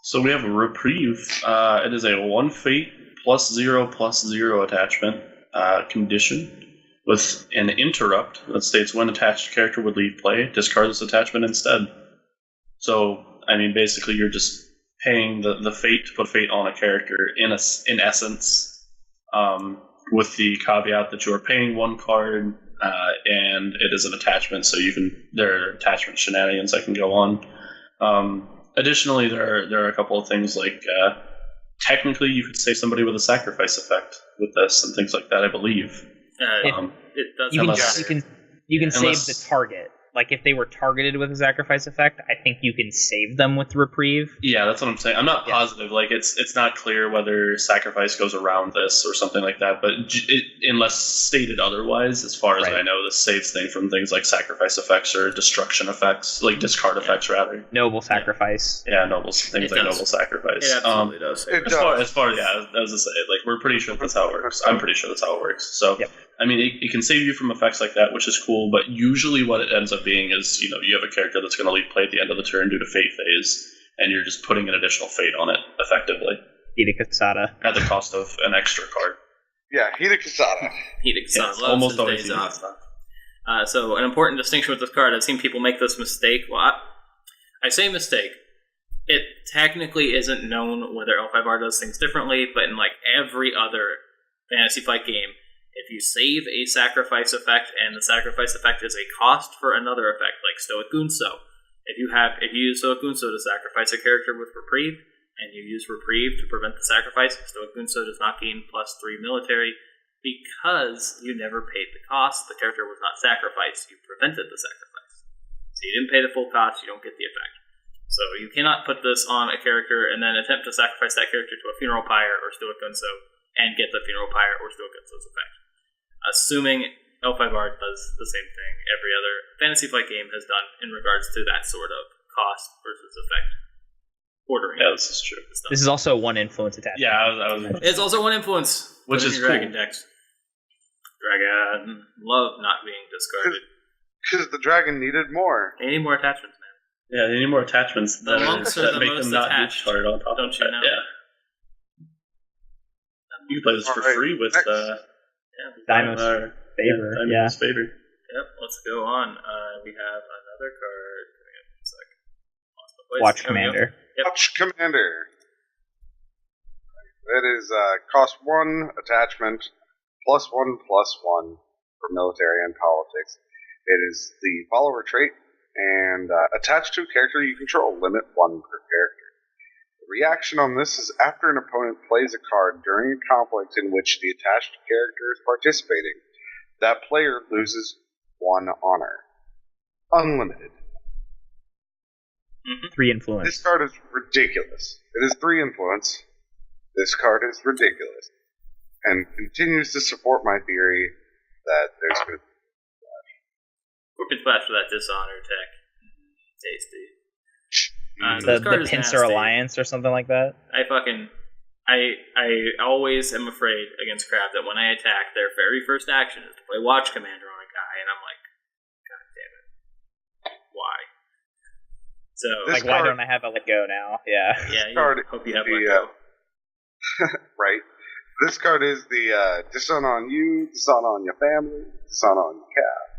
S3: So we have a Reprieve. It is a 1 fate +0/+0 attachment condition with an interrupt that states when attached character would leave play, discard this attachment instead. So, basically you're just paying the fate to put fate on a character in essence, with the caveat that you are paying 1 card, and it is an attachment, so there are attachment shenanigans that can go on. Additionally, there are a couple of things like technically you could save somebody with a sacrifice effect with this and things like that. I believe
S1: it does.
S2: You can save the target. Like, if they were targeted with a sacrifice effect, I think you can save them with reprieve.
S3: Yeah, that's what I'm saying. I'm not positive. Like, it's not clear whether sacrifice goes around this or something like that, but unless stated otherwise, as far as I know, this saves things from things like sacrifice effects or destruction effects, like discard effects, rather.
S2: Noble sacrifice.
S3: Yeah, noble things like noble sacrifice.
S1: It absolutely does.
S3: As far as, as I say, like, we're pretty sure that's how it works. I'm pretty sure that's how it works. So, I mean, it can save you from effects like that, which is cool, but usually what it ends up being is, you have a character that's going to lead play at the end of the turn due to fate phase, and you're just putting an additional fate on it, effectively.
S2: Hida Kasada.
S3: At the cost of an extra card.
S4: Yeah, Hida Kasada.
S1: Loves almost always days off. So an important distinction with this card, I've seen people make this mistake. Well, I say mistake. It technically isn't known whether L5R does things differently, but in like every other Fantasy Flight game, if you save a sacrifice effect and the sacrifice effect is a cost for another effect, like Stoic Gunso, if you use Stoic Gunso to sacrifice a character with reprieve, and you use reprieve to prevent the sacrifice, Stoic Gunso does not gain +3 military because you never paid the cost. The character was not sacrificed. You prevented the sacrifice. So you didn't pay the full cost, you don't get the effect. So you cannot put this on a character and then attempt to sacrifice that character to a Funeral Pyre or Stoic Gunso and get the Funeral Pyre or Stoic Gunso's effect. Assuming L5R does the same thing every other Fantasy Flight game has done in regards to that sort of cost versus effect ordering.
S3: Yeah, this is true.
S2: This is also one influence attachment.
S3: Yeah,
S1: it's also one influence,
S3: which is cool.
S1: Dragon decks. Dragon love not being discarded
S4: because the dragon needed more.
S1: They need more attachments, man.
S3: Yeah, they need more attachments
S1: that
S3: make them not
S1: attached.
S3: discarded on top.
S1: Don't you know?
S3: Yeah. You can play this for free with
S2: Daimo's Favor.
S3: Daimo's Favor.
S1: Yep, let's go on. We have another card.
S2: Watch Commander.
S1: Yep.
S4: Watch Commander. That is cost 1 attachment, +1/+1 for military and politics. It is the follower trait, and attached to a character you control, limit 1 per character. The reaction on this is after an opponent plays a card during a conflict in which the attached character is participating, that player loses 1 honor. Unlimited.
S2: 3 influence.
S4: This card is ridiculous. It is 3 influence. This card is ridiculous. And continues to support my theory that there's good
S1: Scorpion Splash for that Dishonor tech. Tasty.
S2: The Pincer Alliance or something like that?
S1: I always am afraid against Crab that when I attack, their very first action is to play Watch Commander on a guy, and I'm like, God damn it. Why? So,
S2: why don't I have a let go now? Yeah.
S1: Yeah, hope you have let go.
S4: Right. This card is the dishonor on you, dishonor on your family, dishonor on your cat.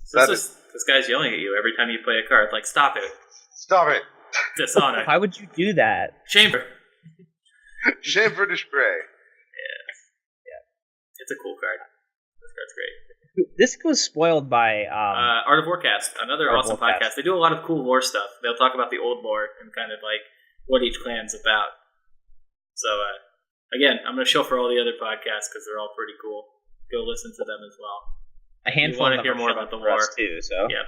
S1: So this guy's yelling at you every time you play a card. Like, stop it.
S4: Stop it.
S1: Dishonor.
S2: Why would you do that?
S1: Chamber.
S4: Chamber de spray.
S1: Yeah. It's a cool card. This card's great.
S2: This was spoiled by
S1: Art of Warcast, another awesome podcast. They do a lot of cool lore stuff. They'll talk about the old lore and kind of like what each clan's about. So, again, I'm going to show for all the other podcasts because they're all pretty cool. Go listen to them as well.
S2: A handful
S1: of them hear more about the lore
S2: too. So
S1: yeah,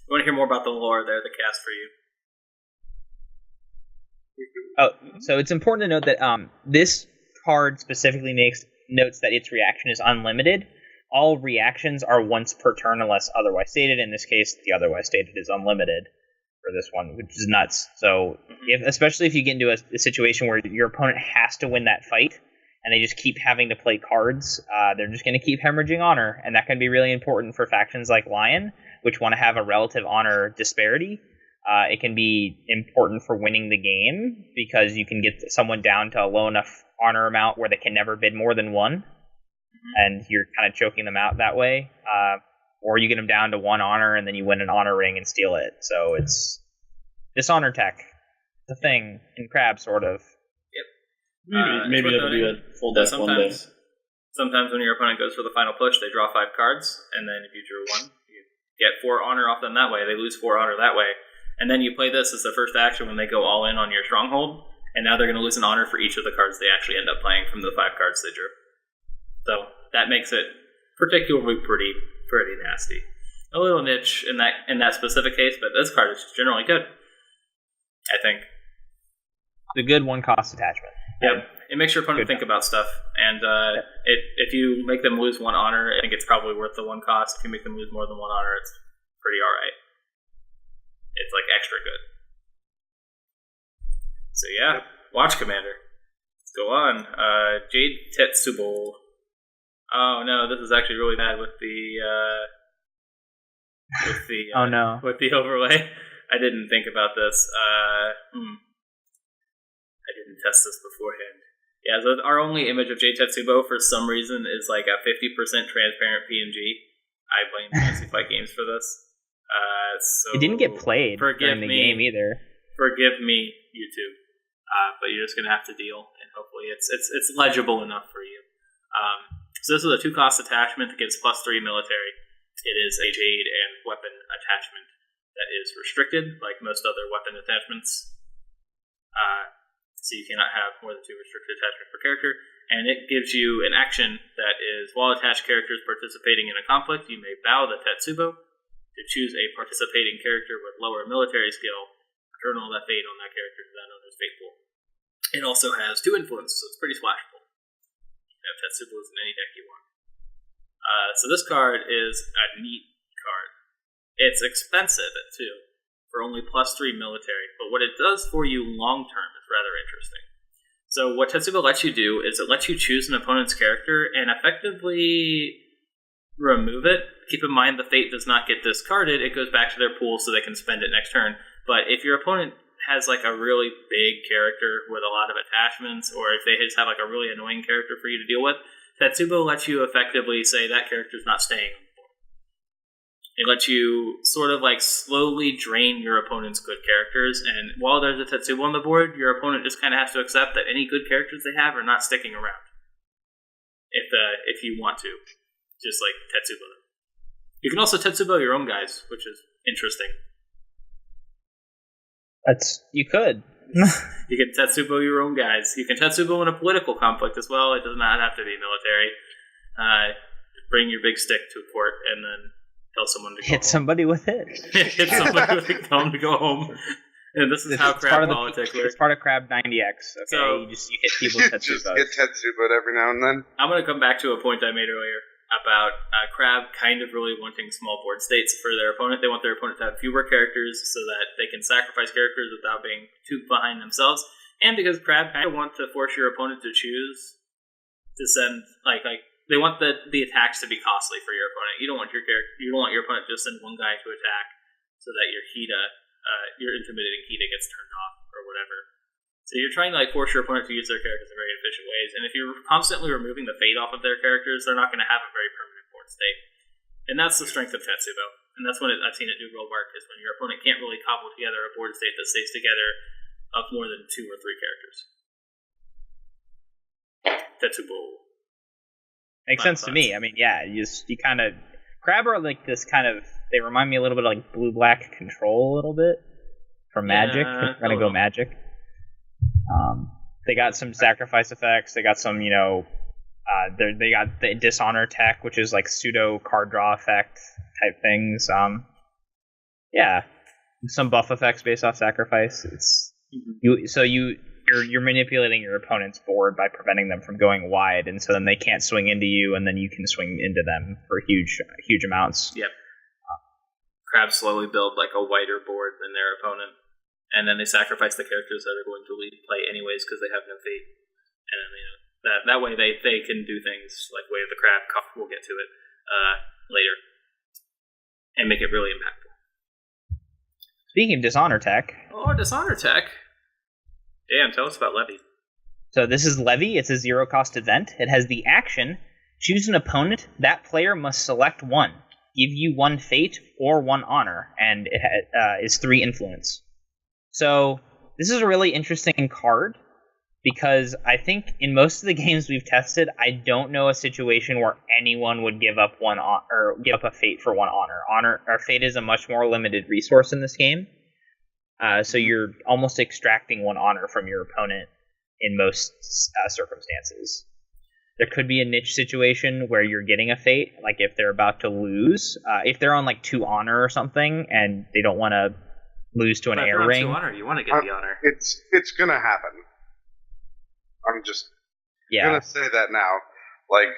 S1: you want to hear more about the lore? They're the cast for you.
S2: Oh, so it's important to note that this card specifically notes that its reaction is unlimited. All reactions are once per turn unless otherwise stated. In this case, the otherwise stated is unlimited for this one, which is nuts. So, especially if you get into a situation where your opponent has to win that fight, and they just keep having to play cards, they're just going to keep hemorrhaging honor, and that can be really important for factions like Lion, which want to have a relative honor disparity. It can be important for winning the game, because you can get someone down to a low enough honor amount where they can never bid more than 1, and you're kind of choking them out that way. Or you get them down to 1 honor, and then you win an honor ring and steal it. So it's dishonor tech. It's a thing in Crab, sort of.
S3: Maybe it'll be a full deck one day.
S1: Sometimes when your opponent goes for the final push, they draw 5 cards, and then if you drew 1, you get 4 honor off them that way. They lose 4 honor that way, And then you play this as the first action when they go all in on your stronghold, and now they're going to lose an honor for each of the cards they actually end up playing from the 5 cards they drew. So that makes it particularly pretty nasty. A little niche in that specific case, but this card is generally good, I think.
S2: The good 1-cost attachment.
S1: Yep. It makes your opponent think about stuff, and if you make them lose 1 honor, I think it's probably worth the 1 cost. If you make them lose more than 1 honor, it's pretty alright. It's like extra good. So yeah, Watch Commander. Let's go on. Jade Tetsubo. Oh no, this is actually really bad with the
S2: oh no,
S1: with the overlay. I didn't think about this. I didn't test this beforehand. Yeah, so our only image of Jade Tetsubo for some reason is like a 50% transparent PNG. I blame Fantasy Flight Games for this. So
S2: it didn't get played during the game either.
S1: Forgive me, YouTube. But you're just gonna have to deal, and hopefully it's legible enough for you. So this is a 2-cost attachment that gives +3 military. It is a Jade and weapon attachment that is restricted, like most other weapon attachments. So you cannot have more than 2 restricted attachments per character. And it gives you an action that is, while attached characters participating in a conflict, you may bow the Tetsubo to choose a participating character with lower military skill, return all that fate on that character to that owner's fate pool. It also has 2 influence, so it's pretty splashable. You can have Tetsubos in any deck you want. So this card is a neat card. It's expensive, too, for only +3 military, but what it does for you long-term is rather interesting. So what Tetsubo lets you do is it lets you choose an opponent's character and effectively remove it. Keep in mind the fate does not get discarded, it goes back to their pool so they can spend it next turn. But if your opponent has like a really big character with a lot of attachments, or if they just have like a really annoying character for you to deal with, Tetsubo lets you effectively say that character's not staying. It lets you sort of like slowly drain your opponent's good characters, and while there's a Tetsubo on the board, your opponent just kind of has to accept that any good characters they have are not sticking around. If you want to, just like Tetsubo them. You can also Tetsubo your own guys, which is interesting.
S2: You could.
S1: You can Tetsubo your own guys. You can Tetsubo in a political conflict as well. It does not have to be military. Bring your big stick to a court and then tell someone to go
S2: hit
S1: home.
S2: Somebody with it.
S1: Hit somebody with it. Tell them to go home. And this is how crab politics works.
S2: It's part of Crab90X. Okay,
S1: so,
S2: you hit people with Tetsubo.
S4: Just get Tetsubo'd every now and then.
S1: I'm going to come back to a point I made earlier about Crab kind of really wanting small board states for their opponent. They want their opponent to have fewer characters so that they can sacrifice characters without being too behind themselves. And because Crab kind of want to force your opponent to choose to send like they want the attacks to be costly for your opponent. You don't want your opponent to just send one guy to attack so that your intimidating Hida gets turned off or whatever. So you're trying to like force your opponent to use their characters in very efficient ways, and if you're constantly removing the fate off of their characters, they're not going to have a very permanent board state. And that's the strength of Tetsubo, and that's when I've seen it do real work, is when your opponent can't really cobble together a board state that stays together of more than 2 or 3 characters. Tetsubo.
S2: Makes sense to me. I mean, yeah, you kind of Crab are like this kind of. They remind me a little bit of like blue-black control a little bit from Magic. They're gonna go Magic. They got some sacrifice effects. They got some, they got the dishonor tech, which is like pseudo card draw effect type things. Yeah, some buff effects based off sacrifice. It's you're manipulating your opponent's board by preventing them from going wide, and so then they can't swing into you, and then you can swing into them for huge amounts.
S1: Yep. Crabs slowly build like a wider board than their opponent. And then they sacrifice the characters that are going to lead play anyways because they have no fate. And that way they can do things like Way of the Crab. We'll get to it later. And make it really impactful.
S2: Speaking of Dishonor Tech.
S1: Oh, Dishonor Tech. Damn, tell us about Levy.
S2: So this is Levy. It's a 0-cost event. It has the action, choose an opponent. That player must select one. Give you 1 fate or 1 honor. And it is 3 influence. So this is a really interesting card because I think in most of the games we've tested, I don't know a situation where anyone would give up give up a fate for 1 honor. Fate is a much more limited resource in this game. So you're almost extracting 1 honor from your opponent in most circumstances. There could be a niche situation where you're getting a fate, like if they're about to lose. If they're on like 2 honor or something, and they don't want to lose to an air ring.
S1: 2 honor, you want to get the honor.
S4: It's gonna happen. I'm just gonna say that now. Like,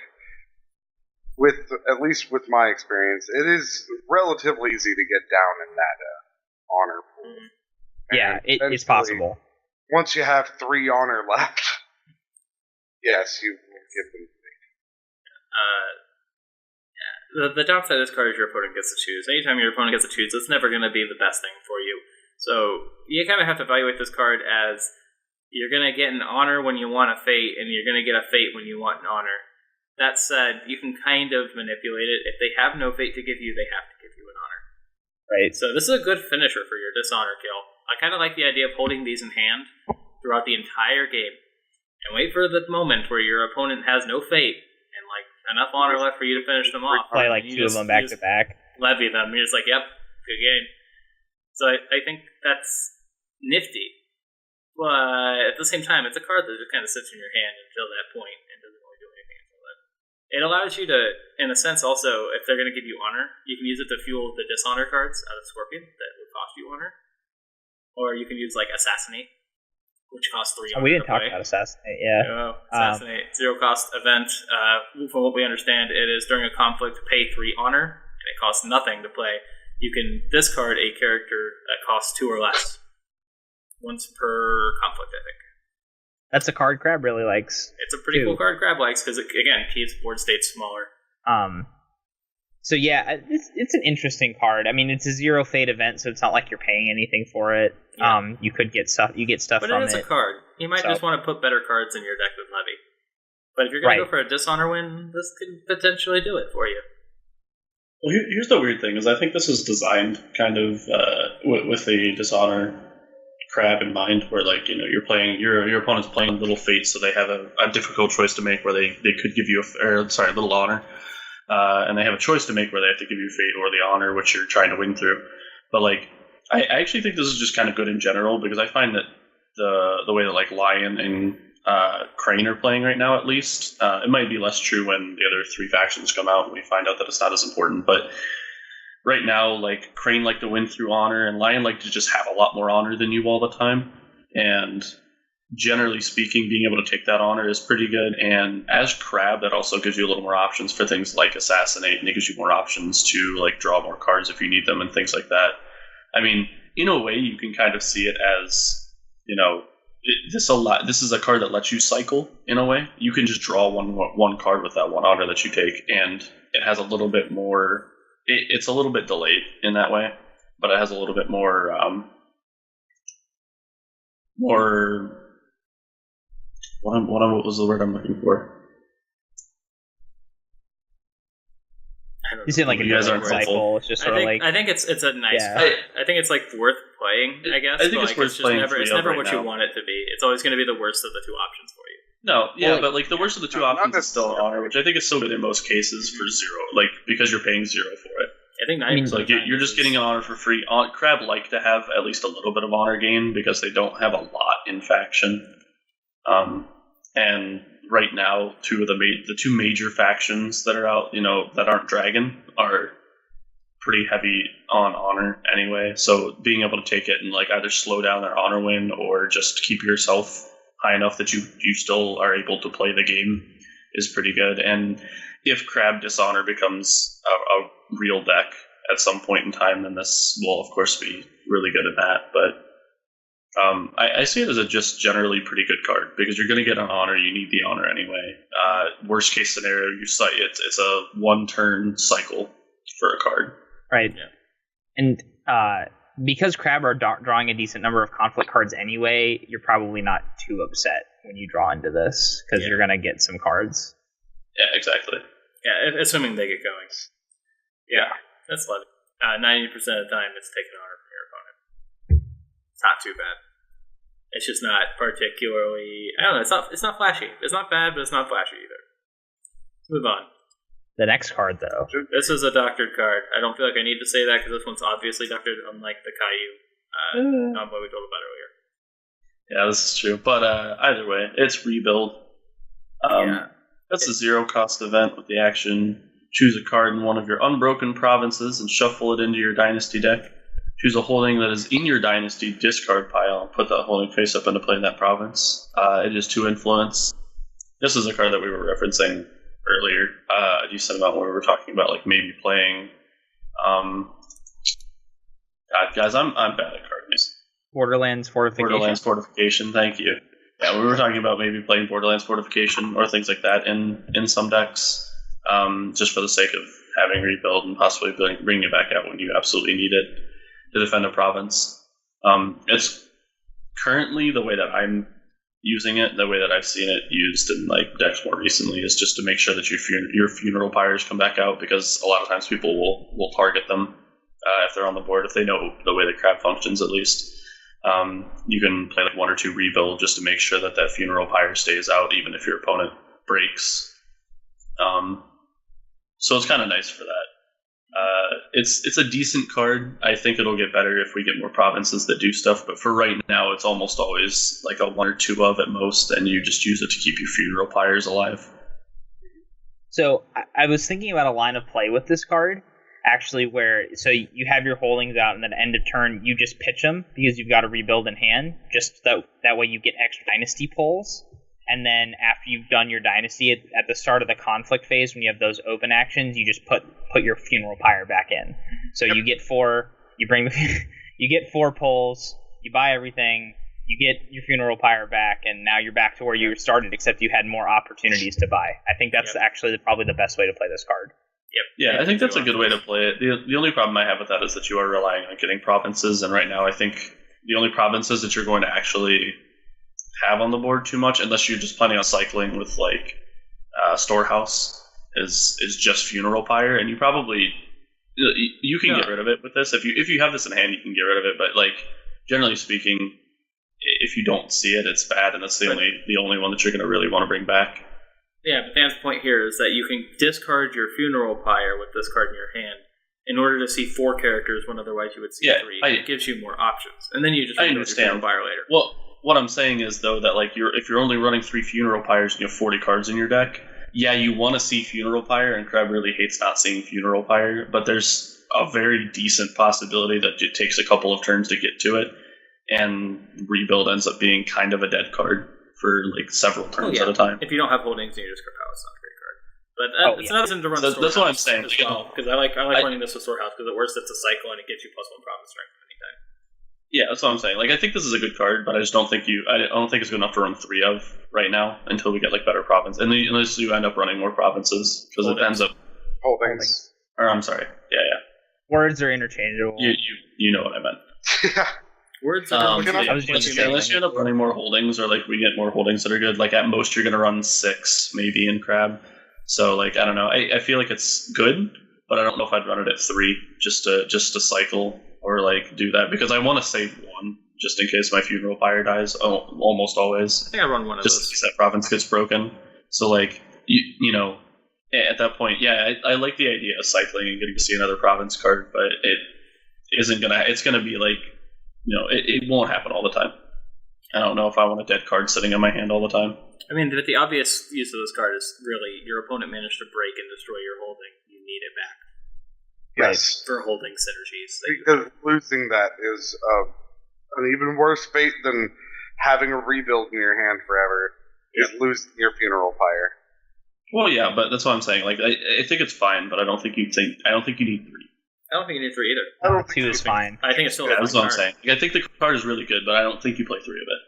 S4: at least with my experience, it is relatively easy to get down in that honor pool.
S2: Yeah, it's possible.
S4: Once you have 3 honor left, yes, you will give them.
S1: The downside of this card is your opponent gets to choose. Anytime your opponent gets to choose, it's never going to be the best thing for you. So you kind of have to evaluate this card as you're going to get an honor when you want a fate, and you're going to get a fate when you want an honor. That said, you can kind of manipulate it. If they have no fate to give you, they have to give you an honor.
S2: Right.
S1: So this is a good finisher for your dishonor kill. I kind of like the idea of holding these in hand throughout the entire game, and wait for the moment where your opponent has no fate and like enough honor left for you to finish them off.
S2: Play like 2 of them back to back.
S1: Levy them. You're just like, yep, good game. So I think that's nifty. But at the same time, it's a card that just kind of sits in your hand until that point and doesn't really do anything until then. It allows you to, in a sense, also, if they're going to give you honor, you can use it to fuel the dishonor cards out of Scorpion that would cost you honor. Or you can use, like, Assassinate, which costs 3 honor.
S2: We didn't talk about Assassinate, yeah.
S1: Assassinate, 0-cost event. From what we understand, it is during a conflict, pay 3 honor, and it costs nothing to play. You can discard a character that costs 2 or less. Once per conflict, I think.
S2: That's a card Crab really likes.
S1: It's a pretty cool card Crab likes, because, again, keeps board states smaller.
S2: So yeah, it's an interesting card. I mean, it's a 0 fate event, so it's not like you're paying anything for it. Yeah. You could get stuff. You get stuff
S1: but
S2: from it.
S1: But it is a card. You might just want to put better cards in your deck with Levy. But if you're going to go for a dishonor win, this could potentially do it for you.
S3: Well, here's the weird thing: is I think this is designed kind of with the dishonor Crab in mind, where like you're playing your opponent's playing little fate, so they have a difficult choice to make where they could give you a little honor. And they have a choice to make where they have to give you fate or the honor, which you're trying to win through. But like, I actually think this is just kind of good in general, because I find that the way that like Lion and Crane are playing right now, at least, it might be less true when the other 3 factions come out and we find out that it's not as important. But right now, like Crane like to win through honor, and Lion like to just have a lot more honor than you all the time. And generally speaking, being able to take that honor is pretty good. And as Crab, that also gives you a little more options for things like Assassinate, and it gives you more options to like draw more cards if you need them and things like that. I mean, in a way, you can kind of see it as, this is a card that lets you cycle in a way. You can just draw one card with that 1 honor that you take, and it has a little bit more. It's a little bit delayed in that way, but it has a little bit more. What was the word I'm looking for?
S2: You seem like a different cycle. It's just sort of like.
S1: I think it's a nice. Yeah. I think it's like worth playing. I guess.
S3: I think it's worth playing.
S1: It's never what you want it to be. It's always going to be the worst of the 2 options for you.
S3: No, yeah, but like the worst of the 2 options is still honor, which I think is so good in most cases for 0, like because you're paying 0 for it.
S1: I think
S3: so like you're just getting an honor for free. Crab like to have at least a little bit of honor gain because they don't have a lot in faction. And right now, the 2 major factions that are out, that aren't Dragon, are pretty heavy on honor anyway. So being able to take it and like either slow down their honor win or just keep yourself high enough that you still are able to play the game is pretty good. And if Crab Dishonor becomes a real deck at some point in time, then this will, of course, be really good at that. But I see it as a just generally pretty good card, because you're going to get an honor. You need the honor anyway. Worst case scenario, it's a 1-turn cycle for a card.
S2: Right. Yeah. And because Crab are drawing a decent number of conflict cards anyway, you're probably not too upset when you draw into this, because you're going to get some cards.
S3: Yeah, exactly.
S1: Yeah, assuming they get going. Yeah, that's lovely. 90% of the time, it's taking honor from your opponent. It's not too bad. It's just not particularly. I don't know. It's not flashy. It's not bad, but it's not flashy either. Let's move on.
S2: The next card, though.
S1: This is a doctored card. I don't feel like I need to say that because this one's obviously doctored, unlike the Caillou what we talked about earlier.
S3: Yeah, this is true. But either way, it's rebuild. That's a zero-cost event with the action. Choose a card in one of your unbroken provinces and shuffle it into your Dynasty deck. Choose a holding that is in your Dynasty discard pile and put that holding face up into play in that province. It is 2 influence. This is a card that we were referencing earlier. A decent amount when we were talking about like maybe playing. God, guys, I'm bad at card names.
S2: Borderlands Fortification.
S3: Borderlands Fortification. Thank you. Yeah, we were talking about maybe playing Borderlands Fortification or things like that in some decks, just for the sake of having rebuild and possibly bringing it back out when you absolutely need it to defend a province. It's currently the way that I'm using it, the way that I've seen it used in like decks more recently, is just to make sure that your funeral pyres come back out, because a lot of times people will target them if they're on the board, if they know the way the crab functions at least. You can play like 1 or 2 rebuild just to make sure that funeral pyre stays out even if your opponent breaks. So it's kind of nice for that. It's a decent card. I think it'll get better if we get more provinces that do stuff, but for right now it's almost always like a 1 or 2 of at most, and you just use it to keep your funeral pyres alive.
S2: So I was thinking about a line of play with this card, actually, where you have your holdings out, and then end of turn you just pitch them because you've got a rebuild in hand, just that way you get extra Dynasty pulls. And then after you've done your Dynasty, at the start of the conflict phase, when you have those open actions, you just put your funeral pyre back in. So you get 4. You get 4 pulls. You buy everything. You get your funeral pyre back, and now you're back to where you started, except you had more opportunities to buy. I think that's actually probably the best way to play this card.
S1: Yep.
S3: Yeah, I think that's a good way to play it. The only problem I have with that is that you are relying on getting provinces, and right now I think the only provinces that you're going to actually have on the board too much, unless you're just planning on cycling with like Storehouse, is just funeral pyre, and you probably you can get rid of it with this. If you have this in hand, you can get rid of it, but like generally speaking, if you don't see it, it's bad, and that's the only one that you're going to really want to bring back.
S1: Yeah, but Dan's point here is that you can discard your funeral pyre with this card in your hand in order to see 4 characters when otherwise you would see 3. It gives you more options, and then you just rebuild your funeral pyre later.
S3: Well, what I'm saying is though that like if you're only running 3 funeral pyres and you have 40 cards in your deck, yeah, you want to see funeral pyre, and Crab really hates not seeing funeral pyre, but there's a very decent possibility that it takes a couple of turns to get to it, and rebuild ends up being kind of a dead card for like several turns at a time.
S1: If you don't have holdings and you just it's not a great card. But it's another reason to run Storehouse.
S3: That's what I'm saying
S1: as well, because I like running this with Storehouse, because at worst it's a cycle and it gives you +1 province strength anytime.
S3: Yeah, that's what I'm saying. Like, I think this is a good card, but I just don't think I don't think it's good enough to run 3 of right now until we get like better province, and unless you end up running more provinces, because it ends up
S4: holdings.
S3: Or I'm sorry, yeah.
S2: Words are interchangeable.
S3: You know what I meant.
S4: Yeah.
S1: Words are
S3: unless you end up running more holdings, or like we get more holdings that are good. Like at most you're going to run 6 maybe in Crab. So like I don't know. I feel like it's good, but I don't know if I'd run it at 3 just to cycle or like do that, because I want to save 1 just in case my funeral pyre dies. Almost always.
S1: I think I run 1 of those.
S3: Just in case that province gets broken. So like you know, at that point, yeah, I like the idea of cycling and getting to see another province card, but it isn't gonna. It's gonna be like, you know, it won't happen all the time. I don't know if I want a dead card sitting in my hand all the time.
S1: I mean, but the obvious use of this card is really your opponent managed to break and destroy your holding. You need it back.
S4: Yes.
S1: For holding synergies.
S4: Because losing that is an even worse fate than having a rebuild in your hand forever, is losing your funeral pyre.
S3: Well, yeah, but that's what I'm saying. Like, I think it's fine, but I don't think you need 3.
S1: I don't think you need 3 either.
S4: I don't think
S2: 2 is fine.
S1: I think it's still
S3: that's what I'm saying. Like, I think the card is really good, but I don't think you play 3 of it.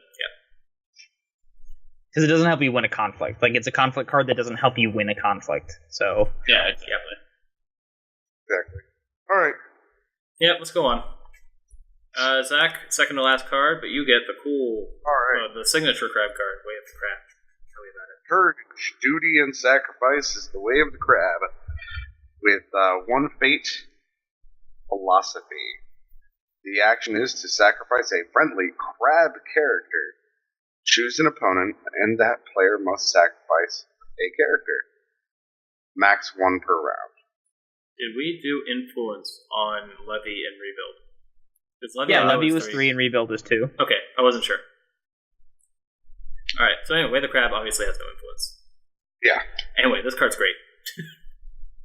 S2: Because it doesn't help you win a conflict. Like, it's a conflict card that doesn't help you win a conflict. So
S3: yeah, exactly.
S4: All right.
S1: Yeah, let's go on. Zach, second to last card, but you get the cool, the signature Crab card, Way of the Crab. Tell me about it.
S4: Courage, duty, and sacrifice is the way of the Crab, with 1 fate, philosophy. The action is to sacrifice a friendly Crab character. Choose an opponent, and that player must sacrifice a character. Max 1 per round.
S1: Did we do influence on Levy and Rebuild?
S2: Levy was 3 and Rebuild was 2.
S1: Okay, I wasn't sure. Alright, so anyway, Way the Crab obviously has no influence.
S4: Yeah.
S1: Anyway, this card's great.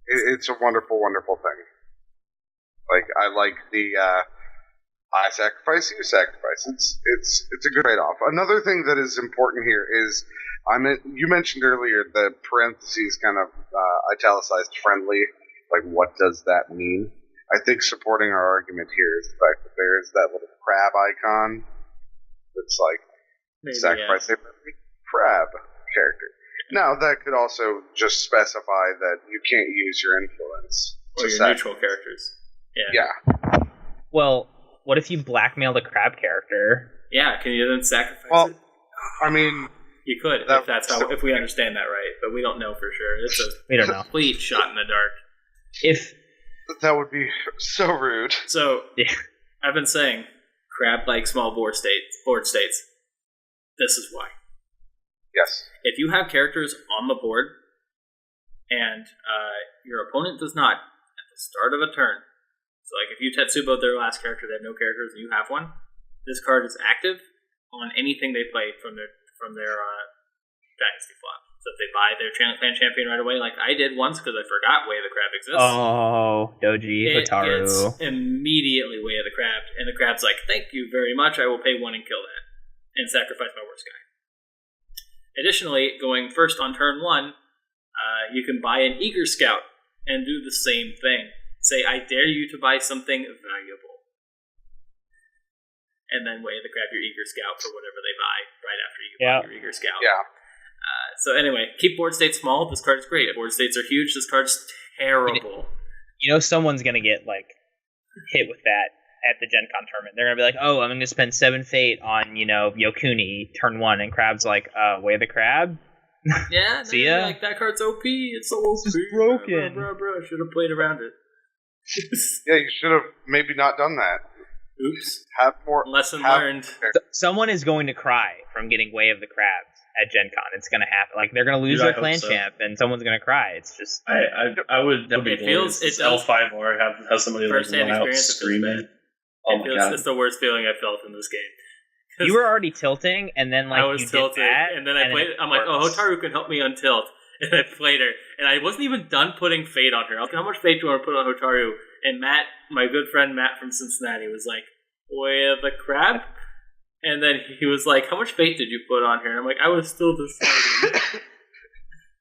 S4: It's a wonderful, wonderful thing. Like, I like the, I sacrifice, you sacrifice. It's a good trade-off. Another thing that is important here is, you mentioned earlier the parentheses kind of italicized friendly. Like, what does that mean? I think supporting our argument here is the fact that there is that little crab icon that's like, sacrifice a crab character. Now, that could also just specify that you can't use your influence.
S1: Or your neutral characters.
S4: Yeah.
S2: Well, what if you blackmail the crab character?
S1: Yeah, can you then sacrifice it?
S4: I mean...
S1: You could, if we understand that right, but we don't know for sure. It's
S2: we don't know.
S1: Complete shot in the dark.
S4: That would be so rude.
S1: So, I've been saying, crab like small board states. This is why.
S4: Yes.
S1: If you have characters on the board, and your opponent does not, at the start of a turn, so like if you Tetsubo their last character, they have no characters, and you have one, this card is active on anything they play from their Dynasty flop. So if they buy their clan champion right away, like I did once because I forgot Way of the Crab exists.
S2: Oh, Doji, Hotaru.
S1: Gets immediately Way of the Crab, and the crab's like, thank you very much, I will pay 1 and kill that, and sacrifice my worst guy. Additionally, going first on turn 1, you can buy an Eager Scout and do the same thing. Say, I dare you to buy something valuable. And then Way of the Crab your Eager Scout for whatever they buy right after you buy your Eager Scout.
S4: Yeah.
S1: So anyway, keep board states small. This card is great. If board states are huge, this card's terrible.
S2: You know someone's going to get like hit with that at the Gen Con tournament. They're going to be like, oh, I'm going to spend 7 fate on, Yokuni turn 1. And Crab's like, Way of the Crab?
S1: Yeah,
S2: see ya?
S1: Like, that card's OP. It's so OP.
S2: It's broken.
S1: Bro. Should have played around it.
S4: Yeah, you should have maybe not done that.
S1: Oops.
S4: Have more.
S1: Lesson learned.
S2: Someone is going to cry from getting Way of the Crabs at Gen Con. It's going to happen. Like, they're going to lose their clan champ, and someone's going to cry. It's just...
S3: I would... That would be glorious. It's L5R. Have somebody like run out screaming. Oh my god.
S1: It's the worst feeling I felt in this game.
S2: You were already tilting, and then like
S1: I was tilting, and then I played. I'm like, Hotaru can help me untilt, and I played her, and I wasn't even done putting fate on her. I was like, how much fate do you want to put on Hotaru? And Matt, my good friend Matt from Cincinnati, was like, Way of the Crab, and then he was like, how much fate did you put on her? And I'm like, I was still deciding.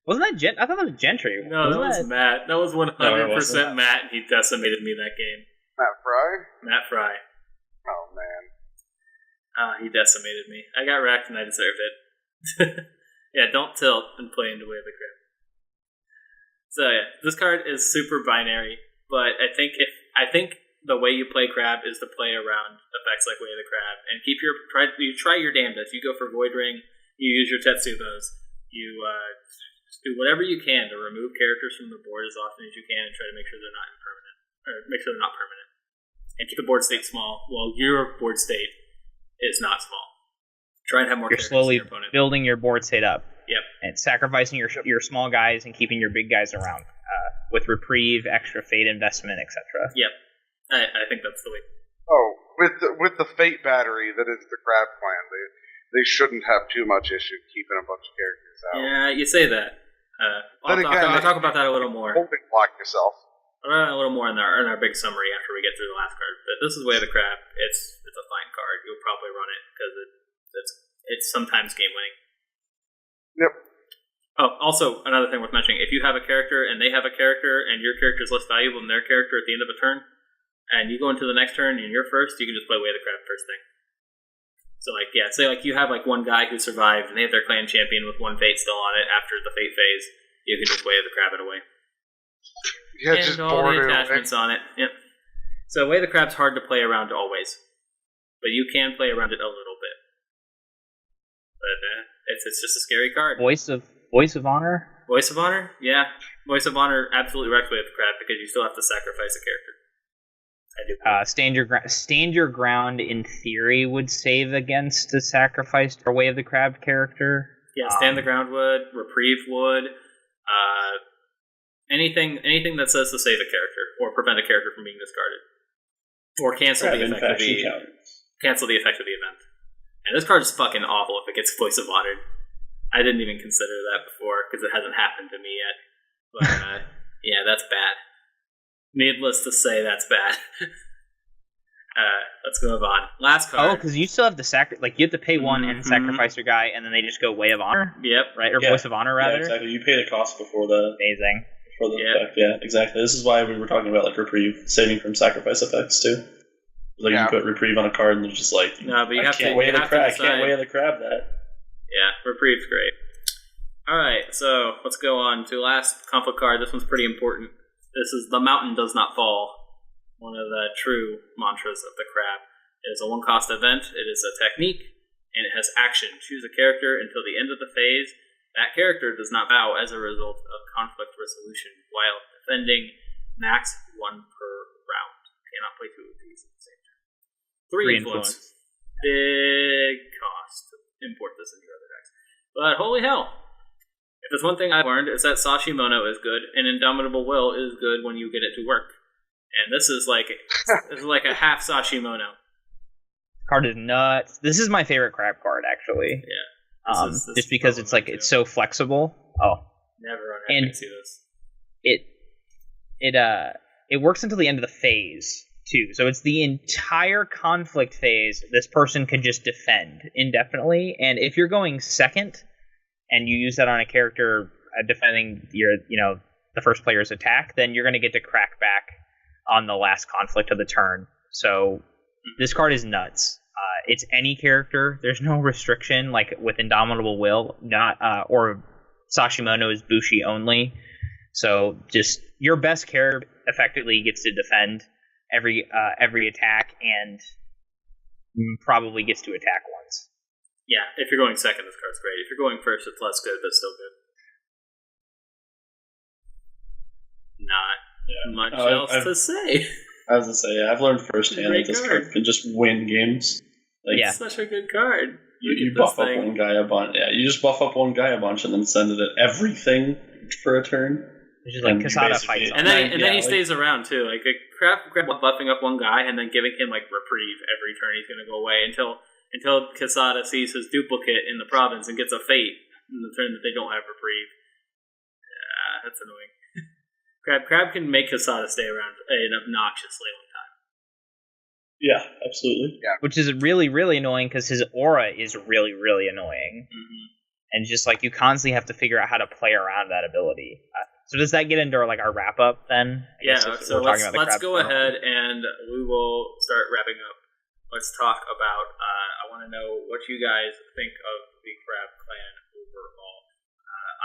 S2: Wasn't that I thought that was Gentry.
S1: No, that was Matt. That was 100% Matt, and he decimated me that game. Matt Fry.
S4: Oh, man.
S1: He decimated me. I got wrecked and I deserved it. Yeah, don't tilt and play into Way of the Crab. So yeah, this card is super binary, but I think the way you play Crab is to play around effects like Way of the Crab and you try your damnedest. You go for Void Ring, you use your Tetsubos, you just do whatever you can to remove characters from the board as often as you can and try to make sure they're not permanent. And keep the board state small while your board state is not small. Try and have more characters
S2: slowly
S1: than your opponent.
S2: Building your board state up.
S1: Yep.
S2: And sacrificing your small guys and keeping your big guys around with reprieve, extra fate investment, etc.
S1: Yep. I think that's the way.
S4: Oh, with the fate battery that is the Crab clan, they shouldn't have too much issue keeping a bunch of characters out.
S1: Yeah, you say that. I'll talk about that a little more.
S4: Holding block yourself.
S1: A little more in our big summary after we get through the last card. But this is Way of the Crab. It's a fine card. You'll probably run it because it's sometimes game winning.
S4: Yep.
S1: Oh, also another thing worth mentioning: if you have a character and they have a character, and your character is less valuable than their character at the end of a turn, and you go into the next turn and you're first, you can just play Way of the Crab first thing. So say you have one guy who survived and they have their clan champion with 1 fate still on it after the fate phase, you can just Way of the Crab it away.
S4: Yeah,
S1: and
S4: just
S1: all the attachments on it. Yep. So Way of the Crab's hard to play around always, but you can play around it a little bit. But it's just a scary card.
S2: Voice of Honor.
S1: Voice of Honor, yeah. Voice of Honor absolutely wrecks Way of the Crab because you still have to sacrifice a character. I do.
S2: Stand your ground in theory would save against the sacrifice or Way of the Crab character.
S1: Yeah, stand the ground would, reprieve would. Anything that says to save a character or prevent a character from being discarded. Or cancel the effect of the event. And this card is fucking awful if it gets voice of honored. I didn't even consider that before because it hasn't happened to me yet. But yeah, that's bad. Needless to say, that's bad. Let's move on. Last card.
S2: Oh, because you still have the you have to pay one and sacrifice your guy, and then they just go Way of Honor.
S1: Yep.
S2: Right, or Voice of Honor rather.
S3: Yeah, exactly. You pay the cost before the
S2: amazing.
S3: Before the effect. Yeah, exactly. This is why we were talking about like reprieve, saving from sacrifice effects too. Like you put reprieve on a card, and they're just like,
S1: no, but
S3: I can't weigh the crab that.
S1: Yeah, reprieve's great. All right, so let's go on to last conflict card. This one's pretty important. This is The Mountain Does Not Fall. One of the true mantras of the crab. It is a 1-cost event. It is a technique, and it has action. Choose a character until the end of the phase. That character does not bow as a result of conflict resolution while defending. Max 1 per round. Cannot play 2 of these at the same time. 3 influence. Big cost to import this into your other decks. But holy hell. If there's one thing I've learned, it's that Sashimono is good, and Indomitable Will is good when you get it to work. And this is like a half Sashimono.
S2: Card is nuts. This is my favorite crab card, actually.
S1: Yeah. This
S2: just because it's like it's so flexible. Oh,
S1: never on ever see this.
S2: It works until the end of the phase too. So it's the entire conflict phase. This person can just defend indefinitely, and if you're going second, and you use that on a character defending the first player's attack, then you're going to get to crack back on the last conflict of the turn. So this card is nuts. It's any character. There's no restriction like with Indomitable Will, or Sashimono is Bushi only. So just your best character effectively gets to defend every attack and probably gets to attack once.
S1: Yeah, if you're going second, this card's great. If you're going first, it's less good, but still good. Not much else to say.
S3: I was going to say, I've learned firsthand that this card can just win games. Like,
S1: it's such a good card.
S3: You buff up one guy a bunch. Yeah, you just buff up one guy a bunch and then send it at everything for a turn.
S2: Which is like Quesada fights.
S1: And then he stays around too. Like crap buffing up one guy and then giving him like reprieve every turn. He's going to go away until Quesada sees his duplicate in the province and gets a fate in the turn that they don't have reprieve. Yeah, that's annoying. Crab can make Quesada stay around an obnoxiously long time.
S3: Yeah, absolutely.
S4: Yeah.
S2: Which is really, really annoying because his aura is really, really annoying.
S1: Mm-hmm.
S2: And just like you constantly have to figure out how to play around that ability. So does that get into like our wrap up then?
S1: So let's go ahead and we will start wrapping up. Let's talk about, I want to know what you guys think of the Crab clan overall.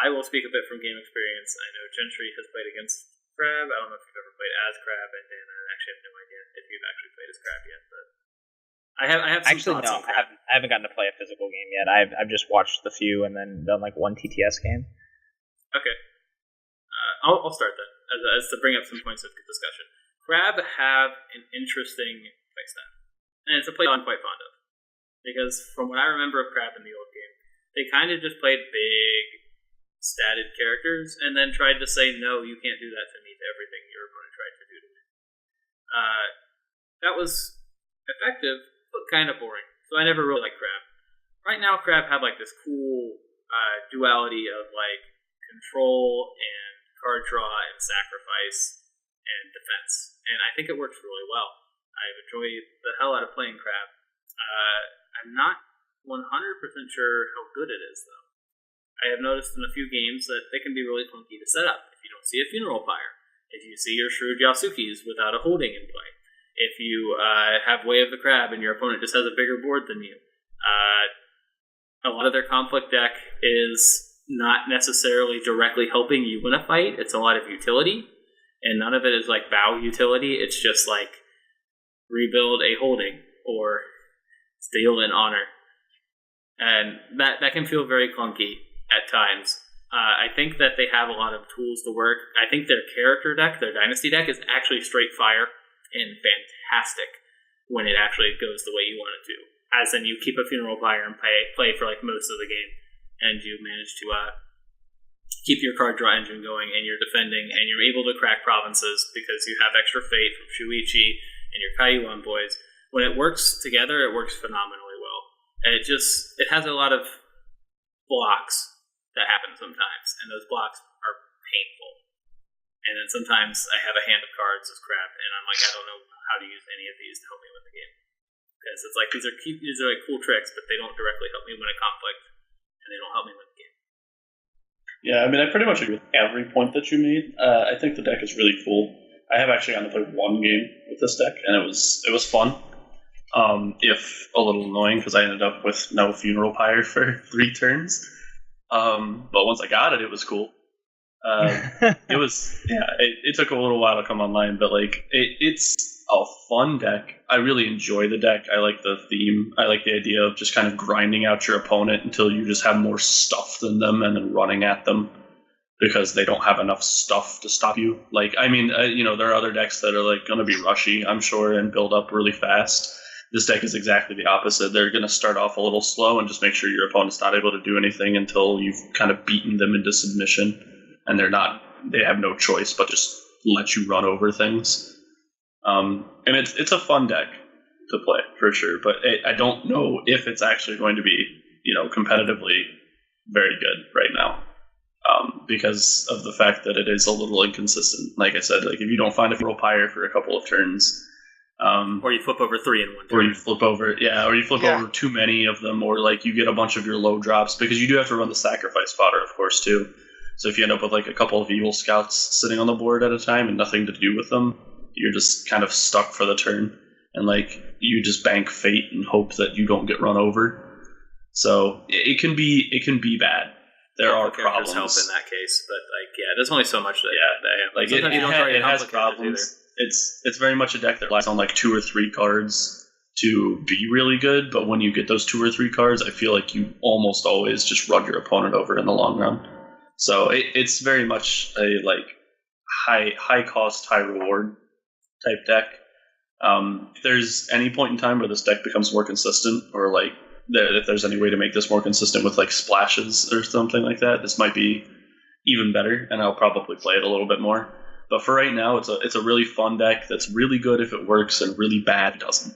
S1: I will speak a bit from game experience. I know Gentry has played against Crab. I don't know if you've ever played as Crab, and Dan, I actually have no idea if you've actually played as Crab yet, but I have some thoughts on Crab.
S2: I haven't gotten to play a physical game yet. I've just watched the few and then done like one TTS game.
S1: Okay. I'll start then, as to bring up some points of discussion. Crab have an interesting playstyle, and it's a play I'm quite fond of. Because from what I remember of Crab in the old game, they kind of just played big, statted characters, and then tried to say, no, you can't do that to me, to everything your opponent tried to do to me. That was effective, but kind of boring. So I never really liked Crab. Right now, Crab have like this cool duality of like control and card draw and sacrifice and defense, and I think it works really well. I've enjoyed the hell out of playing Crab. I'm not 100% sure how good it is, though. I have noticed in a few games that they can be really clunky to set up. If you don't see a Funeral Pyre, if you see your shrewd Yasukis without a holding in play, if you have Way of the Crab and your opponent just has a bigger board than you, a lot of their conflict deck is not necessarily directly helping you win a fight. It's a lot of utility, and none of it is like bow utility. It's just like rebuild a holding or steal an honor, and that can feel very clunky at times. I think that they have a lot of tools to work. I think their character deck, their dynasty deck, is actually straight fire and fantastic when it actually goes the way you want it to. As in, you keep a Funeral Pyre and play for like most of the game, and you manage to keep your card draw engine going, and you're defending, and you're able to crack provinces because you have extra fate from Shuichi, and your Kaiwan boys, when it works together, it works phenomenally well. And it has a lot of blocks that happen sometimes, and those blocks are painful. And then sometimes I have a hand of cards as Crab, and I'm like, I don't know how to use any of these to help me win the game. Because it's like, these are like cool tricks, but they don't directly help me win a conflict, and they don't help me win the game.
S3: Yeah, I mean, I pretty much agree with every point that you made. I think the deck is really cool. I have actually gotten to play one game with this deck, and it was fun. If a little annoying, because I ended up with no Funeral Pyre for 3 turns. But once I got it, it was cool. It took a little while to come online, but like it's a fun deck. I really enjoy the deck. I like the theme. I like the idea of just kind of grinding out your opponent until you just have more stuff than them, and then running at them because they don't have enough stuff to stop you. Like, I mean, there are other decks that are like going to be rushy, I'm sure, and build up really fast. This deck is exactly the opposite. They're going to start off a little slow and just make sure your opponent's not able to do anything until you've kind of beaten them into submission, and they have no choice but just let you run over things. And it's a fun deck to play for sure, but I don't know if it's actually going to be, competitively very good right now, because of the fact that it is a little inconsistent. Like I said, like if you don't find a Funeral Pyre for a couple of turns,
S1: or you flip over 3 in one turn,
S3: or you flip over over too many of them, or like you get a bunch of your low drops, because you do have to run the sacrifice fodder, of course, too. So if you end up with like a couple of evil scouts sitting on the board at a time and nothing to do with them, you're just kind of stuck for the turn, and like you just bank fate and hope that you don't get run over. So it can be bad. There are problems.
S1: Help in that case, but like there's only so much that
S3: like it has problems. It's very much a deck that relies on like 2 or 3 cards to be really good, but when you get those 2 or 3 cards, I feel like you almost always just run your opponent over in the long run. So it's very much a like high cost, high reward type deck. If there's any point in time where this deck becomes more consistent, or like if there's any way to make this more consistent with like splashes or something like that, this might be even better, and I'll probably play it a little bit more. But for right now, it's a really fun deck that's really good if it works and really bad if it doesn't.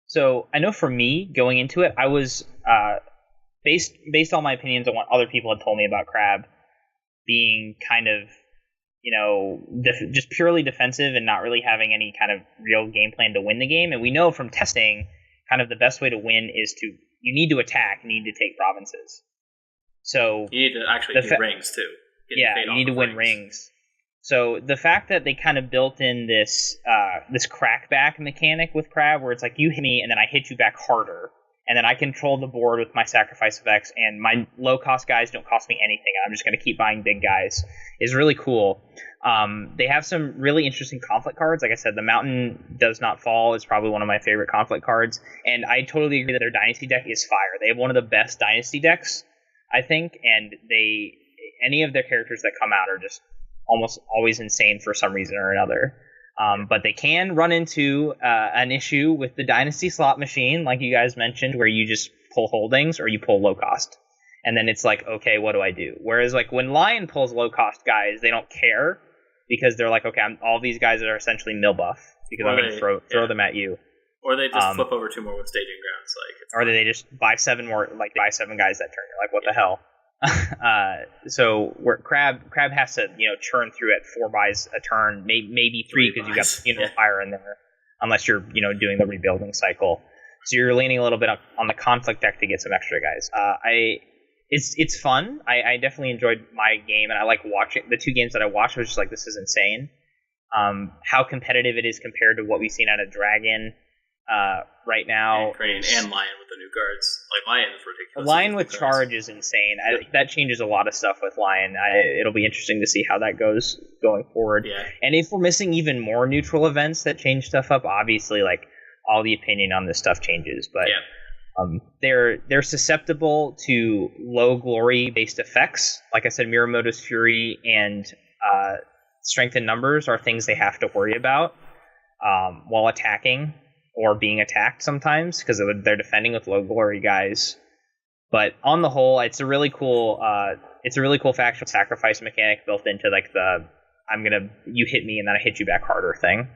S2: So I know for me, going into it, I was based on my opinions on what other people had told me about Crab being kind of, just purely defensive and not really having any kind of real game plan to win the game. And we know from testing, kind of the best way to win is you need to attack, you need to take provinces. So
S1: you need to actually do rings too.
S2: You need to win rings. So the fact that they kind of built in this crackback mechanic with Crab, where it's like you hit me and then I hit you back harder, and then I control the board with my sacrifice effects, and my low cost guys don't cost me anything. I'm just going to keep buying big guys, is really cool. They have some really interesting conflict cards. Like I said, the Mountain Does Not Fall is probably one of my favorite conflict cards, and I totally agree that their Dynasty deck is fire. They have one of the best Dynasty decks, I think, and any of their characters that come out are just almost always insane for some reason or another. But they can run into an issue with the Dynasty slot machine, like you guys mentioned, where you just pull holdings or you pull low cost. And then it's like, okay, what do I do? Whereas like when Lion pulls low cost guys, they don't care, because they're like, okay, all these guys that are essentially mill buff, because I'm going to throw them at you.
S1: Or they just flip over 2 more with staging grounds.
S2: Or they just buy 7 more, like buy 7 guys that turn. You're like, what the hell? So where Crab has to churn through at 4 buys a turn, maybe 3, because you got the fire in there, unless you're doing the rebuilding cycle. So you're leaning a little bit on the conflict deck to get some extra guys. It's fun. I definitely enjoyed my game, and I like watching the 2 games that I watched. I was just like, this is insane. How competitive it is compared to what we've seen out of Dragon right now.
S1: And Crane and Lion with the new cards. Like Lion is ridiculous.
S2: Lion with charge is insane. That changes a lot of stuff with Lion. It'll be interesting to see how that goes going forward.
S1: Yeah.
S2: And if we're missing even more neutral events that change stuff up, obviously, like all the opinion on this stuff changes. But they're susceptible to low glory based effects. Like I said, Mirumoto's Fury and Strength in Numbers are things they have to worry about while attacking, or being attacked sometimes, because they're defending with low glory guys. But on the whole, it's a really cool faction sacrifice mechanic built into like you hit me and then I hit you back harder thing.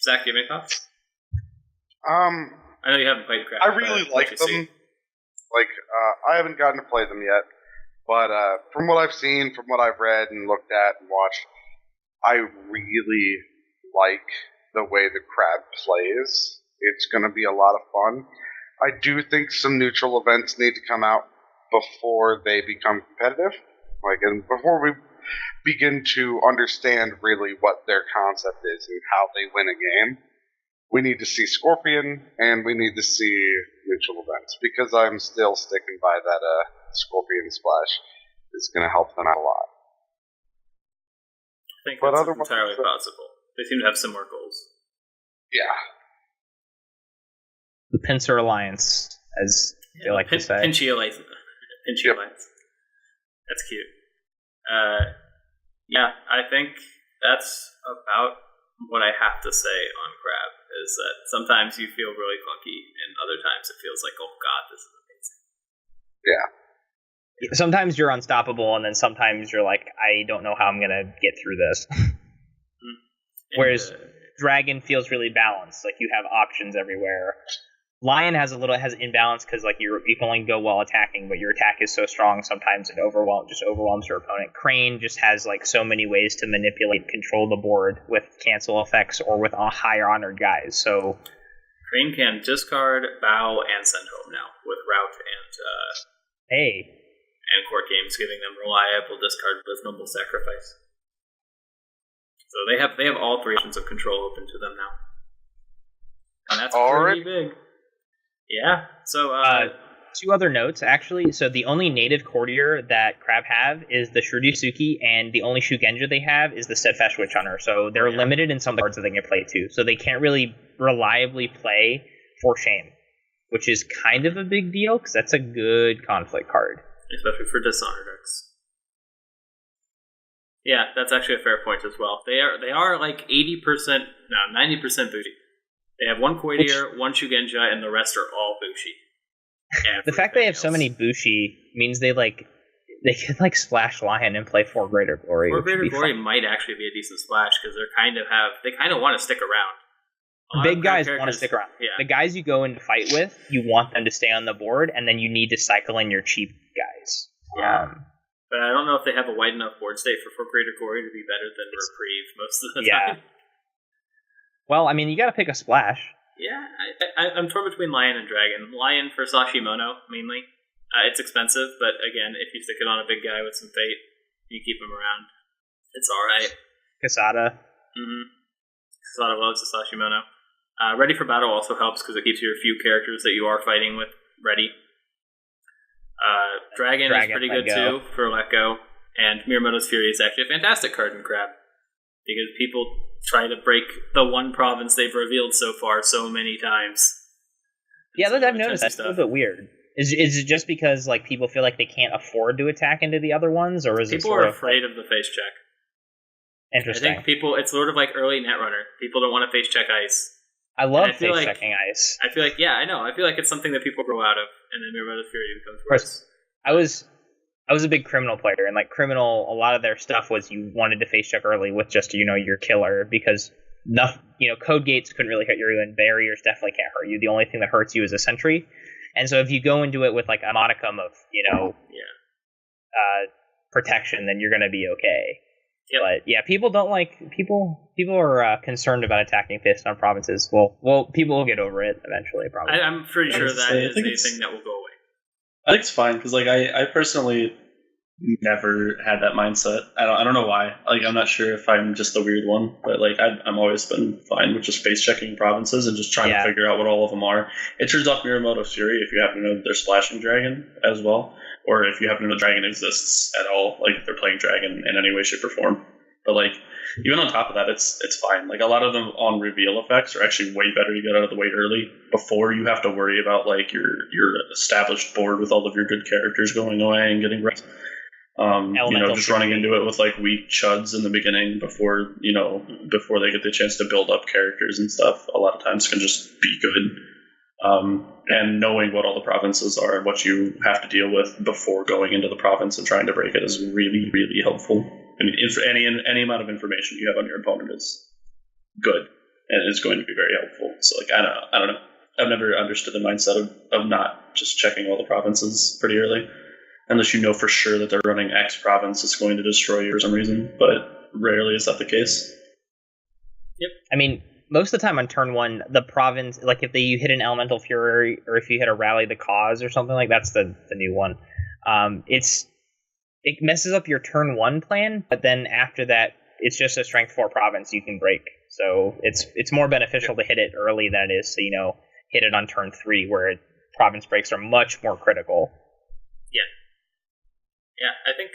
S1: Zach, do you have any thoughts? I know you haven't played Crab.
S4: I really like them. I haven't gotten to play them yet, but from what I've seen, from what I've read and looked at and watched, I really like the way the Crab plays. It's going to be a lot of fun. I do think some neutral events need to come out before they become competitive, and before we begin to understand really what their concept is and how they win a game. We need to see Scorpion, and we need to see neutral events, because I'm still sticking by that Scorpion Splash is going to help them out a lot.
S1: I think that's entirely possible. They seem to have similar goals.
S4: Yeah.
S2: The Pincer Alliance, as they like to say.
S1: Pinchy Alliance. Pinchy Alliance. That's cute. Yeah, I think that's about what I have to say on Crab, is that sometimes you feel really clunky, and other times it feels like, oh god, this is amazing.
S4: Yeah.
S2: Sometimes you're unstoppable, and then sometimes you're like, I don't know how I'm going to get through this. Whereas Dragon feels really balanced, like you have options everywhere. Lion has imbalance because you can only go while attacking, but your attack is so strong sometimes it overwhelms your opponent. Crane just has so many ways to manipulate, control the board with cancel effects or with higher honored guys. So
S1: Crane can discard, bow, and send home now with Route and Court Games giving them reliable discard with Noble Sacrifice. So they have all three options of control open to them now, and that's pretty big. Yeah, so...
S2: two other notes, actually. So the only native courtier that Crab have is the Shurisuki, and the only Shugenja they have is the Steadfast Witch Hunter. So they're limited in some of the cards that they can play too. So they can't really reliably play For Shame, which is kind of a big deal, because that's a good conflict card.
S1: Especially for Dishonor decks. Yeah, that's actually a fair point as well. They are 90% booty. They have one Courtier, one Shugenja, and the rest are all Bushi.
S2: The fact they have so many Bushi means they can splash Lion and play For Greater Glory.
S1: For Greater Glory might actually be a decent splash, because they kind of want to stick around.
S2: Big guys want to stick around. Yeah. The guys you go into fight with, you want them to stay on the board, and then you need to cycle in your cheap guys.
S1: But I don't know if they have a wide enough board state for Greater Glory to be better than Reprieve most of the time.
S2: Well, I mean, you got to pick a splash.
S1: Yeah, I'm torn between Lion and Dragon. Lion for Sashimono, mainly. It's expensive, but again, if you stick it on a big guy with some fate, you keep him around. It's alright.
S2: Kasada.
S1: Kasada loves the Sashimono. Ready for Battle also helps, because it keeps your few characters that you are fighting with ready. Dragon is pretty good too for Let Go. And Miyamoto's Fury is actually a fantastic card in Crab, because people try to break the one province they've revealed so far so many times.
S2: Yeah, I've noticed that's a little bit weird. Is it just because people feel like they can't afford to attack into the other ones, or is
S1: people are afraid of the face check?
S2: Interesting.
S1: I think it's sort of like early Netrunner. People don't want to face check ice.
S2: I love face checking ice.
S1: I feel like I know. I feel like it's something that people grow out of, and then Miyamoto's Fury becomes worse.
S2: I was a big Criminal player, and Criminal, a lot of their stuff was you wanted to face check early with just your killer, because code gates couldn't really hurt you, and barriers definitely can't hurt you. The only thing that hurts you is a sentry, and so if you go into it with a modicum of protection, then you're going to be okay. Yep. But yeah, people don't people are concerned about attacking face on provinces. Well, people will get over it eventually. Probably.
S1: I'm pretty sure that is anything that will go away.
S3: I think it's fine, because I personally never had that mindset. I don't know why. I'm not sure if I'm just the weird one, but I'm always been fine with just face checking provinces and just trying to figure out what all of them are. It turns off Miyamoto's Fury if you happen to know they're splashing Dragon as well, or if you happen to know Dragon exists at all, if they're playing Dragon in any way, shape, or form. But even on top of that, it's fine. A lot of them on reveal effects are actually way better to get out of the way early, before you have to worry about your established board with all of your good characters going away and getting wrecked. Just running into it with weak chuds in the beginning before they get the chance to build up characters and stuff. A lot of times can just be good. And knowing what all the provinces are and what you have to deal with before going into the province and trying to break it is really, really helpful. I mean, any amount of information you have on your opponent is good. and it's going to be very helpful. So like I don't know. I've never understood the mindset of not just checking all the provinces pretty early, unless you know for sure that they're running X province is going to destroy you for some reason. But rarely is that the case.
S2: Yep. I mean, most of the time on turn 1, the province, like if you hit an Elemental Fury or if you hit a Rally the Cause or something like that's the new one. It messes up your turn 1 plan, but then after that, it's just a strength 4 province you can break. So it's more beneficial to hit it early than it is to, hit it on turn 3 where province breaks are much more critical.
S1: Yeah, I think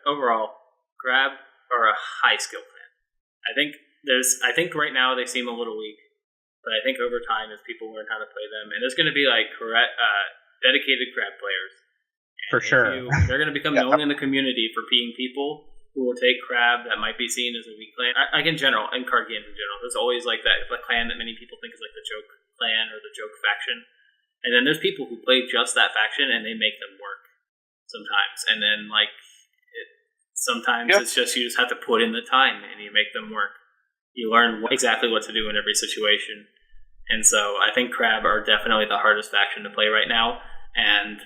S1: overall, Crab are a high skill plan. I think right now they seem a little weak, but I think over time as people learn how to play them, and there's going to be like dedicated Crab players.
S2: For sure.
S1: They're going to become known in the community for being people who will take Crab that might be seen as a weak clan. Like in general, in card games in general, there's always like that the clan that many people think is like the joke clan or the joke faction. And then there's people who play just that faction and they make them work sometimes. And then sometimes it's just you just have to put in the time and you make them work. You learn exactly what to do in every situation. And so I think Crab are definitely the hardest faction to play right now. And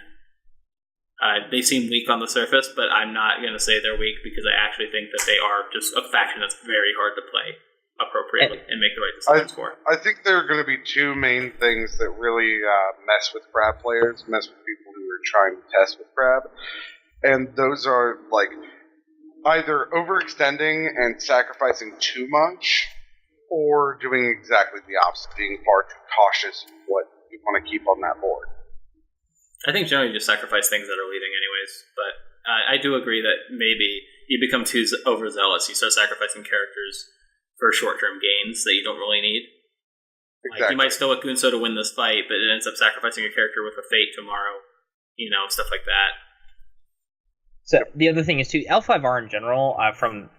S1: they seem weak on the surface, but I'm not going to say they're weak because I actually think that they are just a faction that's very hard to play appropriately and make the right decisions for.
S4: I think there are going to be two main things that really mess with Crab players, mess with people who are trying to test with Crab, and those are like either overextending and sacrificing too much, or doing exactly the opposite, being far too cautious with what you want to keep on that board.
S1: I think generally you just sacrifice things that are leading anyways, but I do agree that maybe you become too overzealous. You start sacrificing characters for short-term gains that you don't really need. Exactly. Like you might still with Gunso to win this fight, but it ends up sacrificing a character with a fate tomorrow, stuff like that.
S2: So the other thing is too, L5R in general, from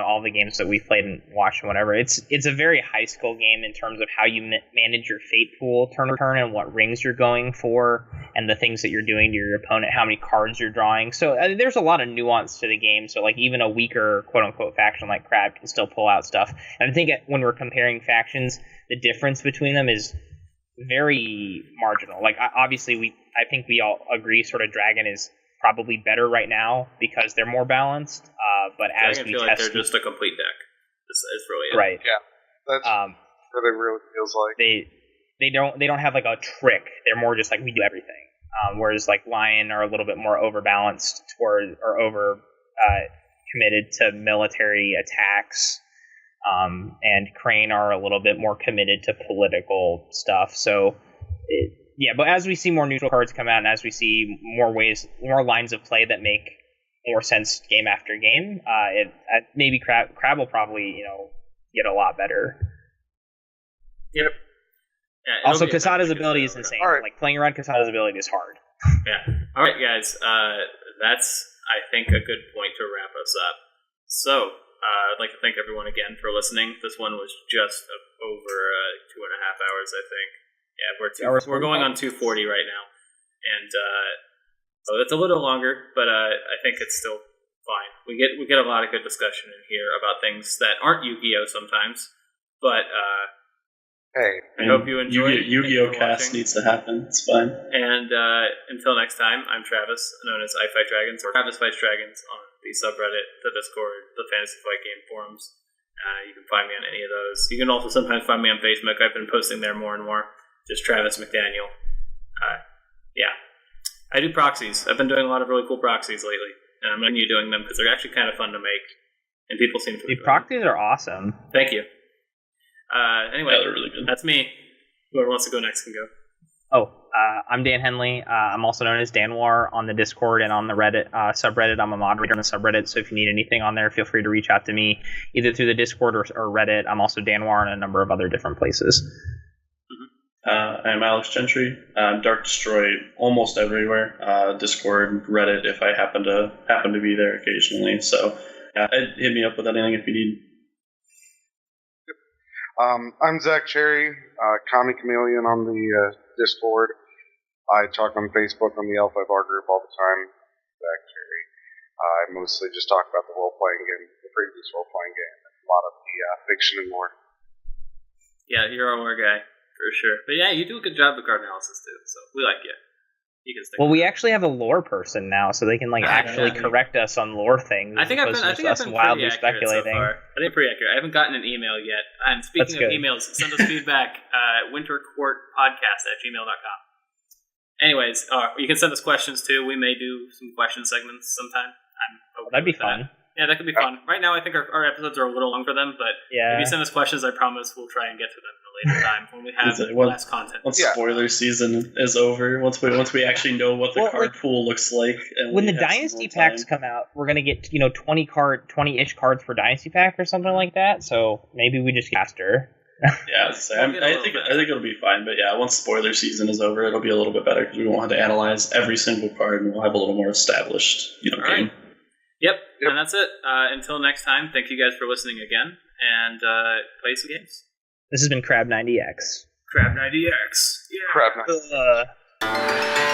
S2: all the games that we've played and watched and whatever, it's a very high skill game in terms of how you manage your fate pool turn to turn and what rings you're going for and the things that you're doing to your opponent, how many cards you're drawing. So there's a lot of nuance to the game. So like even a weaker quote unquote faction like Crab can still pull out stuff. And I think when we're comparing factions, the difference between them is very marginal. Like obviously I think we all agree sort of Dragon is probably better right now because they're more balanced. But as we
S1: feel
S2: test,
S1: like they're just a complete deck. It's really it.
S2: Right.
S4: Yeah, that's what it really feels like.
S2: They don't have like a trick. They're more just like we do everything. Whereas like Lion are a little bit more overbalanced toward or over committed to military attacks, and Crane are a little bit more committed to political stuff. So. But as we see more neutral cards come out and as we see more lines of play that make more sense game after game, maybe Crab will probably, get a lot better.
S1: Yep. Yeah,
S2: also, Kasada's ability is insane.
S4: Right.
S2: Like, playing around Kasada's ability is hard.
S1: Yeah. All right, guys. That's, I think, a good point to wrap us up. So, I'd like to thank everyone again for listening. This one was just over 2.5 hours, I think. Yeah, we're going on 240 right now, and so it's a little longer, but I think it's still fine. We get a lot of good discussion in here about things that aren't Yu-Gi-Oh sometimes, but
S4: hey,
S1: I hope you enjoyed.
S3: Yu-Gi-Oh cast needs to happen. It's fine.
S1: And until next time, I'm Travis, known as I Fight Dragons or Travis Fights Dragons on the subreddit, the Discord, the Fantasy Flight Game forums. You can find me on any of those. You can also sometimes find me on Facebook. I've been posting there more and more. Just Travis McDaniel. I do proxies. I've been doing a lot of really cool proxies lately. And I'm letting you doing them because they're actually kind of fun to make. And people seem to enjoy
S2: proxies are awesome.
S1: Thank you. Anyway,
S3: they're really good.
S1: That's me. Whoever wants to go next can go.
S2: I'm Dan Henley. I'm also known as Danwar on the Discord and on the Reddit subreddit. I'm a moderator on the subreddit, so if you need anything on there, feel free to reach out to me either through the Discord or Reddit. I'm also Danwar in a number of other different places.
S3: I'm Alex Gentry. Dark Destroy almost everywhere. Discord, Reddit, if I happen to be there occasionally. So hit me up with anything if you need.
S4: I'm Zach Cherry, Comic Chameleon on the Discord. I talk on Facebook on the L5R group all the time. Zach Cherry. I mostly just talk about the role-playing game, the previous role-playing game, and a lot of the fiction and more.
S1: Yeah, you're our war guy for sure. But yeah, you do a good job of card analysis too, so we like you. You can stick.
S2: Well, we actually have a lore person now, so they can actually correct us on lore things.
S1: I think I've been wildly speculating. So far. I think pretty accurate. I haven't gotten an email yet. And speaking of emails, send us feedback wintercourtpodcast@gmail.com. Anyways, you can send us questions too. We may do some question segments sometime.
S2: That'd be fun.
S1: Yeah, that could be fun. Right now, I think our episodes are a little long for them, but if you send us questions, I promise we'll try and get to them at a later time when we have less content.
S3: Once spoiler season is over, once we actually know what the card pool looks like, and
S2: when the Dynasty packs come out, we're gonna get 20-ish cards per Dynasty pack or something like that. So maybe we just faster.
S3: Yeah, I think it'll be fine. But yeah, once spoiler season is over, it'll be a little bit better because we won't have to analyze every single card, and we'll have a little more established game.
S1: Right. Yep, and that's it. Until next time, thank you guys for listening again, and play some games.
S2: This has been Crab90X.
S1: Crab90X. Yeah.
S4: Crab90X.